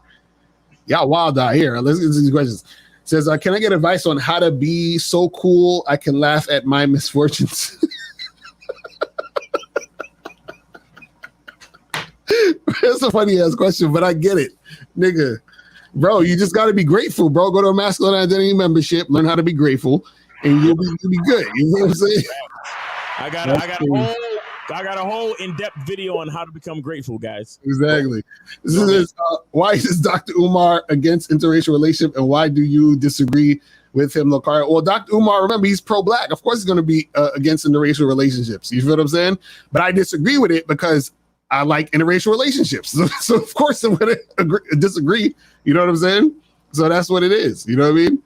Y'all wild out here. Let's get to these questions. It says, can I get advice on how to be so cool I can laugh at my misfortunes? It's a funny ass question, but I get it, nigga. Bro, you just got to be grateful, bro. Go to a masculine identity membership, learn how to be grateful, and you'll be good. You know what I'm saying? I got a whole in-depth video on how to become grateful, guys. Exactly. This is why is Dr. Umar against interracial relationship, and why do you disagree with him, Lucario? Well, Dr. Umar, remember, he's pro-black. Of course, he's going to be against interracial relationships. You feel what I'm saying? But I disagree with it because I like interracial relationships. So of course, I'm going to disagree. You know what I'm saying? So that's what it is. You know what I mean?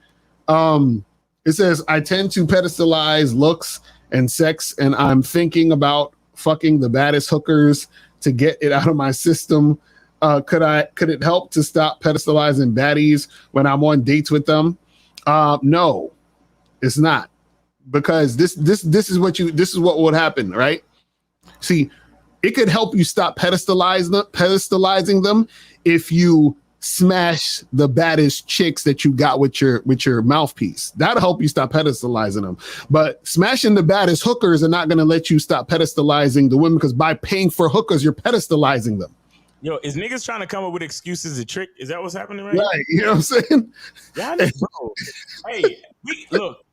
It says, I tend to pedestalize looks and sex, and I'm thinking about fucking the baddest hookers to get it out of my system. Could it help to stop pedestalizing baddies when I'm on dates with them? No, it's not, because this is what would happen, right? See, it could help you stop pedestalizing them if you smash the baddest chicks that you got with your mouthpiece. That'll help you stop pedestalizing them. But smashing the baddest hookers are not going to let you stop pedestalizing the women, because by paying for hookers, you're pedestalizing them. Yo, is niggas trying to come up with excuses to trick? Is that what's happening right Right, you know what I'm saying? Y'all niggas, bro. Hey, look,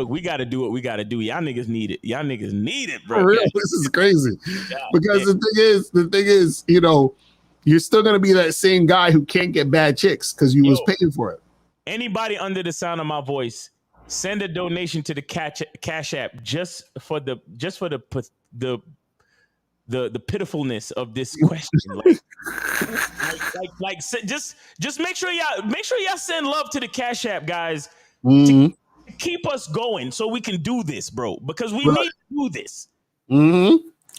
we got to do what we got to do. Y'all niggas need it. Y'all niggas need it, bro. For real, this is crazy. Because the thing is, you know, you're still gonna be that same guy who can't get bad chicks because you was paying for it. Anybody under the sound of my voice, send a donation to the Cash App just for the pitifulness of this question. Just make sure y'all send love to the Cash App, guys, to keep us going so we can do this, bro, because we need to do this.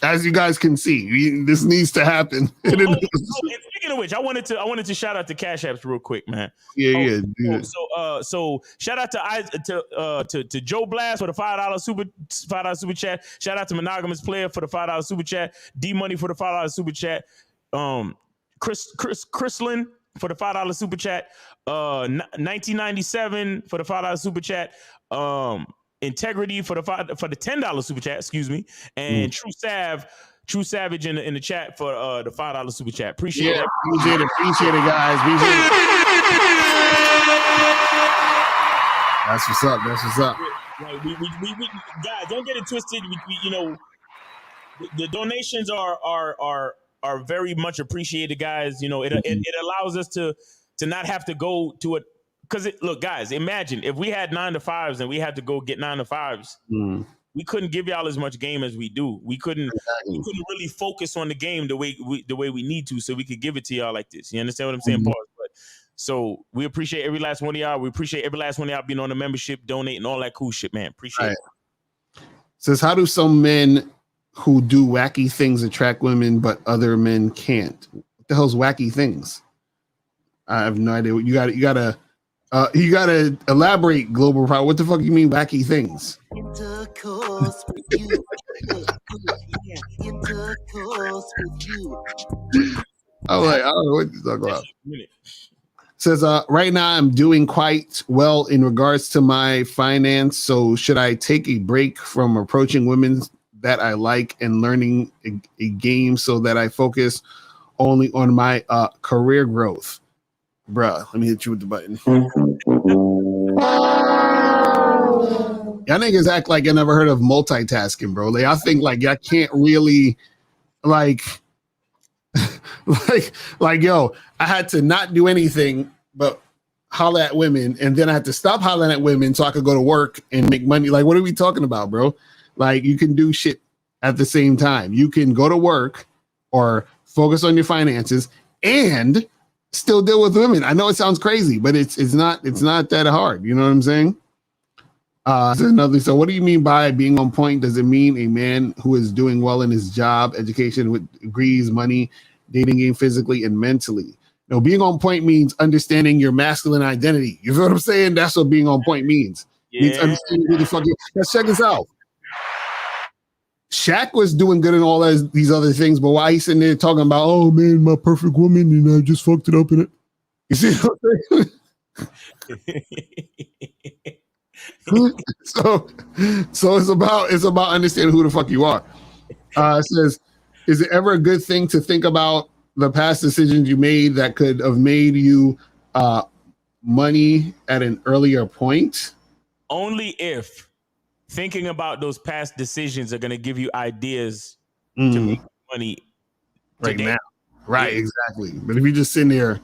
As you guys can see, this needs to happen. And speaking of which, I wanted to shout out to Cash Apps real quick, man. So shout out to Joe Blast for the $5 super chat. Shout out to Monogamous Player for the $5 super chat. D Money for the $5 super chat. Chrislin for the $5 super chat. 1997 for the $5 super chat. Integrity for the $10 super chat, excuse me, and True Savage in the chat for the $5 super chat. Appreciate it. Appreciate it, guys. That's what's up. That's what's up. Like, we guys, don't get it twisted. You know, the donations are very much appreciated, guys. You know, it allows us to not have to go to it. Because look, guys, imagine if we had 9 to 5s and we had to go get 9 to 5s, we couldn't give y'all as much game as we do. We couldn't really focus on the game the way we need to, so we could give it to y'all like this. You understand what I'm saying, Paul? But so we appreciate every last one of y'all. We appreciate every last one of y'all being on the membership, donating, all that cool shit, man. Appreciate it. Says, how do some men who do wacky things attract women, but other men can't? What the hell's wacky things? I have no idea. You gotta elaborate, Global Power. What the fuck you mean wacky things? Intercourse with you. Intercourse with you. I'm like, I don't know what you're talking about. Says, right now I'm doing quite well in regards to my finance. So should I take a break from approaching women that I like and learning a game so that I focus only on my career growth? Bruh, let me hit you with the button. Y'all niggas act like you never heard of multitasking, bro. Like, I think like y'all can't really like yo, I had to not do anything but holler at women, and then I had to stop hollering at women so I could go to work and make money. Like, what are we talking about, bro? Like, you can do shit at the same time. You can go to work or focus on your finances and still deal with women. I know it sounds crazy, but it's not that hard. You know what I'm saying? So what do you mean by being on point? Does it mean a man who is doing well in his job, education, with degrees, money, dating game, physically and mentally? No, being on point means understanding your masculine identity. You feel what I'm saying? That's what being on point means. It means understanding who the fuck you. Let's check this out. Shaq was doing good in all these other things, but why he's sitting there talking about, oh man, my perfect woman, and I just fucked it up in it. You see what I'm saying? So it's about understanding who the fuck you are. It says, is it ever a good thing to think about the past decisions you made that could have made you money at an earlier point? Only if thinking about those past decisions are going to give you ideas to Mm. make money Right today. now. Right, exactly. But if you're just sitting there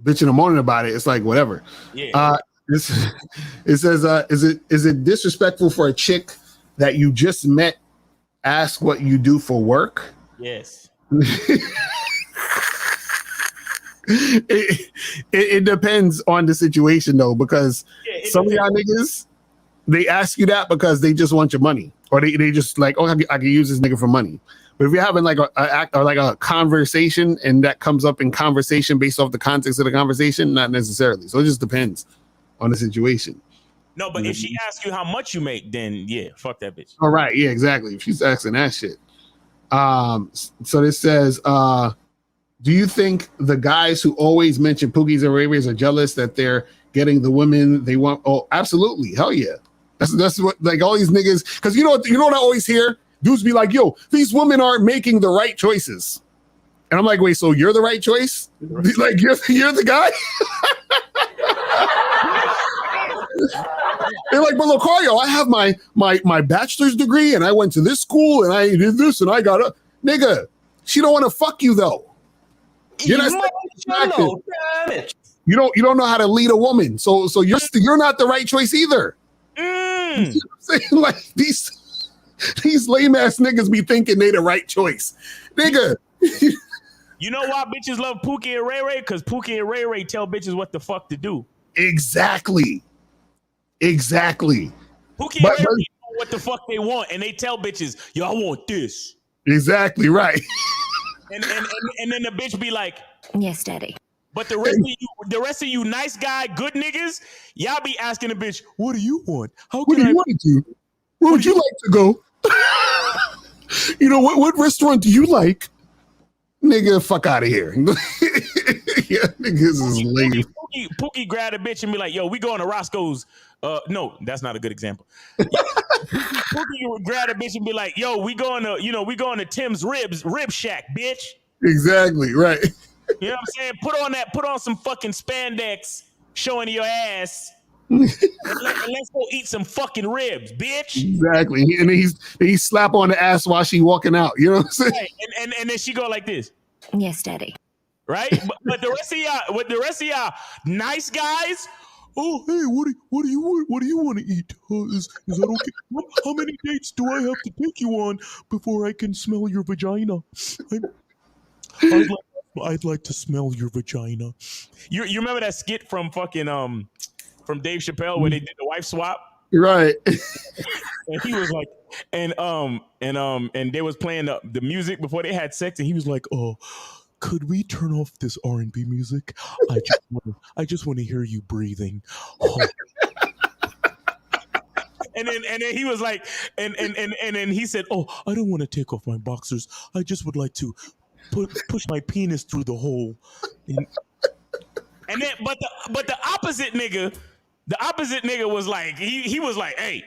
bitching and moaning about it, it's like whatever. Yeah. It says, is it disrespectful for a chick that you just met ask what you do for work? Yes. It depends on the situation though, because some of y'all niggas, they ask you that because they just want your money, or they just like, oh, I can use this nigga for money. But if you're having like a conversation and that comes up in conversation based off the context of the conversation, not necessarily. So it just depends on the situation. No, but if she asks you how much you make, then yeah, fuck that bitch. All right, yeah, exactly. If she's asking that shit. So this says, do you think the guys who always mention Pookies and Ray Rays are jealous that they're getting the women they want? Oh, absolutely. Hell yeah. That's what, like, all these niggas, because you know what I always hear? Dudes be like, yo, these women aren't making the right choices. And I'm like, wait, so you're the right choice? Like, you're the guy? They're like, but Lucario, I have my bachelor's degree and I went to this school and I did this and I got a nigga. She don't want to fuck you though. You're not you don't know how to lead a woman. So you're not the right choice either. You see what I'm saying? Like these lame ass niggas be thinking they the right choice. Nigga. You know why bitches love Pookie and Ray Ray? Because Pookie and Ray Ray tell bitches what the fuck to do. Exactly. Pookie and Ray Ray know what the fuck they want, and they tell bitches, yo, I want this. Exactly right. And then the bitch be like, yes, daddy. But the rest of you nice guy, good niggas, y'all be asking the bitch, what do you want? What do you want to do? Where would you like to go? You know, what restaurant do you like? Nigga, fuck out of here. Yeah, niggas is lame. Pookie grab a bitch and be like, yo, we going to Roscoe's. No, that's not a good example. Pookie would grab a bitch and be like, yo, we going to Tim's Rib Shack, bitch. Exactly, right. You know what I'm saying? Put on some fucking spandex showing your ass. and let's go eat some fucking ribs, bitch. Exactly. And then he slap on the ass while she walking out. You know what I'm saying? Right. And then she go like this. Yes, daddy. Right? but the rest of y'all nice guys, oh hey, what do you want to eat? Is that okay? How many dates do I have to take you on before I can smell your vagina? I'd like to smell your vagina. You remember that skit from fucking from Dave Chappelle where they did the wife swap? Right. And he was like, and they was playing the music before they had sex, and he was like, oh, could we turn off this R&B music? I just want to hear you breathing. Oh. And then he was like, and then he said, oh, I don't want to take off my boxers. I just would like to push my penis through the hole. And then, but the opposite nigga was like, he was like, hey,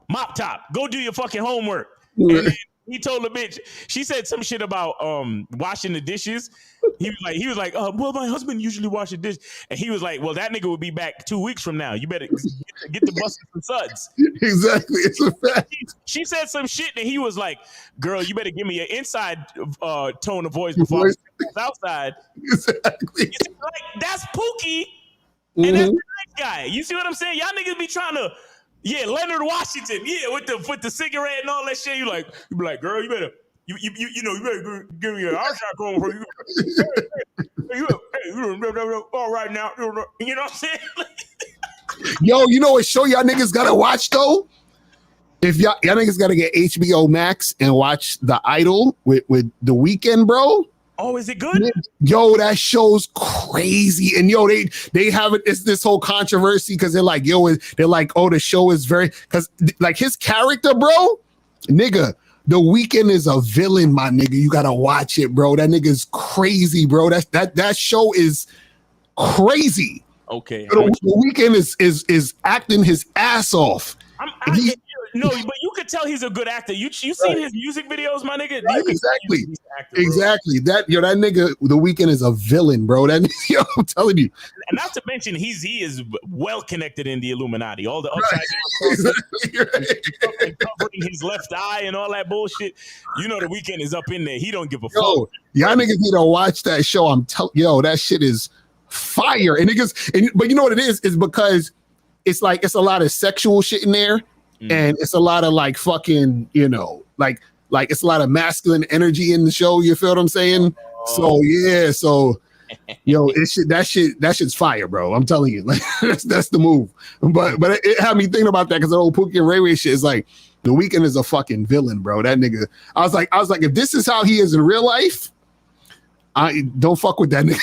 mop top, go do your fucking homework. And then he told the bitch, she said some shit about washing the dishes. He was like, well, my husband usually washes the dish. And he was like, well, that nigga will be back 2 weeks from now. You better get the bus some suds. Exactly. It's a fact. She said some shit and he was like, girl, you better give me an inside tone of voice before I step outside. Exactly. You see, like, that's Pookie and that's the nice guy. You see what I'm saying? Y'all niggas be trying to, Leonard Washington, with the cigarette and all that shit. You be like, girl, you better you better give me an eye shot going for you. Hey, all right now, you know what I'm saying? Yo, you know what show y'all niggas gotta watch though? If y'all niggas gotta get HBO Max and watch The Idol with The Weeknd, bro. Oh, is it good? Yo, that show's crazy. And yo, they have it. It's this whole controversy because they're like, oh, the show is very, because like his character, bro, nigga, The Weeknd is a villain, my nigga. You gotta watch it, bro. That nigga's crazy, bro. That show is crazy. Okay. The Weeknd is acting his ass off. No, but you could tell he's a good actor. You seen his music videos, my nigga? Right, You could exactly. tell he's an actor, bro. Exactly. That nigga, The Weeknd is a villain, bro. That I'm telling you. And not to mention, he is well connected in the Illuminati. All the upside down crosses and covering his left eye and all that bullshit. You know, The Weeknd is up in there. He don't give a fuck. Y'all niggas need to watch that show. I'm telling that shit is fire. And but you know what it is? It's because it's a lot of sexual shit in there, and it's a lot of like fucking, like it's a lot of masculine energy in the show. You feel what I'm saying? So that shit's fire, bro. I'm telling you, like that's the move. But it had me thinking about that because the old Pookie and Ray Ray shit is like, The Weeknd is a fucking villain, bro. That nigga. I was like, if this is how he is in real life, I don't fuck with that nigga.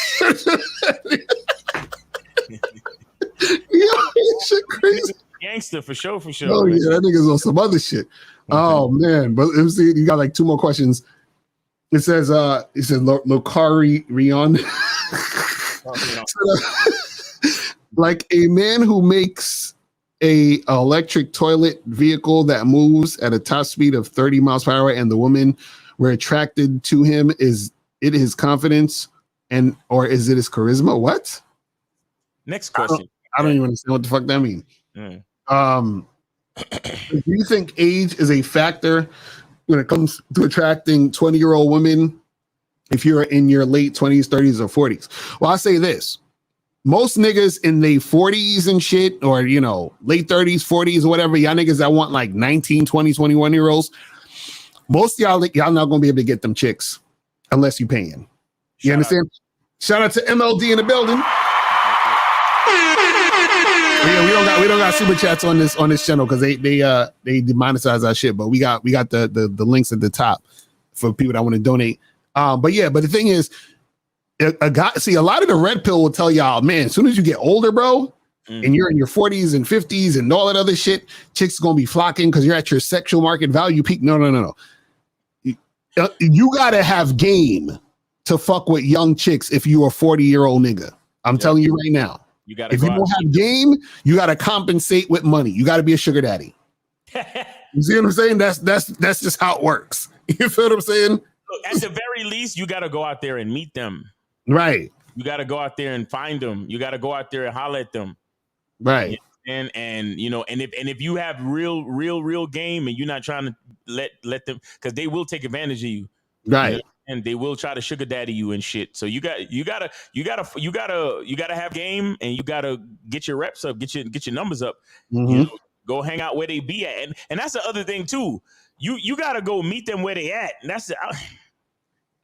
Shit crazy. Gangster for sure. Oh yeah, that nigga's on some other shit. Oh man, but let me see. You got like 2 more questions. It says Lokari Rion. Like a man who makes a electric toilet vehicle that moves at a top speed of 30 miles per hour, and the women were attracted to him. Is it his confidence or is it his charisma? What? Next question. I don't even understand what the fuck that means. Do you think age is a factor when it comes to attracting 20-year-old women if you're in your late 20s, 30s, or 40s? Well, I say this. Most niggas in their 40s and shit, or, late 30s, 40s, or whatever, y'all niggas that want like 19, 20, 21-year-olds, most of y'all not going to be able to get them chicks unless you paying. You understand? Shout out to MLD in the building. Yeah, we don't got super chats on this channel because they demonetize our shit, but we got the links at the top for people that want to donate. But the thing is, a lot of the red pill will tell y'all, man, as soon as you get older, bro, and you're in your 40s and 50s and all that other shit, chicks gonna be flocking because you're at your sexual market value peak. No. You gotta have game to fuck with young chicks if you are a 40-year-old nigga. I'm telling you right now. If you don't have game, you got to compensate with money. You got to be a sugar daddy. You see what I'm saying? That's just how it works. You feel what I'm saying? Look, at the very least, you got to go out there and meet them. Right. You got to go out there and find them. You got to go out there and holler at them. Right. And if you have real game and you're not trying to let them, because they will take advantage of you. Right. And they will try to sugar daddy you and shit. So you gotta have game, and you gotta get your reps up, get your numbers up. Mm-hmm. Go hang out where they be at, and that's the other thing too. You gotta go meet them where they at. And that's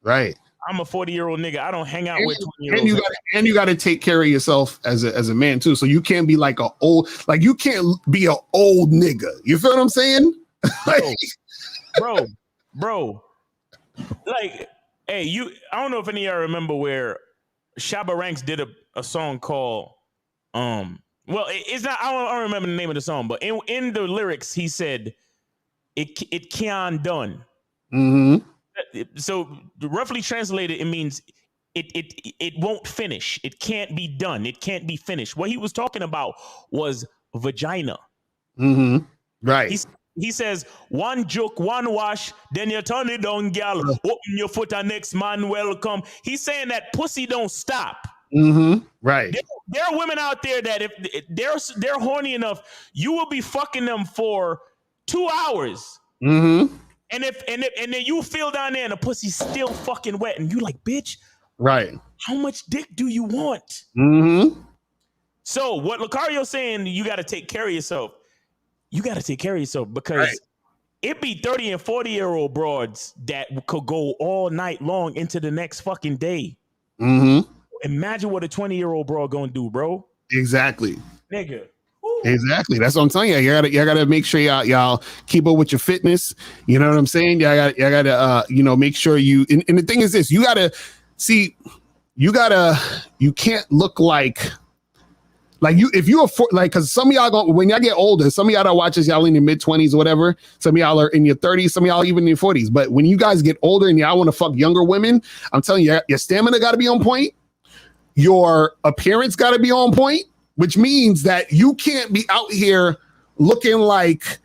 right. I'm a 40-year-old nigga. I don't hang out with 20-year-olds. And you gotta take care of yourself as a man too. So you can't be like you can't be an old nigga. You feel what I'm saying? Bro. Like, hey, I don't know if any of y'all remember where Shabba Ranks did a song called it's not, I don't remember the name of the song, but in the lyrics he said it can't done. Mm-hmm. So roughly translated, it means it won't finish. It can't be done. It can't be finished. What he was talking about was vagina. Mm-hmm. Right. He says, one joke, one wash, then you turn it down, girl. Open your foot and next man welcome. He's saying that pussy don't stop. Mm-hmm. Right. There are women out there that if they're horny enough, you will be fucking them for 2 hours. Mm-hmm. And then you feel down there and the pussy's still fucking wet, and you like, bitch. Right. How much dick do you want? Mm-hmm. So what Lucario's saying, you got to take care of yourself. You got to take care of yourself because it be 30 and 40-year-old broads that could go all night long into the next fucking day. Mm-hmm. Imagine what a 20-year-old broad gonna do, bro. Exactly. Nigga. Exactly. That's what I'm telling you. You gotta make sure y'all keep up with your fitness. You know what I'm saying? Y'all gotta make sure you. And the thing is this: you can't look like you if you're because some of y'all when y'all get older, some of y'all that watches y'all in your mid-20s or whatever. Some of y'all are in your 30s. Some of y'all even in your 40s. But when you guys get older and y'all want to fuck younger women, I'm telling you, your stamina got to be on point. Your appearance got to be on point. Which means that you can't be out here looking like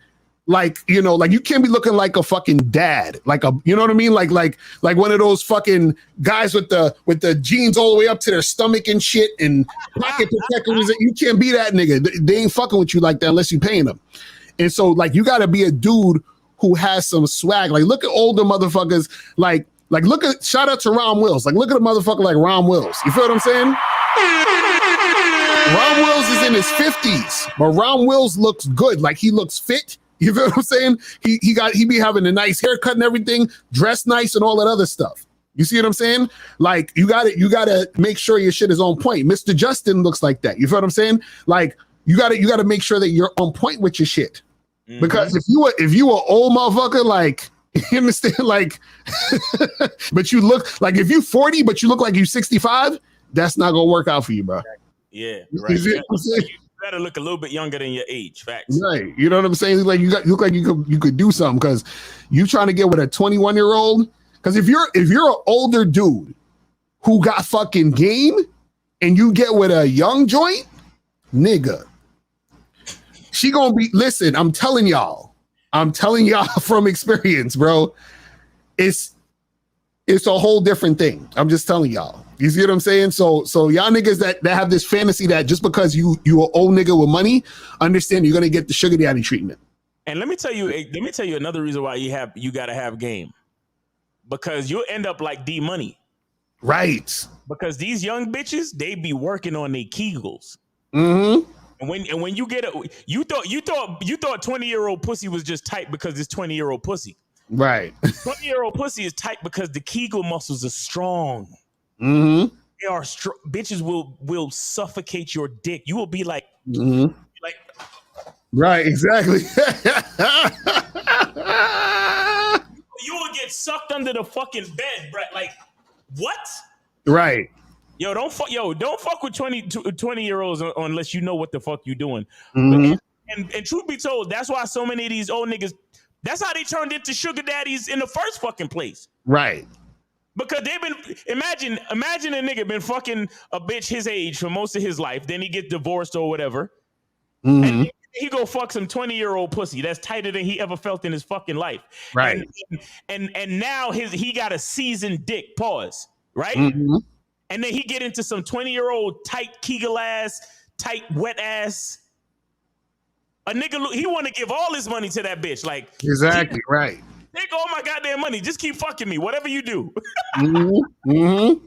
Like, you know, like you can't be looking like a fucking dad, like a, you know what I mean? Like one of those fucking guys with the jeans all the way up to their stomach and shit and pocket protectors. You can't be that nigga. They ain't fucking with you like that unless you paying them. And so like, you got to be a dude who has some swag. Like, look at older motherfuckers. Like look at, shout out to Ron Wills. Like, look at a motherfucker like Ron Wills. You feel what I'm saying? Ron Wills is in his 50s, but Ron Wills looks good. Like, he looks fit. You feel what I'm saying? He be having a nice haircut and everything, dressed nice and all that other stuff. You see what I'm saying? Like, you gotta make sure your shit is on point. Mr. Justin looks like that. You feel what I'm saying? Like, you gotta make sure that you're on point with your shit. Mm-hmm. Because if you were old motherfucker, like, you understand? Like, but you look like, if you 40 but you look like you 65, that's not gonna work out for you, bro. Yeah, right. You gotta look a little bit younger than your age. Facts. Right. You know what I'm saying? Like, you look like you could do something, because you trying to get with a 21-year-old. Because if you're an older dude who got fucking game and you get with a young joint, nigga, she gonna be, listen, I'm telling y'all from experience, bro. It's a whole different thing. I'm just telling y'all. You see what I'm saying? So y'all niggas that have this fantasy that just because you an old nigga with money, understand you're gonna get the sugar daddy treatment. And let me tell you another reason why you gotta have game. Because you'll end up like D Money. Right. Because these young bitches, they be working on their Kegels. Mm-hmm. And when you get you thought 20-year-old pussy was just tight because it's 20-year-old pussy. Right. 20-year-old pussy is tight because the Kegel muscles are strong. Mm-hmm. They are strong. Bitches will suffocate your dick. You will be like, like, right, exactly. You will get sucked under the fucking bed, Brett. Like, what? Right. Yo, don't fuck with 20-year-olds unless you know what the fuck you doing. Mm-hmm. And truth be told, that's why so many of these old niggas, that's how they turned into sugar daddies in the first fucking place. Right. Because they've been, imagine a nigga been fucking a bitch his age for most of his life. Then he get divorced or whatever. Mm-hmm. And he go fuck some 20-year-old pussy that's tighter than he ever felt in his fucking life. Right. And now he got a seasoned dick, pause, right? Mm-hmm. And then he get into some 20-year-old tight Kegel ass, tight wet ass. A nigga, he want to give all his money to that bitch. Like, exactly, right. Take all my goddamn money. Just keep fucking me, whatever you do. Mm-hmm. Mm-hmm.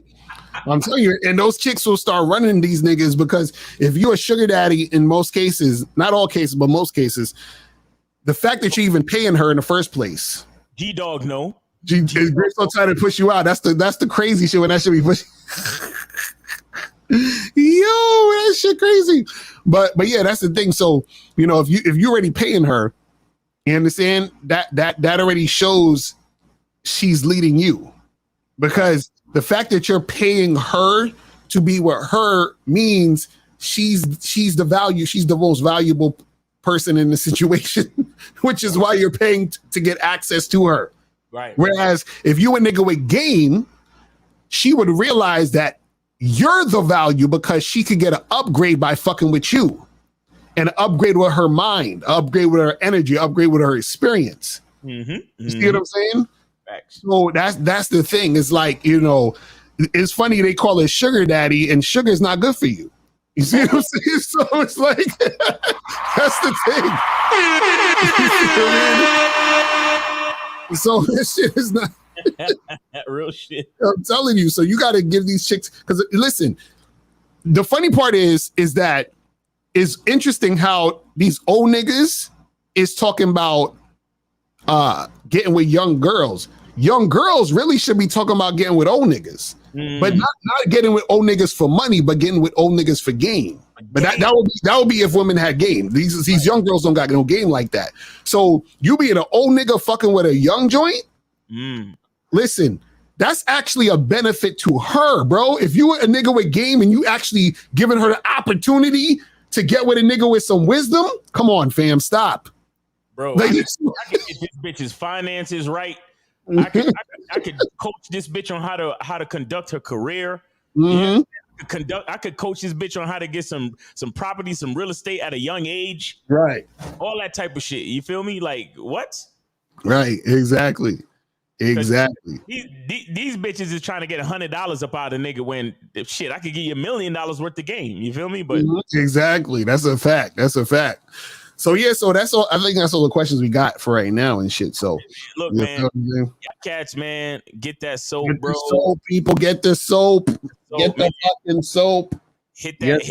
I'm telling you, and those chicks will start running these niggas, because if you're a sugar daddy, in most cases, not all cases, but most cases, the fact that you're even paying her in the first place. G-Dog, no. They're so trying to push you out. That's the crazy shit when that should be pushed. Yo, that shit crazy. But yeah, that's the thing. So, you know, if you're already paying her, you understand that already shows she's leading you, because the fact that you're paying her to be with her means she's the most valuable person in the situation, which is why you're paying to get access to her. Right. Whereas if you a nigga with game, she would realize that you're the value because she could get an upgrade by fucking with you. An upgrade with her mind, upgrade with her energy, upgrade with her experience. Mm-hmm. You see what I'm saying? Facts. So that's the thing. It's like, you know, it's funny they call it sugar daddy, and sugar is not good for you. You see what I'm saying? So it's like, that's the thing. So this shit is not real shit. I'm telling you. So you got to give these chicks, because listen, the funny part is that it's interesting how these old niggas is talking about getting with young girls. Young girls really should be talking about getting with old niggas, but not getting with old niggas for money, but getting with old niggas for game. But that would be if women had game. These young girls don't got no game like that. So you being an old nigga fucking with a young joint, listen, that's actually a benefit to her, bro. If you were a nigga with game and you actually giving her the opportunity to get with a nigga with some wisdom, come on, fam, stop. Bro, I could get this bitch's finances right. I could coach this bitch on how to conduct her career. Mm-hmm. I could coach this bitch on how to get some property, some real estate at a young age. Right. All that type of shit. You feel me? Like what? Right. Exactly. Exactly. These bitches is trying to get $100 up out of nigga when shit, I could give you $1 million worth of game. You feel me? But exactly. That's a fact. That's a fact. So yeah, so that's all. I think that's all the questions we got for right now and shit. So look, man, cats, man, get that soap, get bro. the soap, people, get the soap. Get the fucking soap. Hit that, Yes,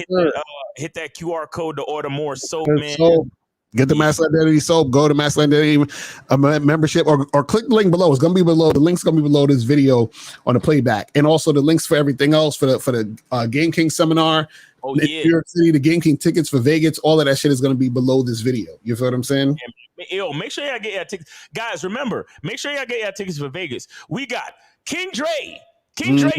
hit that QR code to order more soap, Get man. soap. Get the Masculine Identity soap. Go to Masculine Identity membership or click the link below. It's gonna be below. The link's gonna be below this video on the playback, and also the links for everything else for the Game King seminar. Oh in yeah, New York City, the Game King tickets for Vegas. All of that shit is gonna be below this video. You feel what I'm saying? Yo, make sure y'all get your tickets, guys. Remember, make sure y'all get your tickets for Vegas. We got King Dre. King Dre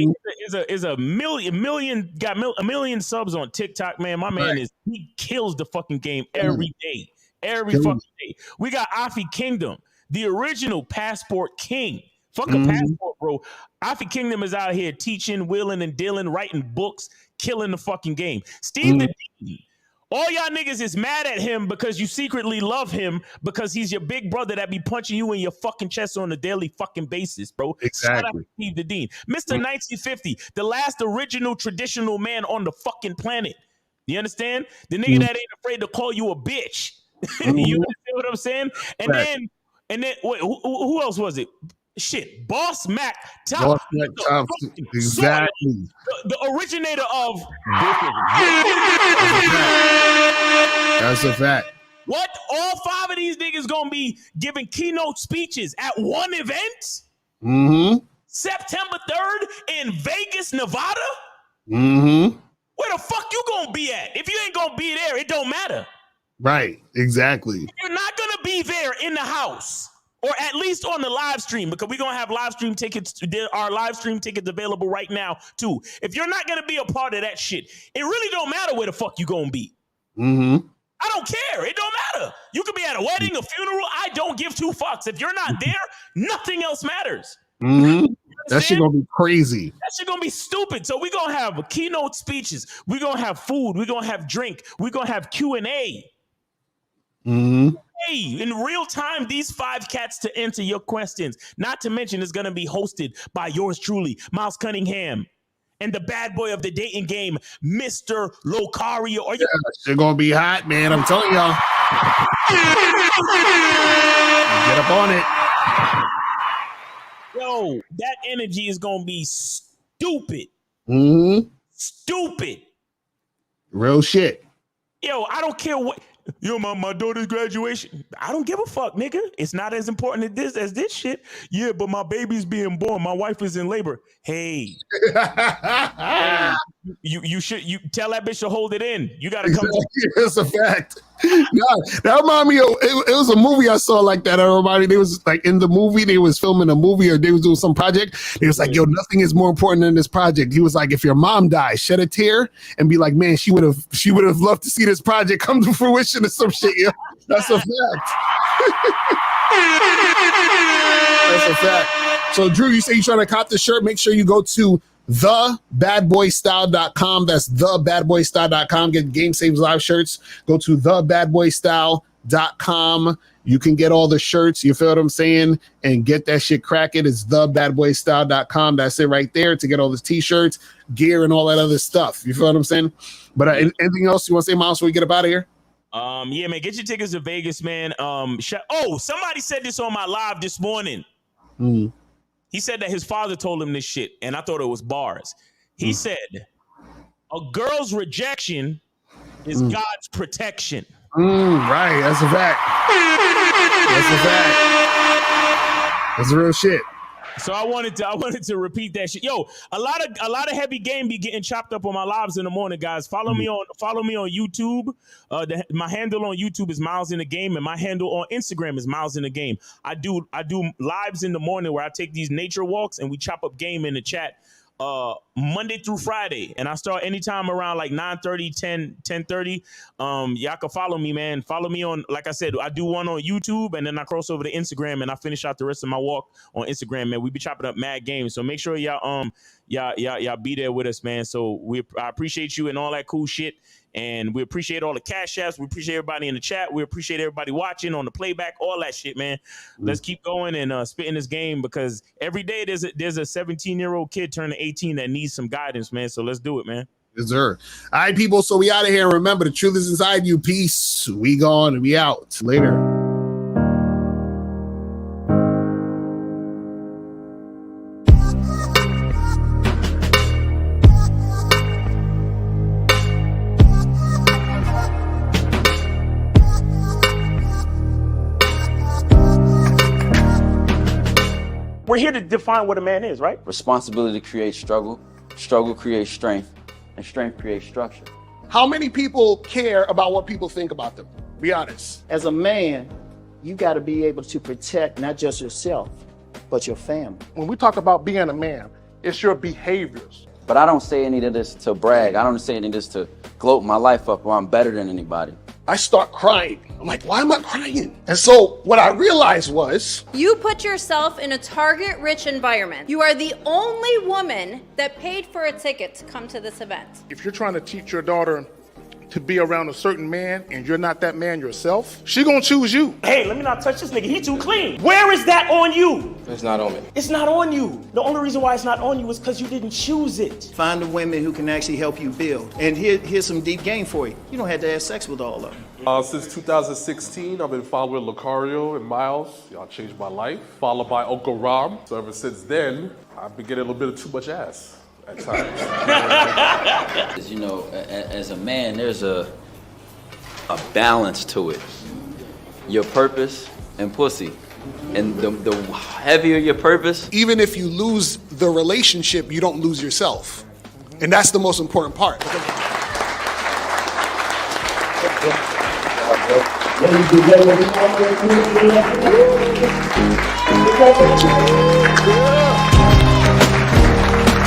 is a million got a million subs on TikTok, man. My man he kills the fucking game every day. Every fucking day. We got Afi Kingdom, the original Passport King. Fuck a passport, bro. Afi Kingdom is out here teaching, willing, and dealing, writing books, killing the fucking game. Steve the Dean. All y'all niggas is mad at him because you secretly love him because he's your big brother that be punching you in your fucking chest on a daily fucking basis, bro. Shout out to Steve the Dean. Mr. 1950, the last original traditional man on the fucking planet. You understand? The nigga that ain't afraid to call you a bitch. You understand what I'm saying? And then wait, who else was it? Shit, Boss Mac Top. Exactly. The originator of That's a fact. What? All 5 of these niggas gonna be giving keynote speeches at one event? September 3rd in Vegas, Nevada? Where the fuck you gonna be at? If you ain't gonna be there, it don't matter. Right, exactly. You're not gonna be there in the house, or at least on the live stream, because we're gonna have live stream tickets. There are live stream tickets available right now too. If you're not gonna be a part of that shit, it really don't matter where the fuck you gonna be. I don't care. It don't matter. You could be at a wedding, a funeral. I don't give 2 fucks. If you're not there, nothing else matters. That shit gonna be crazy. That shit gonna be stupid. So we're gonna have keynote speeches. We're gonna have food. We're gonna have drink. We're gonna have Q&A. Hey, in real time, these 5 cats to answer your questions. Not to mention, it's gonna be hosted by yours truly, Miles Cunningham, and the bad boy of the dating game, Mr. Locario. Are you? They're gonna be hot, man. I'm telling y'all. Get up on it. Yo, that energy is gonna be stupid. Stupid. Real shit. Yo, I don't care what. Yo, my daughter's graduation. I don't give a fuck, nigga. It's not as important as this shit. Yeah, but my baby's being born. My wife is in labor. Hey, you should tell that bitch to hold it in. You gotta come. It's a fact. No, that reminded me of it was a movie I saw like that. Everybody, they was like in the movie, they was filming a movie or they was doing some project. They was like, yo, nothing is more important than this project. He was like, if your mom died, shed a tear and be like, man, she would have loved to see this project come to fruition or some shit. Yeah, that's a fact. That's a fact. So Drew, you say you're trying to cop the shirt. Make sure you go to thebadboystyle.com. That's thebadboystyle.com. Get Game Saves Live shirts. Go to thebadboystyle.com. You can get all the shirts, you feel what I'm saying, and get that shit cracking. It's thebadboystyle.com. That's it right there to get all the t-shirts, gear, and all that other stuff. You feel what I'm saying? But anything else you want to say, Miles, before we get up out of here? Yeah, man, get your tickets to Vegas, man. Somebody said this on my live this morning. He said that his father told him this shit, and I thought it was bars. He said, a girl's rejection is God's protection. Right, that's a fact. That's a fact. That's real shit. So I wanted to repeat that shit. Yo, a lot of heavy game be getting chopped up on my lives in the morning, guys. Follow me on YouTube. My handle on YouTube is Miles in the Game, and my handle on Instagram is Miles in the Game. I do lives in the morning where I take these nature walks and we chop up game in the chat. Monday through Friday, and I start anytime around like 9:30, 10:30. Y'all can follow me, man. Follow me on, like I said, I do one on YouTube, and then I cross over to Instagram, and I finish out the rest of my walk on Instagram, man. We be chopping up mad games, so make sure y'all y'all be there with us, man. So I appreciate you and all that cool shit. And we appreciate all the cash apps. We appreciate everybody in the chat. We appreciate everybody watching on the playback, all that shit, man. Let's keep going and spitting this game, because every day there's a 17-year-old kid turning 18 that needs some guidance, man. So let's do it, man. Yes, sir. All right, people. So we out of here. And remember, the truth is inside you. Peace. We gone and we out. Later. We're here to define what a man is, right? Responsibility creates struggle. Struggle creates strength. And strength creates structure. How many people care about what people think about them? Be honest. As a man, you got to be able to protect not just yourself, but your family. When we talk about being a man, it's your behaviors. But I don't say any of this to brag. I don't say any of this to gloat my life up or I'm better than anybody. I start crying. I'm like, why am I crying? And so what I realized was, you put yourself in a target-rich environment. You are the only woman that paid for a ticket to come to this event. If you're trying to teach your daughter to be around a certain man and you're not that man yourself, she gonna choose you. Hey, let me not touch this nigga. He too clean. Where is that on you? It's not on me. It's not on you. The only reason why it's not on you is because you didn't choose it. Find the women who can actually help you build. And here's some deep game for you. You don't have to have sex with all of them. Since 2016, I've been following Lucario and Miles. Y'all changed my life. Followed by Uncle Ram. So ever since then, I've been getting a little bit of too much ass at times. You know, as a man, there's a balance to it. Your purpose and pussy. And the heavier your purpose, even if you lose the relationship, you don't lose yourself. And that's the most important part. Ladies and gentlemen,